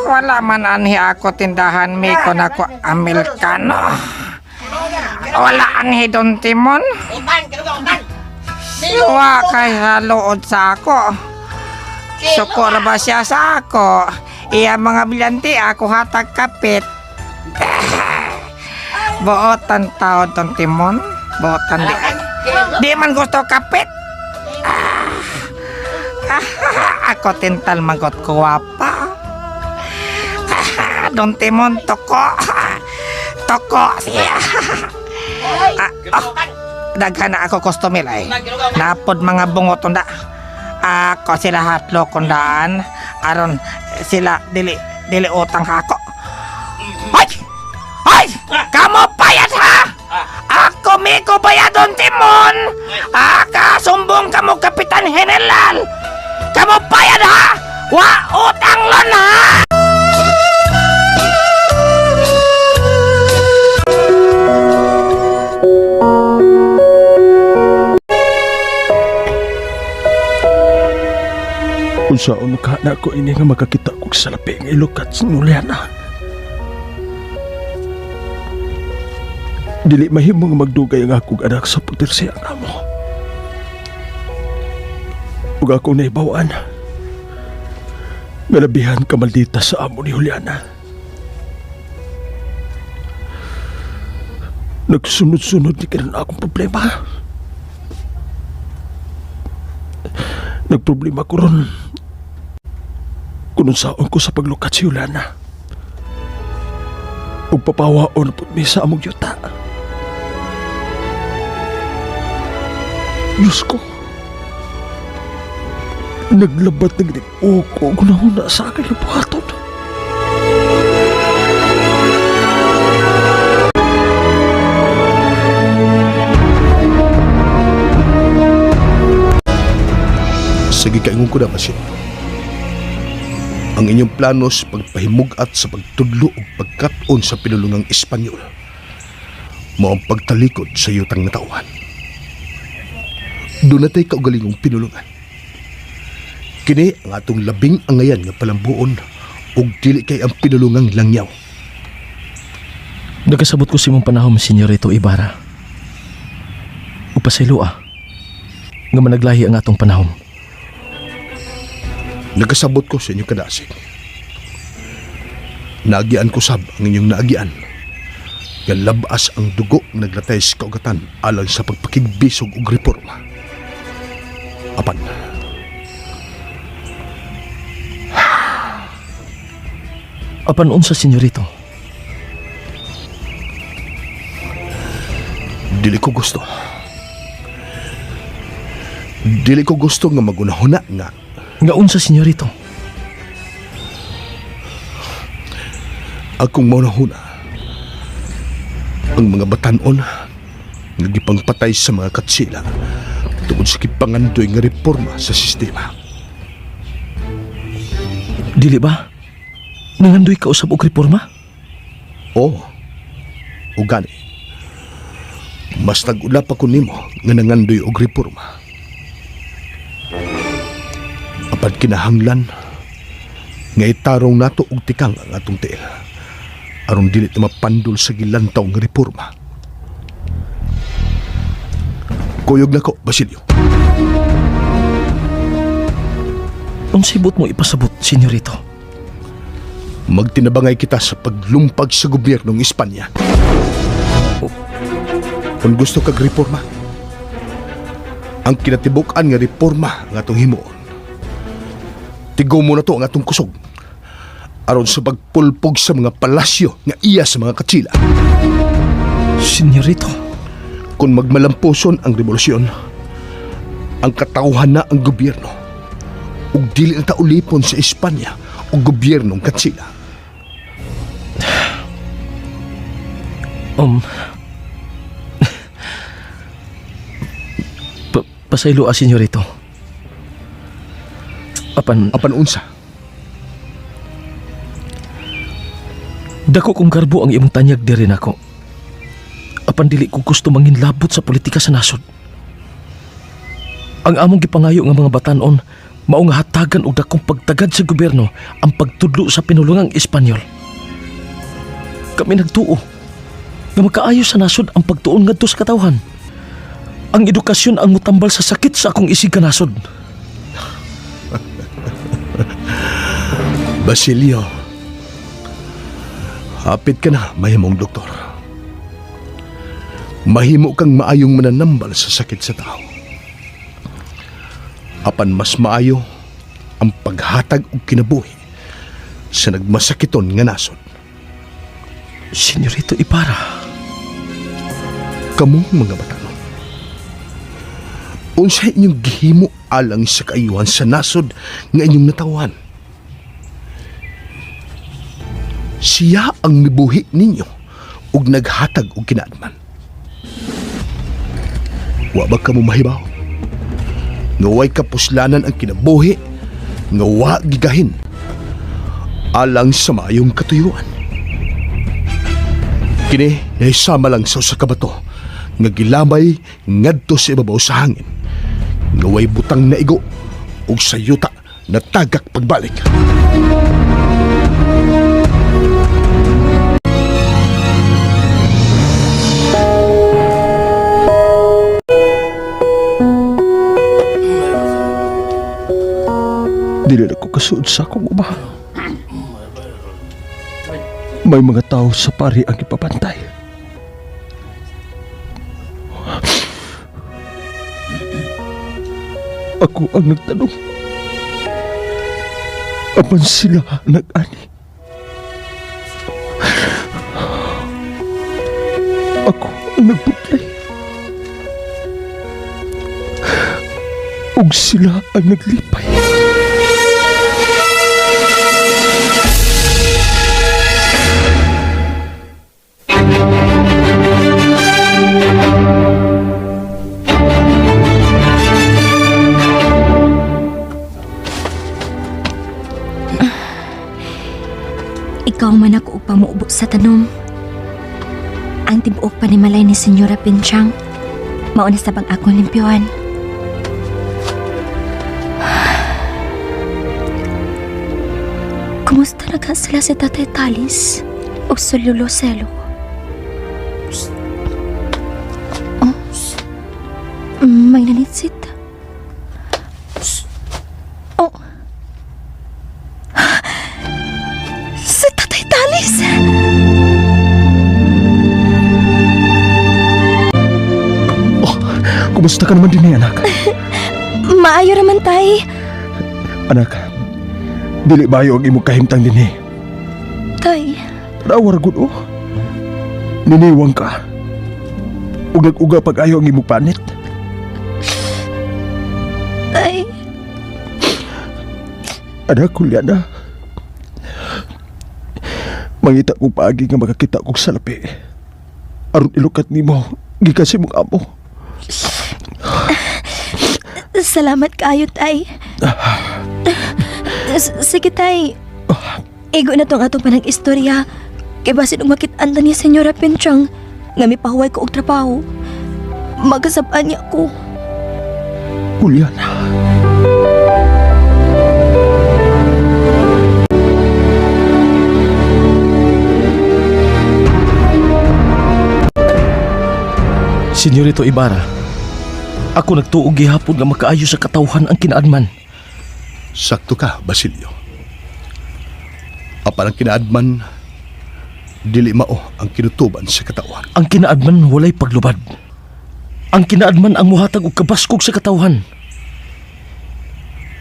Wala man anhi ako tindahan mi kon ako Amerikano. Wala anhi Don Timon. Siwa kay haluod sa ako. Suko na ba siya sa ako? Iya mga bilyanti ako hatag kapit. Buotan tao Don Timon. Buotan di. Di man gusto kapit. Ako tintal magot kuwapa. Don Timon toko. Toko siya. Daghan na ako customer ay. Napod mga bungot unda. Ako sila hatlo kundaan aron sila dili utang ako. bayadon, Timon! Kasumbong ka mo, Kapitan General! Kamu bayad, ha? Wa utang lon, ha? Kung saan makana ko ini nga makakita kong salapi ng ilukat sa Juliana. Dili mahimo nga magdugay ang akong anak sa pagtirsi ang amo. Ug akong naibawaan. Nalabihan ka maldita sa amo ni Juliana. Nagsunod-sunod ni kinan akong problema. Nagproblema ko ron kung saan ko sa paglukat si Juliana. Ug papawaon po mi sa among yuta. Diyos ko, naglabat ng o ko gunahuna sa akin ang buhaton. Sige kaingon ko na, Basilio. Ang inyong planos pagpahimugat sa pagtudlo o pagkat-on sa pinulungang Espanyol mao ang pagtalikod sa yutang natawan. Doon natay kaugalingong pinulungan. Kini ang atong labing angayan nga palambuon ug dili kay ang pinulungang langyaw. Nagkasabot ko si mong panahon, Senyorito Ibarra. Upasaylo nga managlahi ang atong panahon. Nagkasabot ko sa inyong kadasig. Naagian ko sab ang inyong naagian. Nga labas ang dugo naglatay sa kaugatan alang sa pagpakigbisog ug reforma. Apan. Apan unsa, Senyorito? Dili ko gusto. Dili ko gusto nga magunahuna nga. Nga unsa, Senyorito? Akong maunahuna ang mga batanon nga gipangpatay sa mga katsila tungod sa kipangandoy nga reforma sa sistema. Dili ba? Nangandoy ka usab og reforma? Oo. O gani. Mas nag-ulap ako nimo nga nangandoy og reforma. Apad kinahanglan nga itarong nato og tikang ang atong tiil aron dili ta mapandol sa gilantaw nga reforma. Kuyog na ko, Basilio. Ang sibot mo ipasabot, Senyorito? Magtinabangay kita sa paglumpag sa gobyernong Espanya. Kung gusto kag reforma, ang kinatibuk-an nga reforma nga atong himuon, tigaw mo na to ang atong kusog aron sa pagpulpog sa mga palasyo nga iya sa mga katsila. Senyorito, kung magmalampuson ang revolusyon, ang katauhan na ang gobyerno ug dili na taulipon sa Espanya o gobyernong katsila. Pasaylo, Senyorito. Apan unsa? Dako kong garbo ang imong tanyag diri nako. Apan dili ko gusto manginlabot sa politika sa nasod. Ang among gipangayo nga mga batanon mao nga hatagan og dakong pagtagad sa gobyerno ang pagtudlo sa pinulungang Espanyol. Kami nagtuo nga makaayo sa nasod ang pagtuon ngadto sa katawhan. Ang edukasyon ang mutambal sa sakit sa akong isig kanasod. Basilio, hapit ka na, mahimong doktor. Mahimo kang maayong mananambal sa sakit sa tao. Apan mas maayo ang paghatag og kinabuhi sa nagmasakiton nga nasod. Senyorito Ibarra, kamong mga batanon, unsa inyong gihimo alang sa kaayuhan sa nasod nga inyong natawan? Siya ang mibuhi ninyo ug naghatag og kinaadman. Wa ba ka mo mahibaw? Nga way kapuslanan ang kinabuhi, nga wa gigahin. Alang sa maayong katuyuan. Kini, nahisama lang sa usa ka bato, nga gilamay ngadto sa ibabaw sa hangin. Nga way butang na igo, ug sa yuta na tagak pagbalik. Dili na ko kasuod sa akong uma. May mga tao sa pari ang ipapantay. Ako ang nagtanong. Apan sila nag-ani. Ako ang nagputlay. Ug sila ang naglipay. Ikaw man ako upang muubo sa tanom. Ang tibuok panimalay ni Senyora Pinchang, mauna sa bag akong limpyuhan. Kumusta na ka sila si Tatay Talis o si Lolo Celo? Oh, may nanitsit. Oh, si Tatay Talis! Oh, kumusta ka naman din anak? Maayo raman tay. Anak, dili bayo ang imong kahimtang dinhi. Tay, rawar gud oh. Niniwang ka. Ugag-uga pag-ayo ang imong panit. tay. Anak, Juliana. Mangita ko paagi nga makakita kong salapi. Aron ilukat nimo, gikan sa imong amo. Salamat kaayo tay. Sige tay. Igo na tong atong panang istorya. Kay basin og makitaan ni Senyora Pinchang nga mipahuway ko og trabaho. Magasab-an niya ko. Juliana. Senyorito Ibarra, ako nagtuog gihapon nga makaayo sa katawhan ang kinaadman. Sakto ka, Basilio. Apan ang kinaadman, dili mao ang kinutuban sa katawan. Ang kinaadman walay paglubad. Ang kinaadman ang muhatag og kabaskog sa katawhan.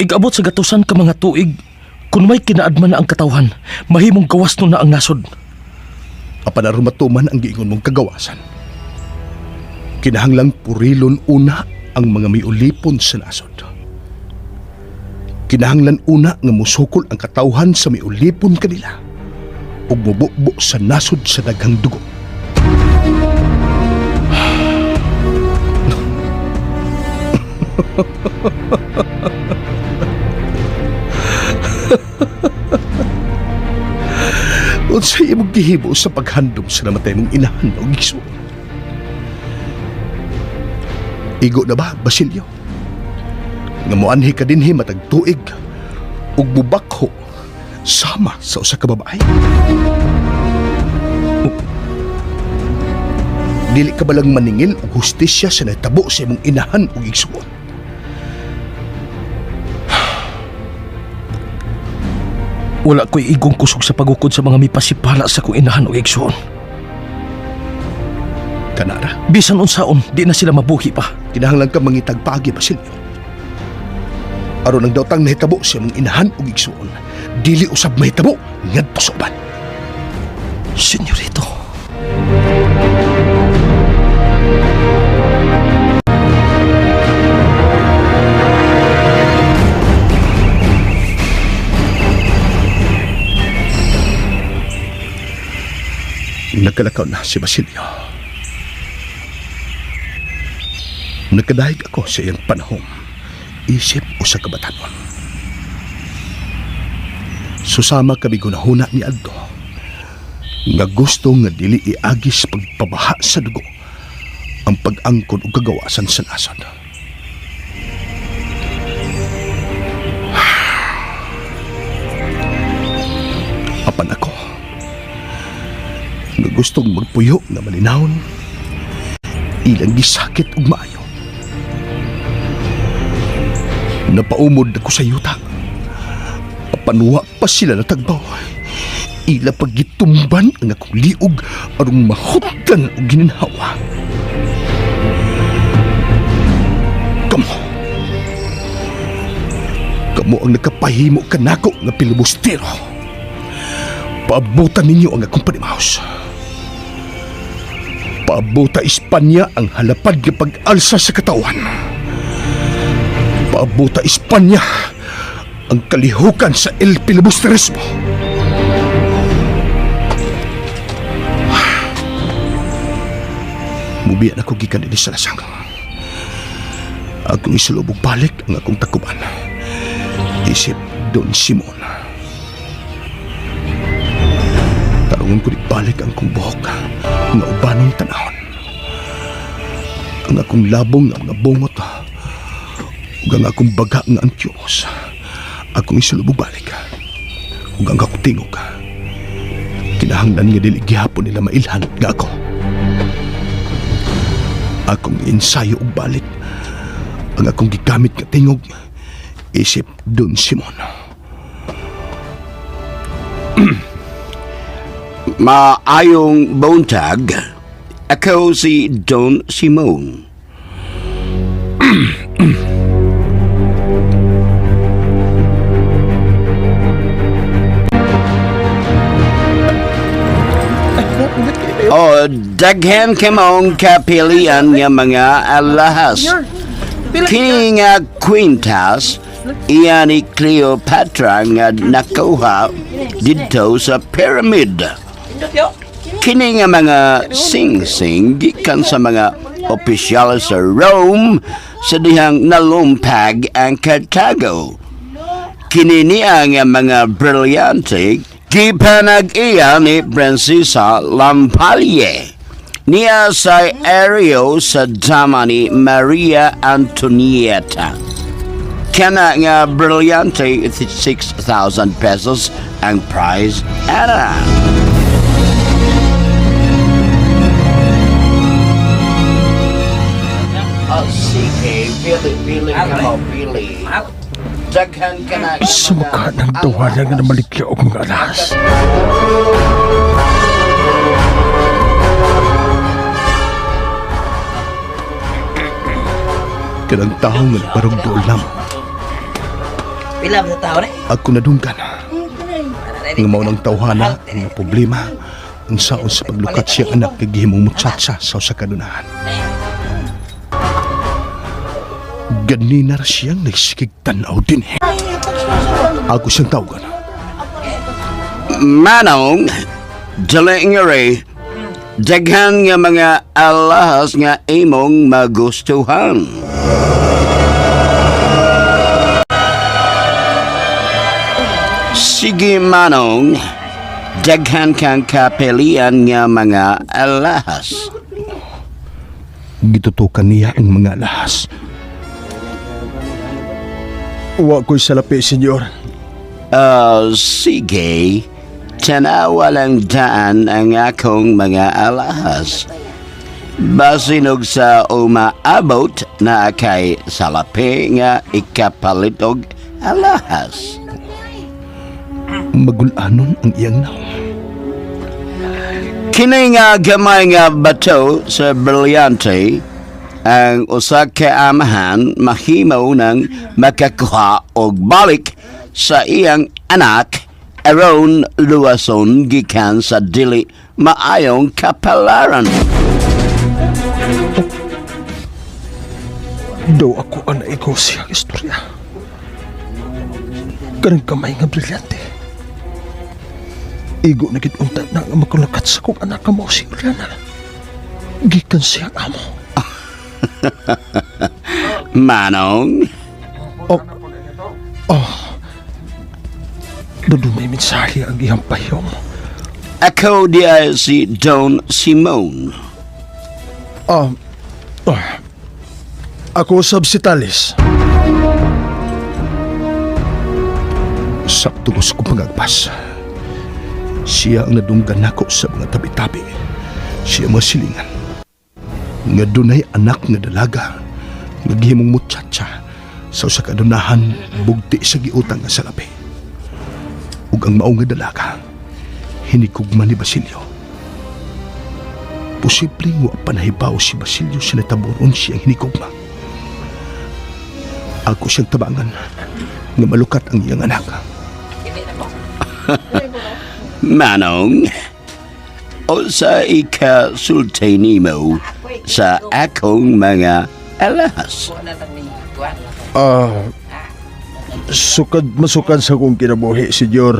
Igabot sa gatusan ka mga tuig, kung may kinaadman na ang katawhan, mahimong gawas nun na ang nasod. Apan aron matuman ang giingon mong kagawasan. Kinahanglang purilon una ang mga miulipon sa nasod. Kinahanglan una nga musukol ang katawhan sa miulipon kanila ug mubukbo sa nasod sa daghang dugo. Unsay imong gihimo sa paghandom sa namatay mong inahan o igsoon? Igo na ba, Basilio? Nga moanhi ka dinhi matag tuig ug mubakho sama sa usa ka babae. Dili ka balang maningil og hustisya sa nahitabo sa imong inahan ug igsuon. Wala ko'y igong kusog sa pagukod sa mga mipasipala sa kong inahan ug igsuon. Kanara? Bisan unsaon, di na sila mabuhi pa. Kinahanglan ka mangitag paagi, Basilio. Aron ang daotang nahitabo sa imong inahan ug igsuon, dili usab mahitabo ngadto sa uban. Senyorito. Nagkalakaw na si Basilio. Nakadahig ako sa iyang panahon, isip o sa kabatanon. Susama kami gunahuna ni Aldo, nga gusto nga dili iagis pagpabaha sa dugo ang pag-angkon o kagawasan sa nasod. Apan ako, nga gustong magpuyo nga malinawon, ilang gisakit ug maayo. Napaumod ako sa yuta. Apanwa pa sila natagbaw. Ila pagitumban ang akong liog arong mahutdan o gininhawa. Kamo ang nakapahimo kanako nga pilibustero. Paabutan ninyo ang akong panimahos. Paabuta Espanya ang halapad nga pag-alsa sa katawan. Paabuta Espanya ang kalihukan sa El Filibusterismo. Mubiyan ako gikan din sa lasang. Akong isulubog balik ang akong takuban. Isip Don Simon. Tarungon ko di balik ang kong buhok nga ubanong tanahon. Ang akong labong nga mga bungot ug ang akong baga nga antyos. Akong isulubog balik ug ang akong tingog. Kinahanglan nga dili gihapon nila mailhan nga ako. Akong ensayo ug balik ang akong gigamit nga tingog. Isip Don Simon. Maayong buntag. Ako si Don Simon. Daghan kamong kapilian nga mga alahas. Kini nga kwintas iyan ni Cleopatra nga nakuha dito sa pyramid. Kini nga mga sing-sing gikan sa mga opisyal sa Rome sa dihang nalumpag ang Cartago. Kini niya nga mga brilyante gipanag-iya ni Prinsesa Lampalle niya sa Ario sa dama ni Maria Antonieta. Kana nga brilyante 6,000 pesos ang prize ana. Sige, Billy, come on, Billy. Daghan ka na. Sumaka ng tawanan nga namalikya o mga alas. Kanang tao nga nagbarog doon lang. Pila sa tao na? Ako nadunggan. Nga maunang tawhana ang problema ang saon sa paglukat siyang anak kagihimong mutsatsa sa usa ka dunahan. Ganina ra siyang nagsikig tanaw din. Ako siyang tawagan. Manong, dali nga rin, daghan nga mga alahas nga imong magustuhan. Sige Manong, daghan kang kapilian nga mga alahas. Gitutukan niya ang mga alahas. Wa ko'y salapi, senyor. Sige. Tanawa lang daan ang akong mga alahas. Basinog sa umaabot na kay salapi nga ikapalitog alahas. Magulanon ang iyang naong. Kini nga gamay nga bato sa brilyante ang usa ka amahan mahimaw ng makakuha og balik sa iyang anak aron luwason gikan sa dili maayong kapalaran. Daw ako ang naigos siyang istorya. Kanang kamay nga brilyante. Igo na gitunta na nga makulakat sa kong anak mo si Juliana. Gikan siyang amo. Manong? Doon may mensahe ang iyang payong. Ako di ay si Don Simon. Ako subsitalis. Sakto ko pangagpas. Siya ang nadunggan nako sa mga tabi-tabi. Siya masilingan. Nga dunay anak nga dalaga. Nga gihimong muchacha. Sa usa ka adunahan, bugti sa giutang nga salapi. Ug ang mao nga dalaga, hinikugma ni Basilio. Posibleng wa panahibaw si Basilio sa nataburon siyang hinikugma. Ako siyang tabangan nga malukat ang iyang anak. Manong, o sa ikasultay nimo sa akong mga alahas. Masukad sa kong kinabuhi, senyor.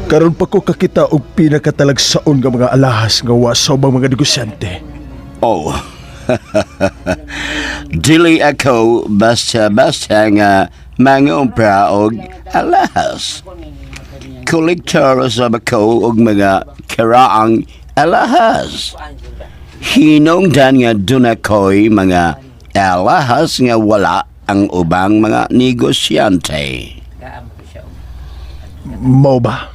Karon pa ko kakita og pinakatalagsaon nga mga alahas nga wasaw bang mga negosyante. Oh, dili ako basta-basta nga mangumpra og alahas. Kolektor sa ako og mga karaang alahas. Hinungdan nga dun ako'y mga alahas nga wala ang ubang mga negosyante. Mao ba?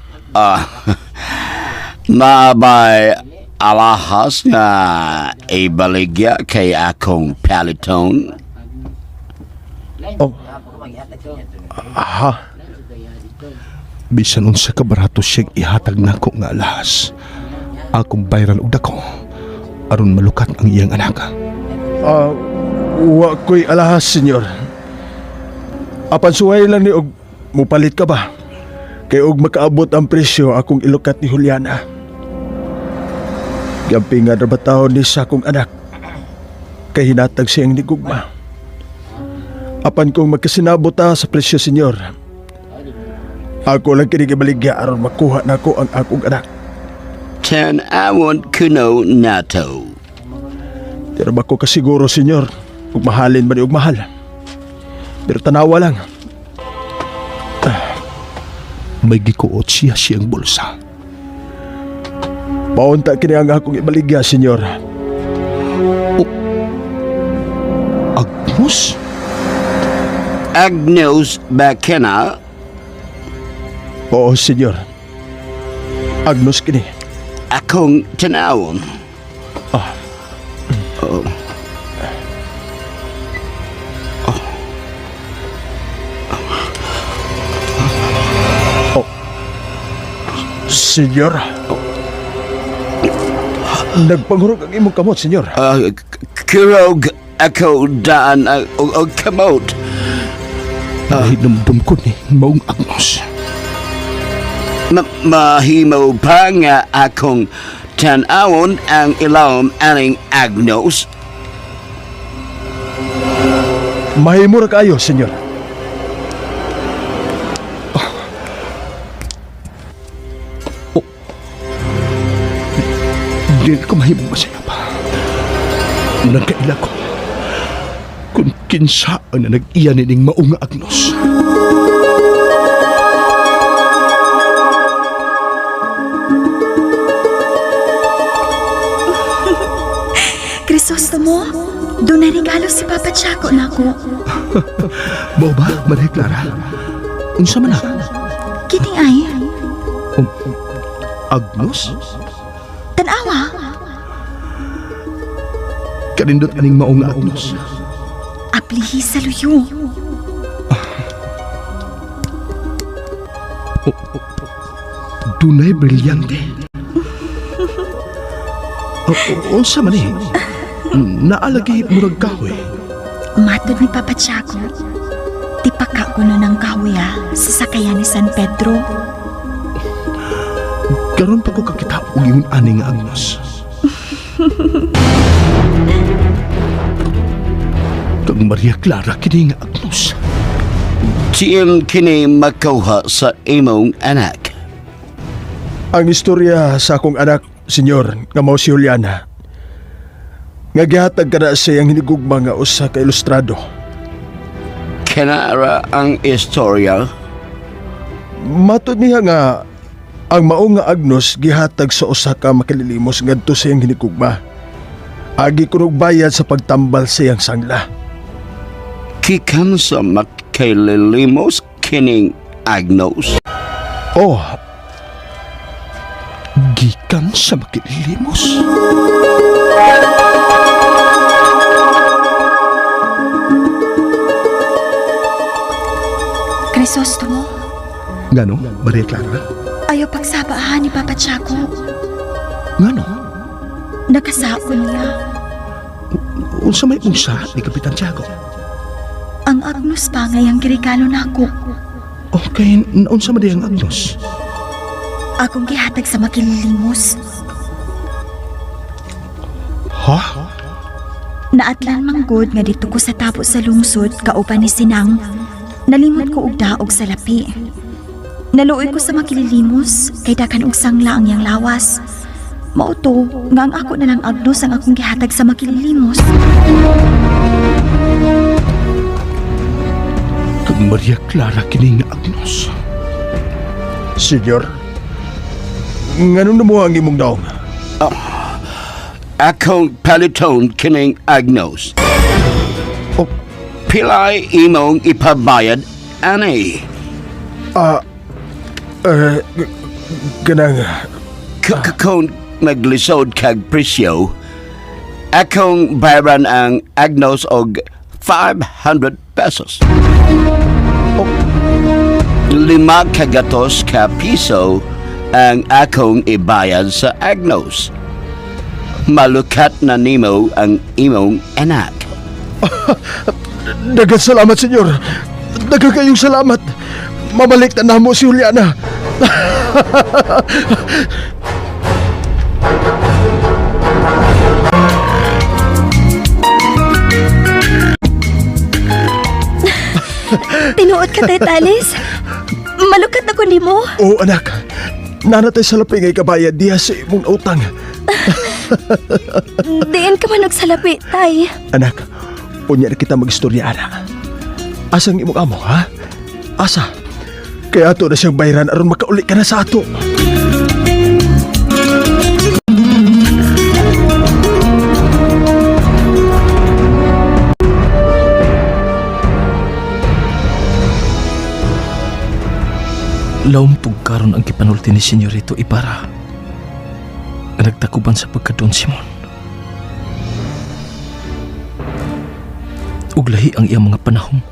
Mabay alahas nga ibaligya kay akong paliton. Aha. Bisan unsa ka barato siyang ihatag nako nga alahas. Akong bayran og dako aron malukat ang iyang anak. Wa ko'y alahas, senyor. Apan suway lang ni og mupalit ka ba? Kay og makaabot ang presyo akong ilukat ni Juliana. Gampingan ra batahon ni sa akong anak. Kay hinatag siyang nigugma. Apan kung magkasinabot ta sa presyo, senyor, ako lang kinigibaligya aron makuha nako ang akong anak. Tan-awon kuno nato. Pero ba ko kasiguro, senyor, kung mahalin man og mahal. Pero tanawa lang. May gikuot siyang bulsa. Paunta kini ang akong ibaligya, senyor. Agnos? Agnos Bakena? Oo, senyor. Agnos kini. Akong tanawon. Oh. Senyor. Nagpanghurog ang imong kamot, senyor. Kirog ako daan o kamot. Hinumdum ko ni maong Agnos. Mahimaw pa nga akong tanawon ang ilawom aning Agnos. Mahimura kayo, senyor. Hindi ko mahimong masaya pa. Nagkaila ko kung kinsa ang na nag-iyan nining maunga Agnos. Crisostomo, doon na regalo si Papa Chaco na ako. Mo ba, Maria Clara? Unsa man na? Kining ay? Agnos? Tanawa? Kanindot aning maong Agnos. Aplihi sa luyo. Dunay brilyante. Unsa man eh? Naalagi murag kahoy. Matod ni Papa Chaco, tipaka ko nun ng kahoy sa sakayan ni San Pedro. Karon pa ko kakita og ingon ani nga Agnos. Kang Maria Clara kini nga Agnos. Tiyan kini makuha sa imong anak. Ang istorya sa akong anak, senyor, nga mao si Juliana. nga gihatag ka na sa iyang hinigugma nga usa ka ilustrado. Kanara ang istorya? Matod niya nga ang mao nga Agnos gihatag sa usa ka makalilimos ngadto sa iyang hinigugma. Agi kunog bayad sa pagtambal sa iyang sangla. Kikan sa makalilimos kining Agnos? Oh, gikan sa makalilimos. Crisostomo, Ngano, Maria Clara? ayaw pagsabahan ni Papa Chaco. Ngano? Nakasaon niya. Unsa may unsa ni Kapitan Tiago? Ang Agnos pa ngayang girigalo nako. Okay, naunsa man di ang Agnos? Akong gihatag sa makililimos. Ha? Naatlan manggod nga dito ko sa tapos sa lungsod kauban ni Sinang. Nalimot ko og daog sa lapi. Naluoy ko sa makililimos kay dakan og sangla ang yang lawas. Mauto nga ang ako na lang Agnos ang akong gihatag sa makililimos. Kag Maria Clara kining Agnos. Senyor, nganong namuha ang imong daong? Akong paliton kining Agnos. Pilay imong ipabayad, ani? Ganang... Kung maglisod kag presyo, akong bayaran ang Agnos og 500 pesos. 5 kagatos ka piso ang akong ibayad sa Agnos. Malukat na nimo ang imong anak. Daghang salamat, senyor. Daghang kayong salamat. Mabalik na namo si Juliana. Tinuod ka, Talis? Malukat na ko nimo. Oo, anak. Nanatay sa lapi ngay kabayad diha sa imong utang. Diin ka man nagsalapi, Tay. Anak, unya na kita mag-istorya, ana. Asang imong amo, ha? Asa? Kaya ato na siyang bayaran aron makauli ka na sa ato. Laom tugkaron ang kipanulti ni Senyorito Ibarra na nagtakuban sa pagka-Don Simon. Ug lahi ang iyang mga panahon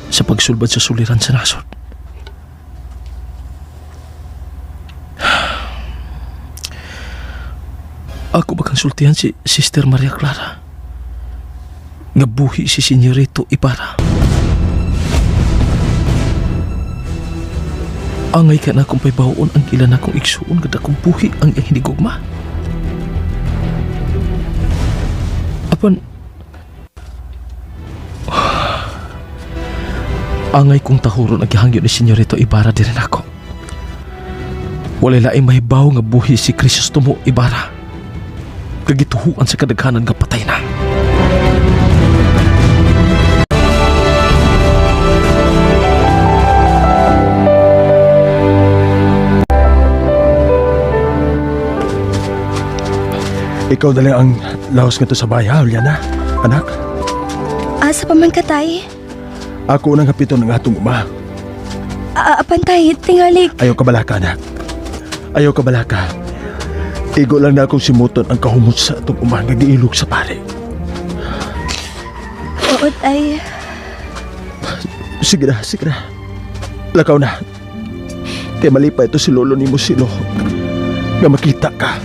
sa pagsulbad sa suliran sa nasod. Ako ba kang sultihan si Sister Maria Clara nga buhi si Senyorito Ibarra? Angay ka na kung paybaon ang ilan akong igsuon kada kong buhi ang iyang hinigugma. Apan, angay kong tahuron ang gihangyo ni Senyorito Ibarra din ako. Walay laing mahibaw nga buhi si Crisostomo Ibarra. Kagituhuan sa kadaghanan nga patay na. Ikaw na lang ang lahos nga to sa bahay, Juliana. Anak, Asa pa man ka, Tay? ako nang hapito ng atong uma. Apan, Tay, tingali. Ayaw ka balaka, anak. Ayaw ka balaka. Igo lang na akong simuton ang kahumot sa atong uma nga giilog sa pare. Oo, Tay. Sige na, sige na. Lakaw na. Kaya mali pa ito si Lolo ni Musilo. Nga makita ka.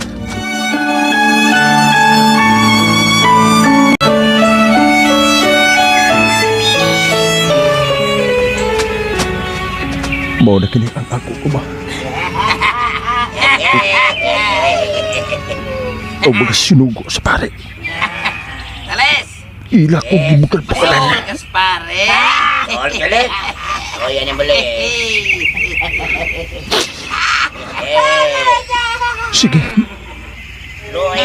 Mao na kini ang ako uma. O mga sinugo sa pare. Talis! Ila ko gibukal-bukalan. Kas pare! Oh, galit! Oh, yan yung balik. Sige.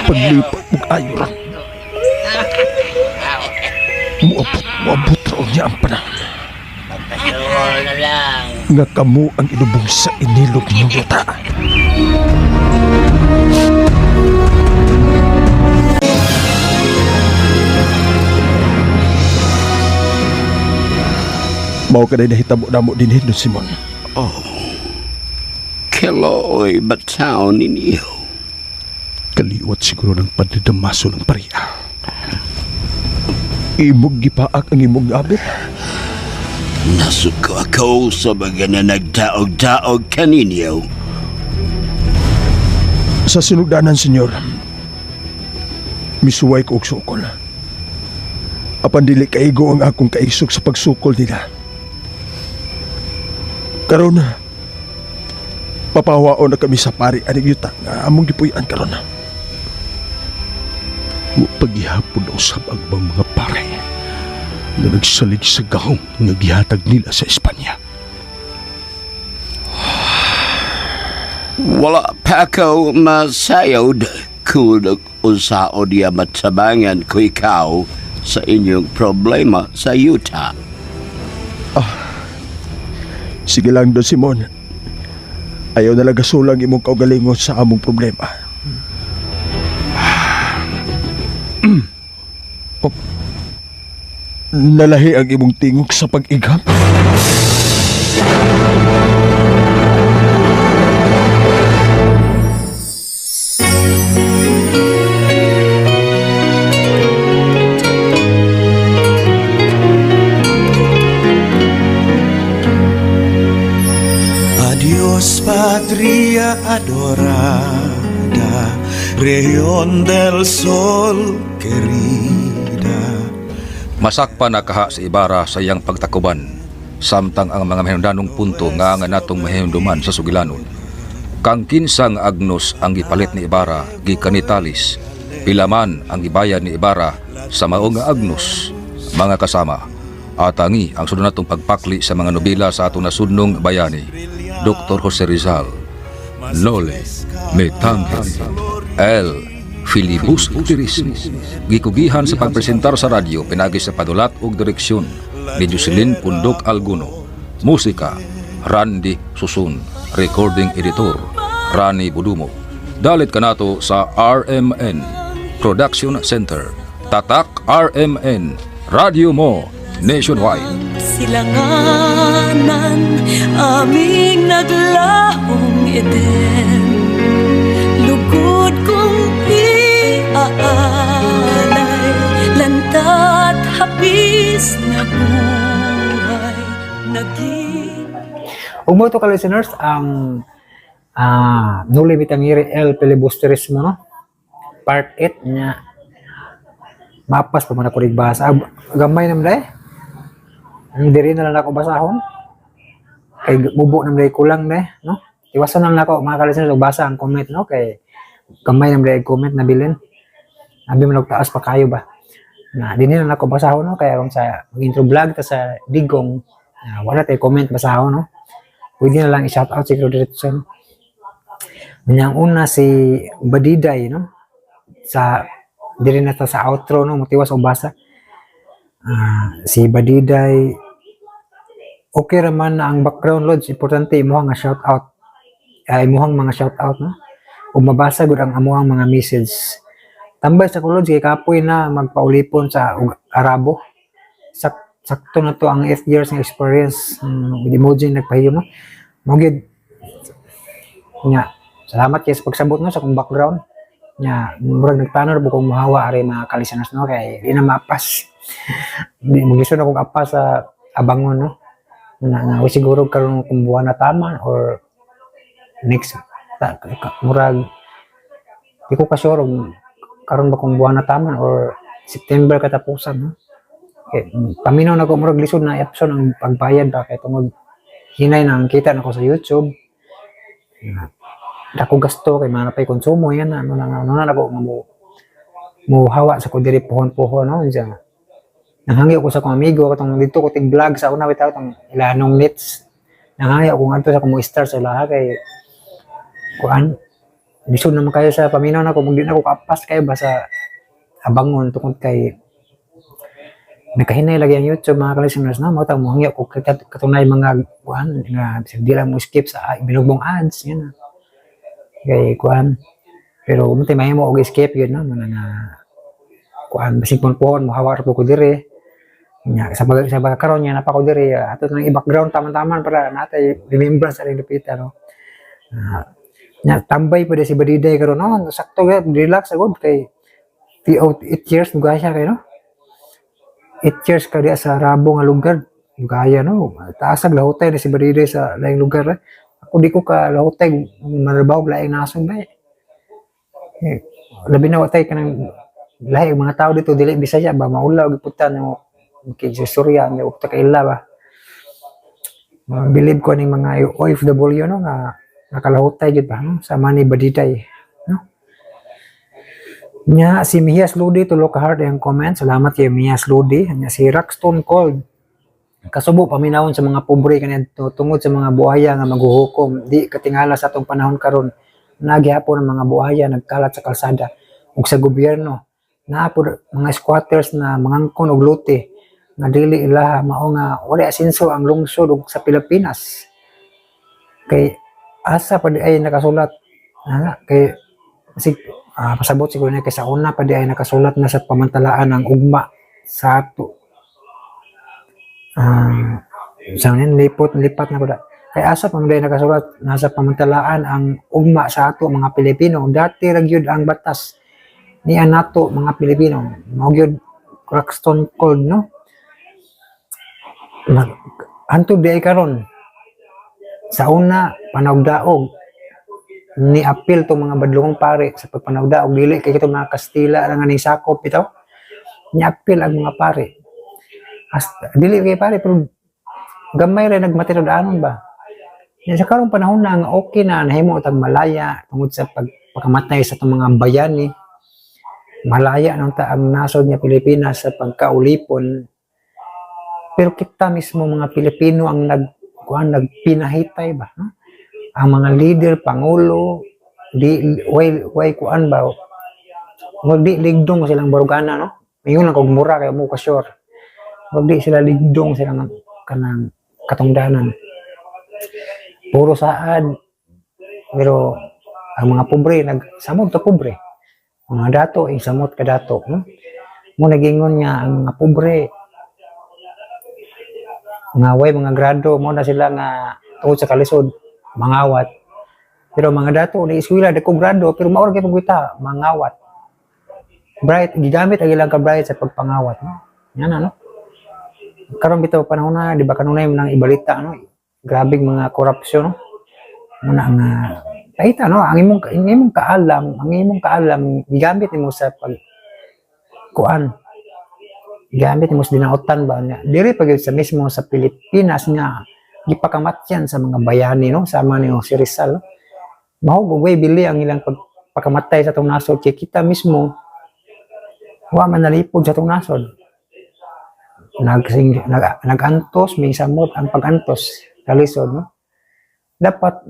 Paglipat mag-ayo lang. Muabot raon niya ang panahon. Pagkasuhol na lang. Nga kamo ang inubong sa inilog niyong yuta. Mao ka na nahitabo na mo din Don Simon. Oh, Keloy bataw ninyo. Kaliwat siguro ng pandidamaso ng pariya. Imog gipaak ang imong abit. Nasuko ako sa mga na nagdaog-daog kaninyo. Sa sinugdanan, senyor, misuway ko og sukol. Apan dili kaigo ang akong kaisog sa pagsukol nila. Karon, papawaon na kami sa pari aning yuta nga among gipuy-an karon. Paghihapon na usab ang mga pare na nagsalig sa gahong nga gihatag nila sa Espanya. Wala pa ako masayod kung nag-usao niya matsabangan ko ikaw sa inyong problema sa yuta. Sige lang Don Simon. Ayaw na lang gasulang imong kaugalingon sa among problema. Oh. Nalahi ang imong tingog sa pag-igam. Adiós patria adorada, región del sol querida. Masakpa na kaha sa Ibarra sa iyang pagtakuban, samtang ang mga mahinundanong punto nga natong mahinunduman sa Sugilanon. Kang kinsang agnos ang gipalit ni Ibarra gikan ni Talis, pilaman ang ibayan ni Ibarra sa maong nga agnos, mga kasama. Atangi ang sunod natong pagpakli sa mga nobela sa atong nasudnong bayani, Dr. Jose Rizal, Nole, Metangin, L. Filibusterismo. Gikugihan sa pagpresentar sa radyo pinagi sa padulat ug direksyon ni Jocelyn Pundok Alguno. Musika, Randy Susun. Recording editor, Rani Budumo. Dalit kanato sa RMN Production Center. Tatak RMN, Radio Mo Nationwide. Silanganan aming naglahong eden, lugod kong iaalay, lantat hapis na buhay naging. Ug mo to ka listeners ang Nuli Bitangiri El Filibusterismo, no? Part 8 nya mapas pa man ako basa. Gamay naman day. Ang diri na lang ako basahon. Kay mubo naman day kulang day, no? Iwasan lang ako mga ka-listeners og basa ang comment, no? Kay gamay naman day comment na bilin. Abi man og taas pa kayo ba. Na dinhi na ako basahon, no? Kaya kung sa intro vlog ta sa Digong wala tay comment basahon, no? Pwede na lang i-shout out siguro diretso. Yang una si Badiday, no? Sa diri na ta sa outro, no? Mutiwas og basa. Si Badiday, okay raman na ang background loads, importante imuhang nga shout out. Imuhang mga shout out, no? Ug mabasa gud ang amuhang mga message. Tambay sa kulod kay kapoy na magpaulipon sa Arabo. Sakto na to ang 8 years ng experience. With emoji nagpahiyom, no? Mogid nya salamat kay sa pagsabot, no, sa kong background nya murag nagtanor bu kong mahawa ari mga ka-listeners, no, kay di na mapas. Di mo gusto na kong apas sa abangon, no, na siguro karon kung buwan na tama or next murag di ko ka sure karon ba kung buwan na tama or September katapusan, no. Okay, paminaw na ko murag lisod na episode ang pagbayad ba kay tungod hinay nang kita na ko sa YouTube. Dako gasto kay manapay konsumo yan na ako mo hawa sa ko diri pohon-pohon, no, diyan. Nanghangi ako sa kong amigo katong dito ko tig vlog sa una bitaw tong Ilanong Nits. Nanghangi ako ngadto sa kong star sa laha kay kuan lisod naman kayo sa paminaw na ko, di na ko kapas kayo ba sa abangon tungod kay nakahinay lagi ang YouTube mga ka-listeners na mo tang mohangyo ko katunay mga kuan nga di lang mo skip sa binugbong ads yan. Kay kuan pero umtay mahimo og skip yun no nga kuan basig pohon mo hawar po ko dire. Nya sa pagkakaroon niya napako dire ato nang i-background taman-taman para natay remembrance sa lupita no. Nya tambay pa si Badiday karon no sakto relax agud kay 8 years mugaya siya kay no. 8 years ka diya sa Rabo nga lugar. Gaya no. Taasag lahutay na si Bariday sa laing lugar. Ako di ko ka lahutay marabaw laing nasong ba. Labi na watay ka ng lahi mga tao dito dili Bisaya ba maulaw giputan no kigsistorya nga ukta kaila ba. Believe ko ning mga OFW no nga nakalahutay gid ba no sa Manny Badiday. Nya si Mias Ludi tulo ka heart ang comment. Salamat kay Mias Ludi. Nya si Rockstone Cold. Kasubo paminawon sa mga pobre kanito tungod sa mga buhaya nga maghuhukom. Di katingala sa atong panahon karon. Naghihapon ang mga buhaya nagkalat sa kalsada ug sa gobyerno. Naapod mga squatters na mangangkon og lote nga dili ilaha mao nga wala asenso ang lungsod ug sa Pilipinas. Kay asa pa di ay nakasulat kay pasabot siguro na kay sa una pa di ay nakasulat na sa pamantalaan ang ugma sa ato. Sa lipat na ko da. Kay asa pa di nakasulat na sa pamantalaan ang ugma sa ato mga Pilipino. Dati ra gyud ang batas niya nato mga Pilipino. Mao gyud Rockstone Cold no. Antod di ay karon. Sa una panagdaog ni apil to mga badlongong pare sa pagpanawdaog dili kay kitong mga Kastila ra nga ning sakop bitaw ni apil ang mga pare dili kay pare pero gamay ra nagmatirod-anon ba sa karong panahon na nga okay na nahimo tag malaya tungod sa pagpakamatay sa itong mga bayani malaya nang ta ang nasod niya Pilipinas sa pagkaulipon pero kita mismo mga Pilipino ang nagpinahitay ba no? Ang mga leader, pangulo, way kuan ba? Wag di ligdong silang barugana, no? Ingon lang kog mura kay mo ka sure. Wag di sila ligdong silang kanang katungdanan. Puro saad. Pero ang mga pobre nagsamot ta pobre. Mga dato samot ka dato, no? Mo nagingon nga ang mga pobre nga way mga grado mo na sila nga tungod sa kalisod mangawat. Pero mga dato na eskwela de ko grado pero maor kay pagwita mangawat. Bright gigamit ang ilang ka bright sa pagpangawat no. Yan no. Karon bitaw panahon na di ba kanunay nang ibalita no. Grabing mga korupsyon no. Muna nga kahita no ang imong kaalam gigamit nimo sa pag kuan. Gigamit nimo sa dinautan ba niya. Diri pag sa mismo sa Pilipinas nga gipakamatyan sa mga bayani no sama ni si Rizal no? Mahug way bili ang ilang pagpakamatay sa tong nasod kay kita mismo wa man nalipod sa tong nasod nagantos may samot ang pagantos kalisod no dapat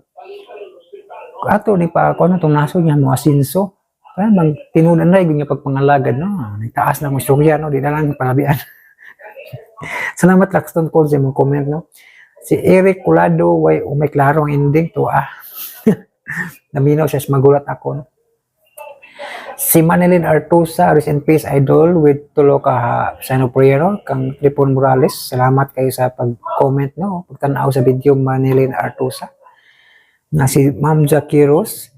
ato ni pa kuno tong nasod niya mo asinso kaya bang tinunan na yung pagpangalagad no nitaas na mo istorya no di na lang palabian. Salamat Rockstone Cold sa mong comment no. Si Eric Culado, may klaro ang ending to naminaw siya, magulat ako. No? Si Manilyn Artusa, rest in peace idol, with tulo ka sign of prayer, no? Kang Tripon Morales, salamat kayo sa pag-comment, no? Pagtanaw sa video, Manilyn Artusa. Na si Ma'am Jackie Rose,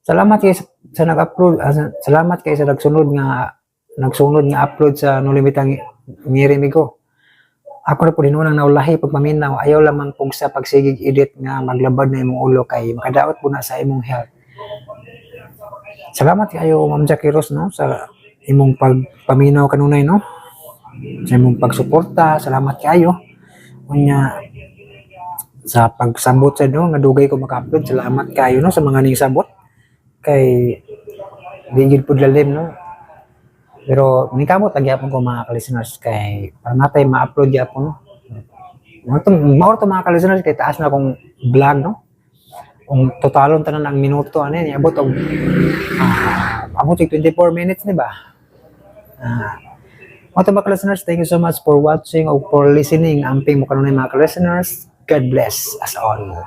salamat kayo sa nag-upload, salamat kayo sa nagsunod nga upload sa Nulimitang Ngirimigo. Ako na po dinunang naulahi pagpaminaw, ayaw lamang pug sa pagsigig edit nga maglabad na imong ulo kay makadaot po na sa imong health. Salamat kayo Ma'am Jackie Rose no sa imong pagpaminaw kanunay no. Sa imong pagsuporta, salamat kayo. Unya sa pagsabot sa no nga dugay ko maka-upload, salamat kayo no sa mga ning sabot kay digid pud lalim no. Pero nikamot lagi apon ko mga listeners kay para natay ma-upload gyapon no. Mao to mga listeners kay taas na akong vlog no. Kung totalon tanan ang minuto ani abot og abot 24 minutes ni ba. Mga mga listeners, thank you so much for watching o for listening. Amping mo kanunay mga listeners. God bless us all.